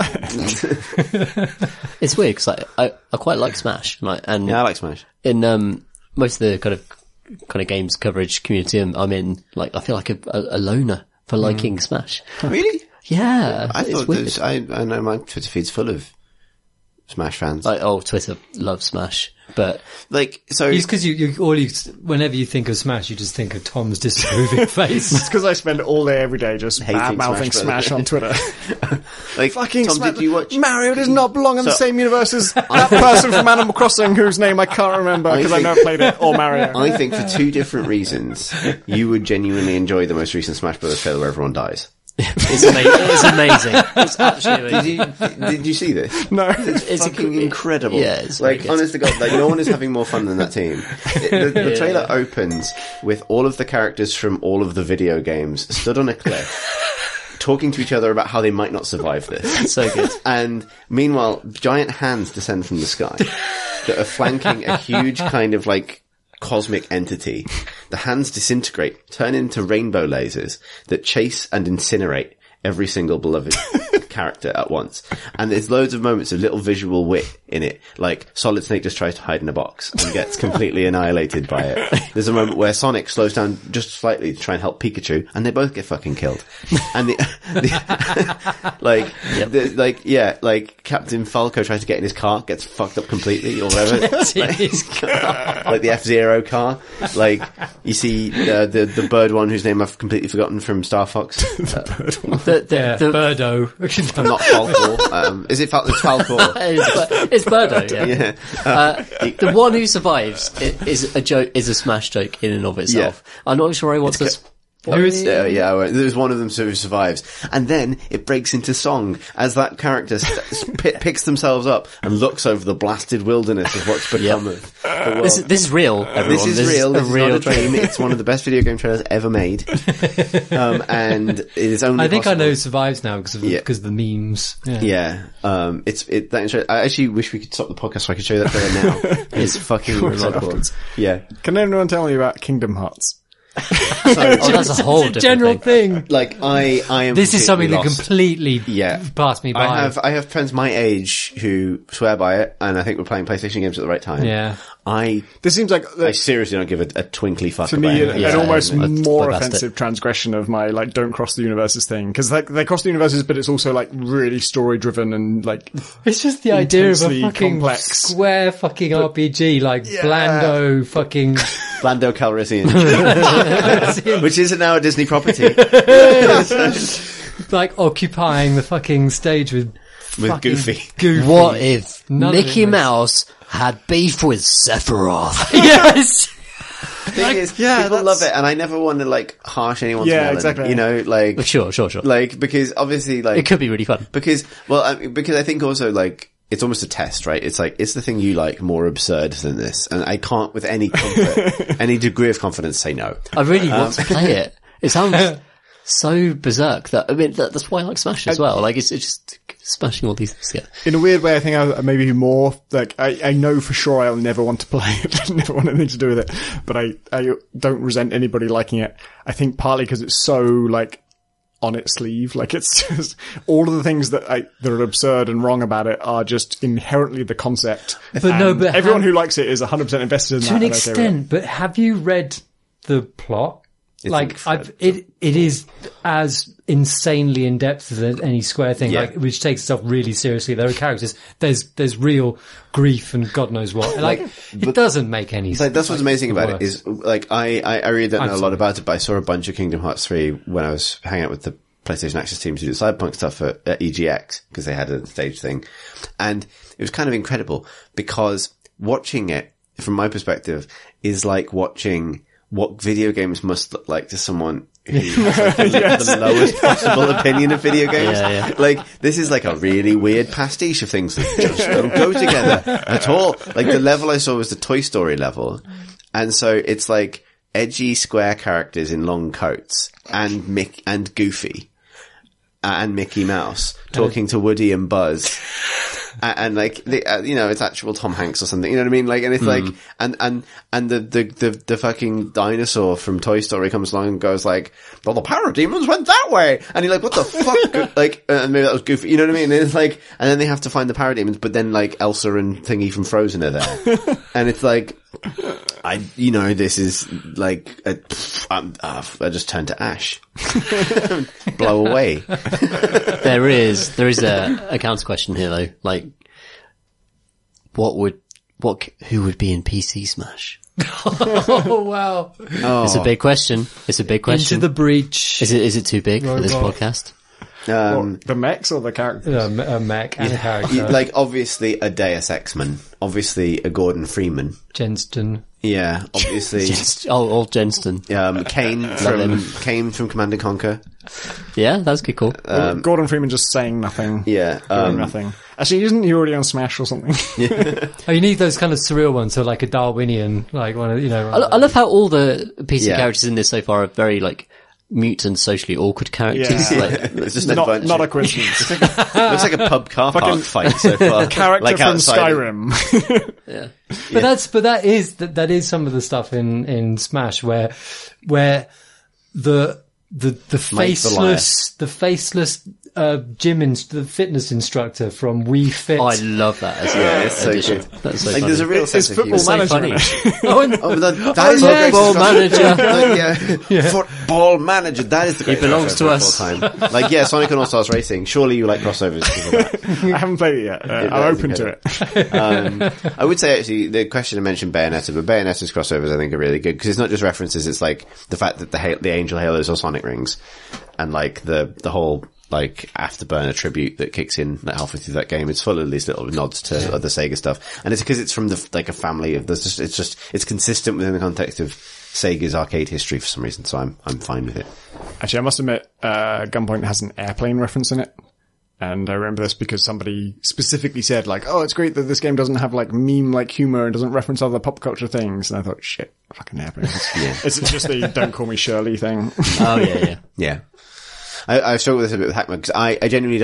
weird because I quite like Smash, and I like Smash. In most of the kind of games coverage community I'm in, like I feel like a loner for liking Smash. Really? Yeah, I thought I know my Twitter feed's full of Smash fans. Like, Twitter loves Smash, but like, so it's because whenever you think of Smash, you just think of Tom's disapproving face. It's because I spend all day every day just bad-mouthing Smash on Twitter. Like, fucking Tom, Smash. did you watch? Mario does not belong in the same universe as that person from Animal Crossing whose name I can't remember because I never played it, or Mario. I think for two different reasons, you would genuinely enjoy the most recent Smash Bros. Trailer where everyone dies. It's amazing. It's absolutely amazing. Did you see this? No. It's fucking incredible. Yeah, it's like, honest to God, like, no one is having more fun than that team. The trailer opens with all of the characters from all of the video games stood on a cliff, talking to each other about how they might not survive this. It's so good. And meanwhile, giant hands descend from the sky that are flanking a huge kind of like cosmic entity. The hands disintegrate, turn into rainbow lasers that chase and incinerate every single beloved character at once. And there's loads of moments of little visual wit in it. Like Solid Snake just tries to hide in a box and gets completely annihilated by it. There's a moment where Sonic slows down just slightly to try and help Pikachu, and they both get fucking killed. And like Captain Falco tries to get in his car, gets fucked up completely or whatever. Like the F-Zero car. Like you see the bird one whose name I've completely forgotten from Star Fox. The Birdo. Not Falcor. Is it it's Falcor? It's Birdo, yeah. The one who survives is a joke, is a Smash joke in and of itself. Yeah. I'm not sure I want to. There's one of them who survives, and then it breaks into song as that character picks themselves up and looks over the blasted wilderness of what's become of the world. This is real, everyone. This is real. This is not a dream. It's one of the best video game trailers ever made, and it is only. I think possible. I know it survives now because of the memes. Yeah. That interesting. I actually wish we could stop the podcast so I could show you that trailer now. It's fucking remarkable. Yeah. Can anyone tell me about Kingdom Hearts? That's a whole different general thing. Like I am. This is something lost. that completely passed me by. I have friends my age who swear by it, and I think we're playing PlayStation games at the right time. Yeah. This seems like I seriously don't give a twinkly fuck. To me, an almost more offensive transgression of my like don't cross the universes thing, because like they cross the universes, but it's also like really story driven and like it's just the idea of a fucking complex square fucking RPG like Blando fucking Blando Calrissian, which is now a Disney property, like occupying the fucking stage with Goofy. What if Mickey Mouse had beef with Sephiroth? Yes. Thing is, people love it, and I never want to like harsh anyone's melon. Exactly. You know, like sure. Like because obviously, like it could be really fun. Because I think also like it's almost a test, right? It's like is the thing you like more absurd than this? And I can't with any comfort, any degree of confidence say no. I really want to play it. It sounds so berserk that that's why I like Smash as well. Like it's just smashing all these things together. In a weird way, I think I maybe more like I know for sure I'll never want to play it, never want anything to do with it. But I don't resent anybody liking it. I think partly because it's so like on its sleeve, like it's just all of the things that are absurd and wrong about it are just inherently the concept. But everyone who likes it is 100% invested in that. To an extent, but have you read the plot? It is as insanely in depth as any Square thing, which takes itself really seriously. There are characters. There's real grief and God knows what. It doesn't make any sense. Like, that's what's amazing about it is like I really don't know a lot about it, but I saw a bunch of Kingdom Hearts 3 when I was hanging out with the PlayStation Access team to do Cyberpunk stuff at EGX because they had a stage thing, and it was kind of incredible because watching it from my perspective is like watching what video games must look like to someone who has like the lowest possible opinion of video games. Yeah. Like, this is like a really weird pastiche of things that just don't go together at all. Like, the level I saw was the Toy Story level. And so it's like edgy square characters in long coats and Goofy and Mickey Mouse talking to Woody and Buzz and like, it's actual Tom Hanks or something, you know what I mean? Like, and it's like, and the fucking dinosaur from Toy Story comes along and goes like, well, the parademons went that way. And you're like, what the fuck? Like, and maybe that was goofy, you know what I mean? And it's like, and then they have to find the parademons, but then like Elsa and Thingy from Frozen are there. And it's like, this is like, I just turn to ash. Blow away. There is a counter question here though. Like, who would be in PC Smash? Oh wow! It's a big question. Into the breach. Is it too big for this podcast? The mechs or the characters? A mech and a character. Like, obviously a Deus Ex-Man. Obviously a Gordon Freeman. Jenston. Yeah, obviously. Old Jenston. Kane from Command & Conquer. Yeah, that's good call. Gordon Freeman just saying nothing. Yeah. Doing nothing. Actually, isn't he already on Smash or something? Oh, you need those kind of surreal ones, so like a Darwinian, like one of, I love how all the PC characters in this so far are very, like, mute and socially awkward characters. Yeah. Like, It's just not a coincidence. looks like a pub car park fight so far. Character like from outside. Skyrim. yeah. But that is some of the stuff in Smash where the faceless the fitness instructor from Wii Fit. I love that as Yeah, it's so addition. good. That's so Like, funny. there's a real sense of football humour. manager. That is yes. the greatest Football manager. Football manager. That is the greatest belongs to crossover us. of all time. Like, yeah, Sonic and All Stars Racing. Surely you like crossovers because of that. I haven't played it yet. I'm open to it. I would say actually the question I mentioned Bayonetta, but Bayonetta's crossovers I think are really good because it's not just references. It's like the fact that the Angel Halos are Sonic rings, and like the whole like Afterburner tribute that kicks in like halfway through that game. It's full of these little nods to other Sega stuff, and it's because it's from like a family of it's consistent within the context of Sega's arcade history for some reason. So I'm fine with it. Actually, I must admit, Gunpoint has an airplane reference in it. And I remember this because somebody specifically said like, oh, it's great that this game doesn't have like meme-like humor and doesn't reference other pop culture things. And I thought, shit, fucking airplanes. Yeah. It's just the don't call me Shirley thing. Oh yeah. Yeah. I struggle with this a bit with Hackman because I genuinely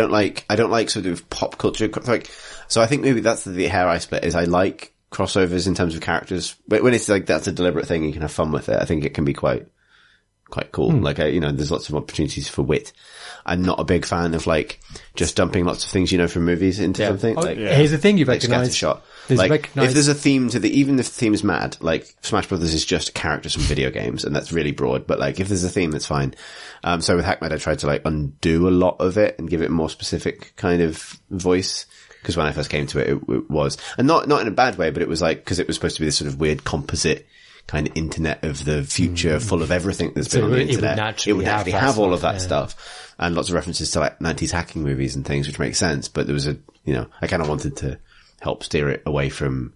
I don't like sort of pop culture, like, so I think maybe that's the hair I split is I like crossovers in terms of characters, but when it's like, that's a deliberate thing, you can have fun with it. I think it can be quite cool. Like, there's lots of opportunities for wit. I'm not a big fan of like just dumping lots of things, from movies into something. Like, here's the thing you like recognise. Scattershot. Like, if there's a theme even if the theme is mad, like Smash Brothers is just characters from video games, and that's really broad, but like if there's a theme, that's fine. So with Hackman, I tried to like undo a lot of it and give it a more specific kind of voice. Because when I first came to it, it was, and not in a bad way, but it was like, because it was supposed to be this sort of weird composite kind of internet of the future full of everything that's been on the internet. It would naturally have all of that stuff. And lots of references to like 90s hacking movies and things, which makes sense. But there was I kind of wanted to help steer it away from,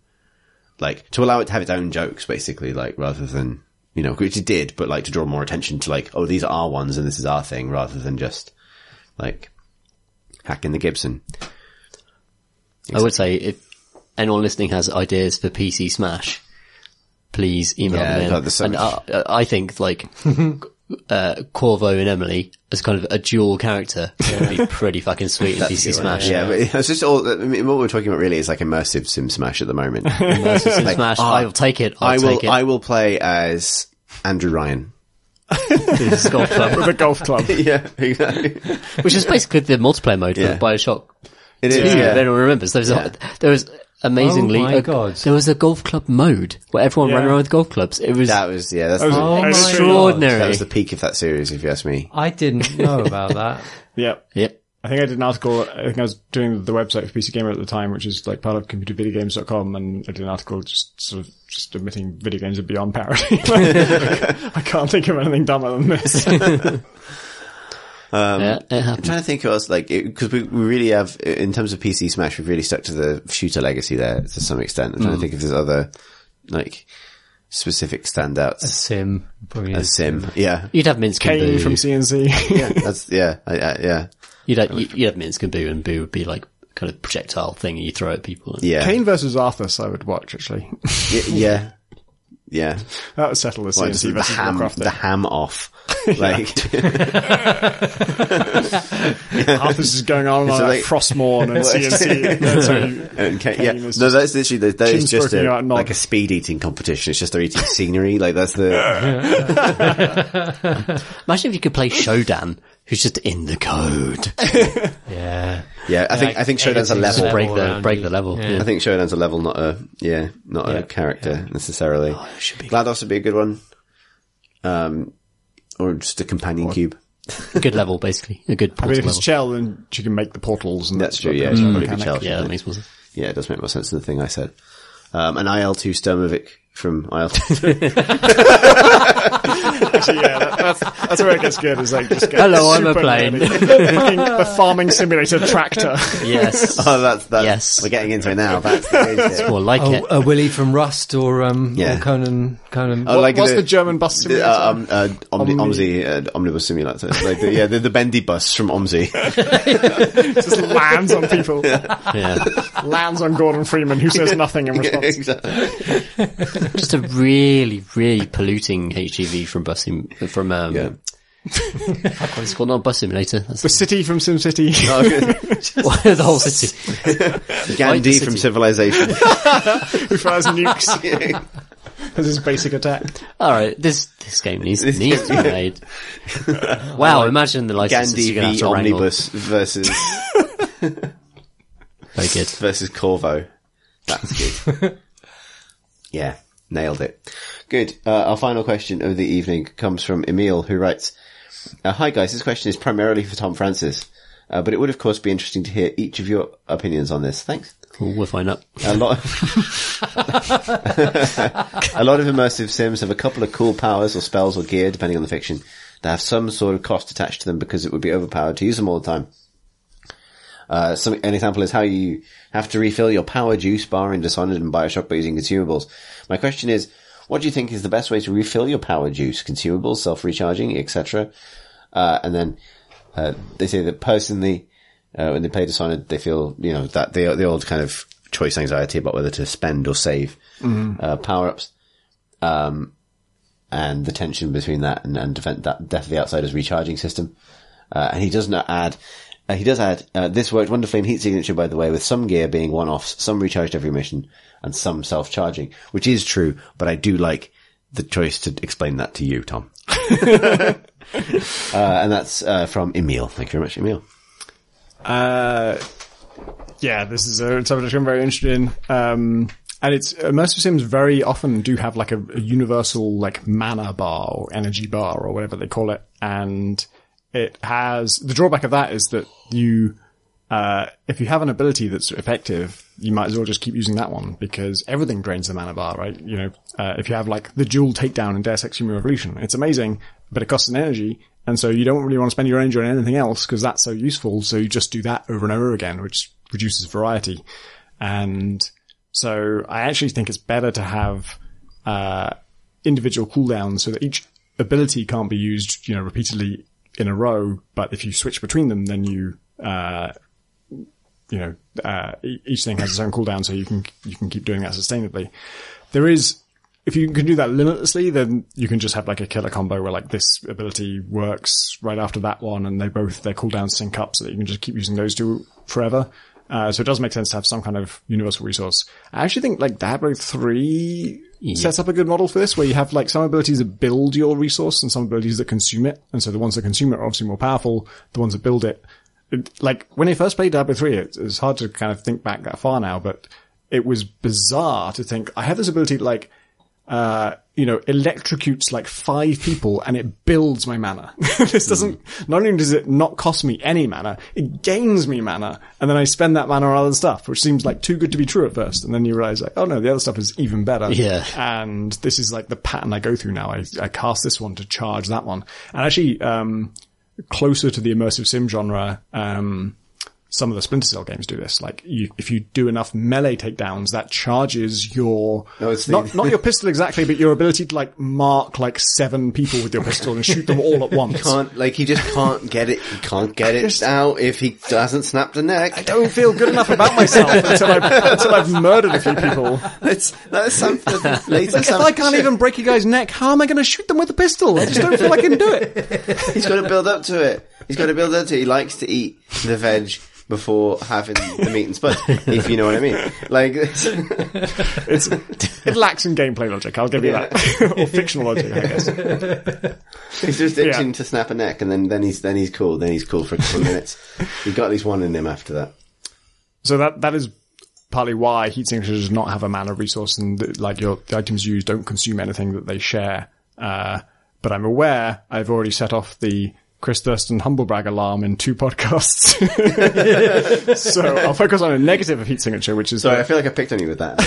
like, to allow it to have its own jokes, basically, like, rather than, which it did, but like to draw more attention to like, oh, these are our ones and this is our thing, rather than just like hacking the Gibson. I would say if anyone listening has ideas for PC Smash, please email them in. And I think like Corvo and Emily as kind of a dual character would be pretty fucking sweet in PC Smash. Yeah, but it's just all. I mean, what we're talking about really is like immersive Sim Smash at the moment. Immersive Sim Smash. I'll take it. I will play as Andrew Ryan. Golf club. With a golf club. Yeah, exactly. Which is basically the multiplayer mode for BioShock. It is. If anyone remembers, there was amazingly, there was a golf club mode where everyone ran around with golf clubs. That's extraordinary. That was the peak of that series, if you ask me. I didn't know about that. Yep. I think I did an article, I think I was doing the website for PC Gamer at the time, which is like part of computervideogames.com, and I did an article just admitting video games are beyond parody. I can't think of anything dumber than this. It happened. I'm trying to think of us, like, because we really have, in terms of PC Smash, we've really stuck to the shooter legacy there to some extent. I'm trying to think if there's other, like, specific standouts. A sim. Probably a sim. Yeah. You'd have Minsk and Boo. Kane from CNC. Yeah. You'd have Minsk and Boo would be like kind of projectile thing you throw at people. Yeah. Kane versus Arthas I would watch, actually. Yeah. Yeah. That would settle the CNC versus Warcraft. The ham off. Like, half this is going on like Frostmourne and CNC. No, that's literally, that is just like a speed eating competition. It's just they're eating scenery. Like, that's the... Imagine if you could play Shodan, who's just in the code. Yeah. Yeah, I think Shodan's a level. Break the level. Yeah. I think Shodan's a level, not a character necessarily. Oh, it should be. GLaDOS would be a good one. Or just a companion cube. A good level, basically. A good portal if it's level. Chell, then you can make the portals. And that's true, yeah. It's probably good Chell. Yeah, that makes more sense. Yeah, it does make more sense than the thing I said. An IL-2 Sturmovik from IL-2. Actually, yeah, that's where it gets good. Is like just hello, I'm a plane. The farming simulator tractor. Yes. Oh, that's yes. We're getting into it now. That's the It's more like it. A Willy from Rust or Conan. What's the German bus simulator? Omnibus simulator. Like the bendy bus from OMSI. Just lands on people. Yeah. Lands on Gordon Freeman, who says nothing in response. Exactly. Just a really, really polluting HGV from what is it called? Not Bus Simulator. That's the city from SimCity. the whole city. Gandhi from Civilization. Who fires nukes. As his basic attack. Alright, this game needs to be made. Wow, imagine the licenses you're going to have to Omnibus versus... Very good. Versus Corvo. That's good. Yeah, nailed it. Good. Our final question of the evening comes from Emil, who writes, hi guys, this question is primarily for Tom Francis, but it would of course be interesting to hear each of your opinions on this. Thanks. Cool, we'll find out. A lot of immersive sims have a couple of cool powers or spells or gear, depending on the fiction, that have some sort of cost attached to them because it would be overpowered to use them all the time. An example is how you have to refill your power juice bar in Dishonored and Bioshock by using consumables. My question is, what do you think is the best way to refill your power juice? Consumables, self-recharging, etc. And then they say that personally, when they play Dishonored, they feel, that the old kind of choice anxiety about whether to spend or save power-ups, and the tension between that and defend that Death of the Outsider's recharging system. And he does add, this worked wonderfully in Heat Signature, by the way, with some gear being one-offs, some recharged every mission, and some self-charging, which is true, but I do like the choice to explain that to you, Tom. And that's from Emil. Thank you very much, Emil. Yeah, this is a subject I'm very interested in. And it's immersive sims very often do have like a universal like mana bar or energy bar or whatever they call it, and it has the drawback of that is that you if you have an ability that's effective, you might as well just keep using that one because everything drains the mana bar, right? If you have like the dual takedown in Deus Ex Human Revolution, it's amazing, but it costs an energy, and so you don't really want to spend your energy on anything else because that's so useful. So you just do that over and over again, which reduces variety. And so I actually think it's better to have individual cooldowns so that each ability can't be used, repeatedly in a row. But if you switch between them, then each thing has its own cooldown, so you can keep doing that sustainably. If you can do that limitlessly, then you can just have like a killer combo where like this ability works right after that one, and their cooldowns sync up so that you can just keep using those two forever. So it does make sense to have some kind of universal resource. I actually think like Diablo 3 sets up a good model for this, where you have like some abilities that build your resource and some abilities that consume it. And so the ones that consume it are obviously more powerful. The ones that build it, like when I first played Diablo 3, it's hard to kind of think back that far now, but it was bizarre to think I have this ability like, electrocutes like 5 people and it builds my mana. This doesn't, not only does it not cost me any mana, it gains me mana, and then I spend that mana on other stuff, which seems like too good to be true at first. And then you realize like, oh no, the other stuff is even better. Yeah. And this is like the pattern I go through now. I cast this one to charge that one. And actually, closer to the immersive sim genre, some of the Splinter Cell games do this. Like, if you do enough melee takedowns, that charges your, not your pistol exactly, but your ability to, like, mark, like, 7 people with your pistol and shoot them all at once. He just can't get it. He can't get it out if he hasn't snapped a neck. I don't feel good enough about myself until I've murdered a few people. That's something later. If I can't even break a guy's neck, how am I going to shoot them with a pistol? I just don't feel I can do it. He's got to build up to it. He likes to eat the veg before having the meat and spud, if you know what I mean. Like, it lacks in gameplay logic, I'll give you that. Or fictional logic, I guess. He's just itching to snap a neck, and then he's cool. Then he's cool for a couple of minutes. He's got at least one in him after that. So that is partly why heat signatures does not have a mana resource, and the items used don't consume anything that they share. But I'm aware I've already set off the Chris Thurston humblebrag alarm in 2 podcasts. So I'll focus on a negative of heat signature, which is... Sorry, I feel like I picked on you with that.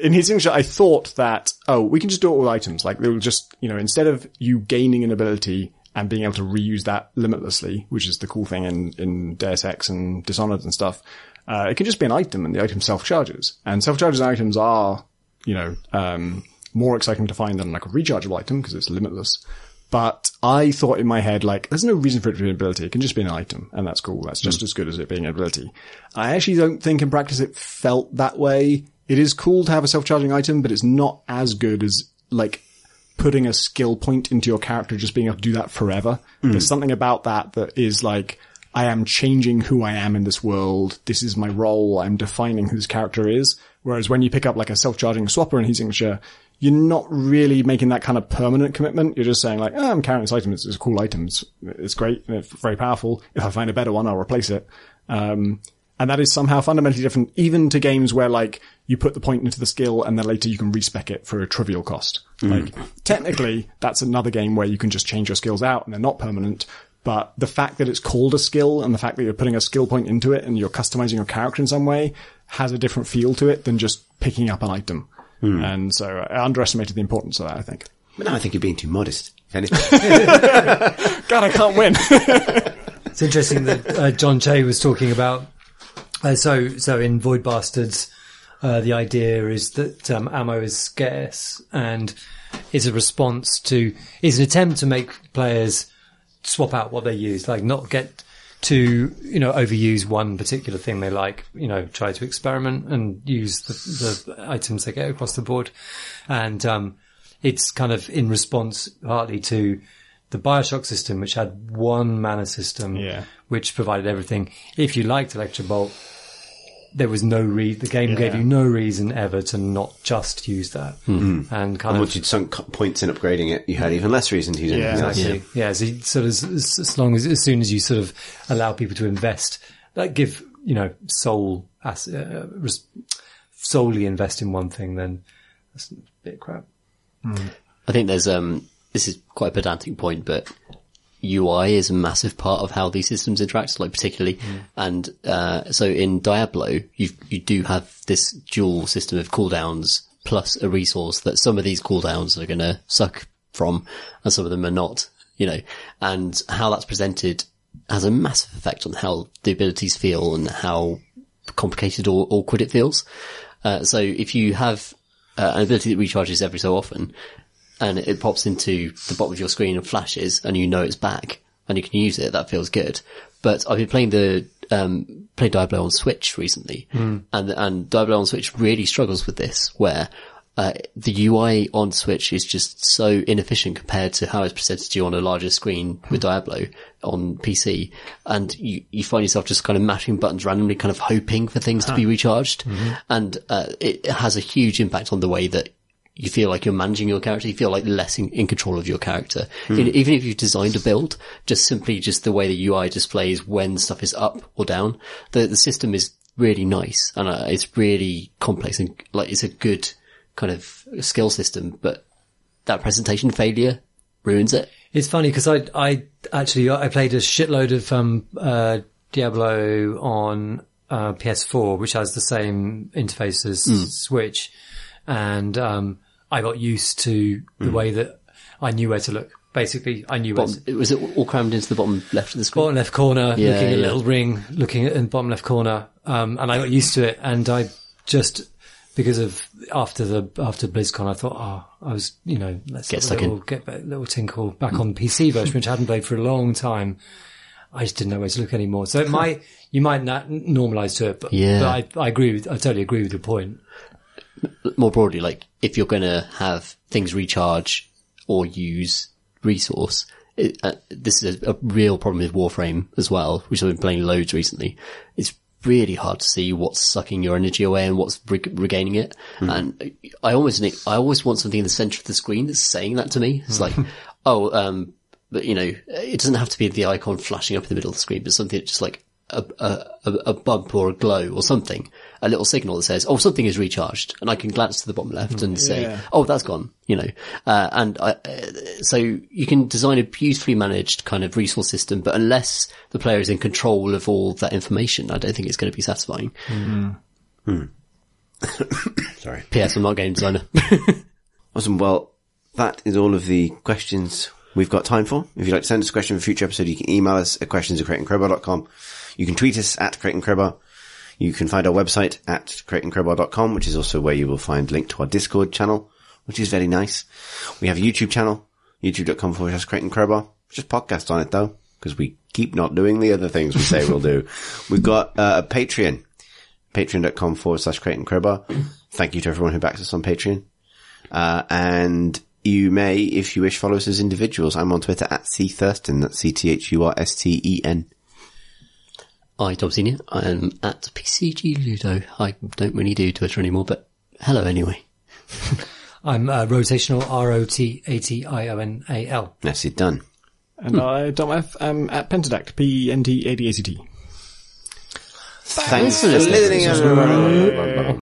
In heat signature, I thought that, we can just do it with items. Like, they will just, instead of you gaining an ability and being able to reuse that limitlessly, which is the cool thing in Deus Ex and Dishonored and stuff, it can just be an item and the item self-charges. And self-charges items are, more exciting to find than like a rechargeable item because it's limitless. But I thought in my head, like, there's no reason for it to be an ability. It can just be an item, and that's cool. That's just as good as it being an ability. I actually don't think in practice it felt that way. It is cool to have a self-charging item, but it's not as good as, like, putting a skill point into your character, just being able to do that forever. There's something about that is like, I am changing who I am in this world. This is my role. I'm defining who this character is. Whereas when you pick up like a self-charging swapper in heat signature, you're not really making that kind of permanent commitment. You're just saying like, I'm carrying this item. It's a cool item. It's great. And it's very powerful. If I find a better one, I'll replace it. And that is somehow fundamentally different, even to games where like you put the point into the skill and then later you can respec it for a trivial cost. Like technically that's another game where you can just change your skills out and they're not permanent. But the fact that it's called a skill and the fact that you're putting a skill point into it and you're customizing your character in some way has a different feel to it than just picking up an item. And so I underestimated the importance of that, I think. But now I think you're being too modest, if anything. God, I can't win. It's interesting that John Che was talking about. So in Void Bastards, the idea is that ammo is scarce and is an attempt to make players swap out what they use, like not get to, overuse one particular thing they like, try to experiment and use the items they get across the board. And, it's kind of in response partly to the BioShock system, which had one mana system, which provided everything. If you liked Electrobolt, there was the game gave you no reason ever to not just use that. And once you'd sunk points in upgrading it, you had even less reason to use it. Exactly. Yeah. So you sort of, as soon as you sort of allow people to invest, like give, solely invest in one thing, then that's a bit crap. I think there's, this is quite a pedantic point, but UI is a massive part of how these systems interact, like particularly. And, so in Diablo, you do have this dual system of cooldowns plus a resource that some of these cooldowns are going to suck from and some of them are not, and how that's presented has a massive effect on how the abilities feel and how complicated or awkward it feels. So if you have an ability that recharges every so often, and it pops into the bottom of your screen and flashes, and it's back, and you can use it, that feels good. But I've been playing playing Diablo on Switch recently, and Diablo on Switch really struggles with this, where the UI on Switch is just so inefficient compared to how it's presented to you on a larger screen with Diablo on PC. And you find yourself just kind of mashing buttons randomly, kind of hoping for things to be recharged. And it has a huge impact on the way that you feel like you're managing your character. You feel like less in control of your character. Even if you've designed a build, just the way the UI displays when stuff is up or down. The system is really nice and it's really complex and like it's a good kind of skill system, but that presentation failure ruins it. It's funny because I played a shitload of Diablo on PS4, which has the same interface as Switch, and I got used to the way that I knew where to look. basically I knew where was it all crammed into the bottom left of the screen? bottom left corner, looking at a little ring, looking at in the bottom left corner. And I got used to it, and I just, because of after BlizzCon, I thought, I was, let's get stuck in. Get a little tinkle back on the PC version, which I hadn't played for a long time. I just didn't know where to look anymore. So you might not normalize to it, but I totally agree with your point. More broadly, like, if you're going to have things recharge or use resource, this is a real problem with Warframe as well, which I've been playing loads recently. It's really hard to see what's sucking your energy away and what's regaining it. And I always want something in the center of the screen that's saying that to me. It's like, but it doesn't have to be the icon flashing up in the middle of the screen, but something that's just like a bump or a glow or something, a little signal that says, something is recharged, and I can glance to the bottom left and say, that's gone, so you can design a beautifully managed kind of resource system, but unless the player is in control of all that information, I don't think it's going to be satisfying. Sorry. P.S. I'm not a game designer. Awesome. Well, that is all of the questions we've got time for. If you'd like to send us a question for a future episode, you can email us at questions@crateandcrowbar.com. You can tweet us at Crate and Crowbar. You can find our website at crateandcrowbar.com, which is also where you will find link to our Discord channel, which is very nice. We have a YouTube channel, youtube.com/Crate and Crowbar. Just podcast on it though, because we keep not doing the other things we say we'll do. We've got a Patreon, patreon.com/Crate and Crowbar. Thank you to everyone who backs us on Patreon. And you may, if you wish, follow us as individuals. I'm on Twitter at @CThurston, that's CTHURSTEN. Hi, Tom Senior. I am at PCG Ludo. I don't really do Twitter anymore, but hello anyway. I'm rotational, ROTATIONAL. That's it, done. And I, Dom F, am at Pentadact, PENTADACT. Thanks for listening.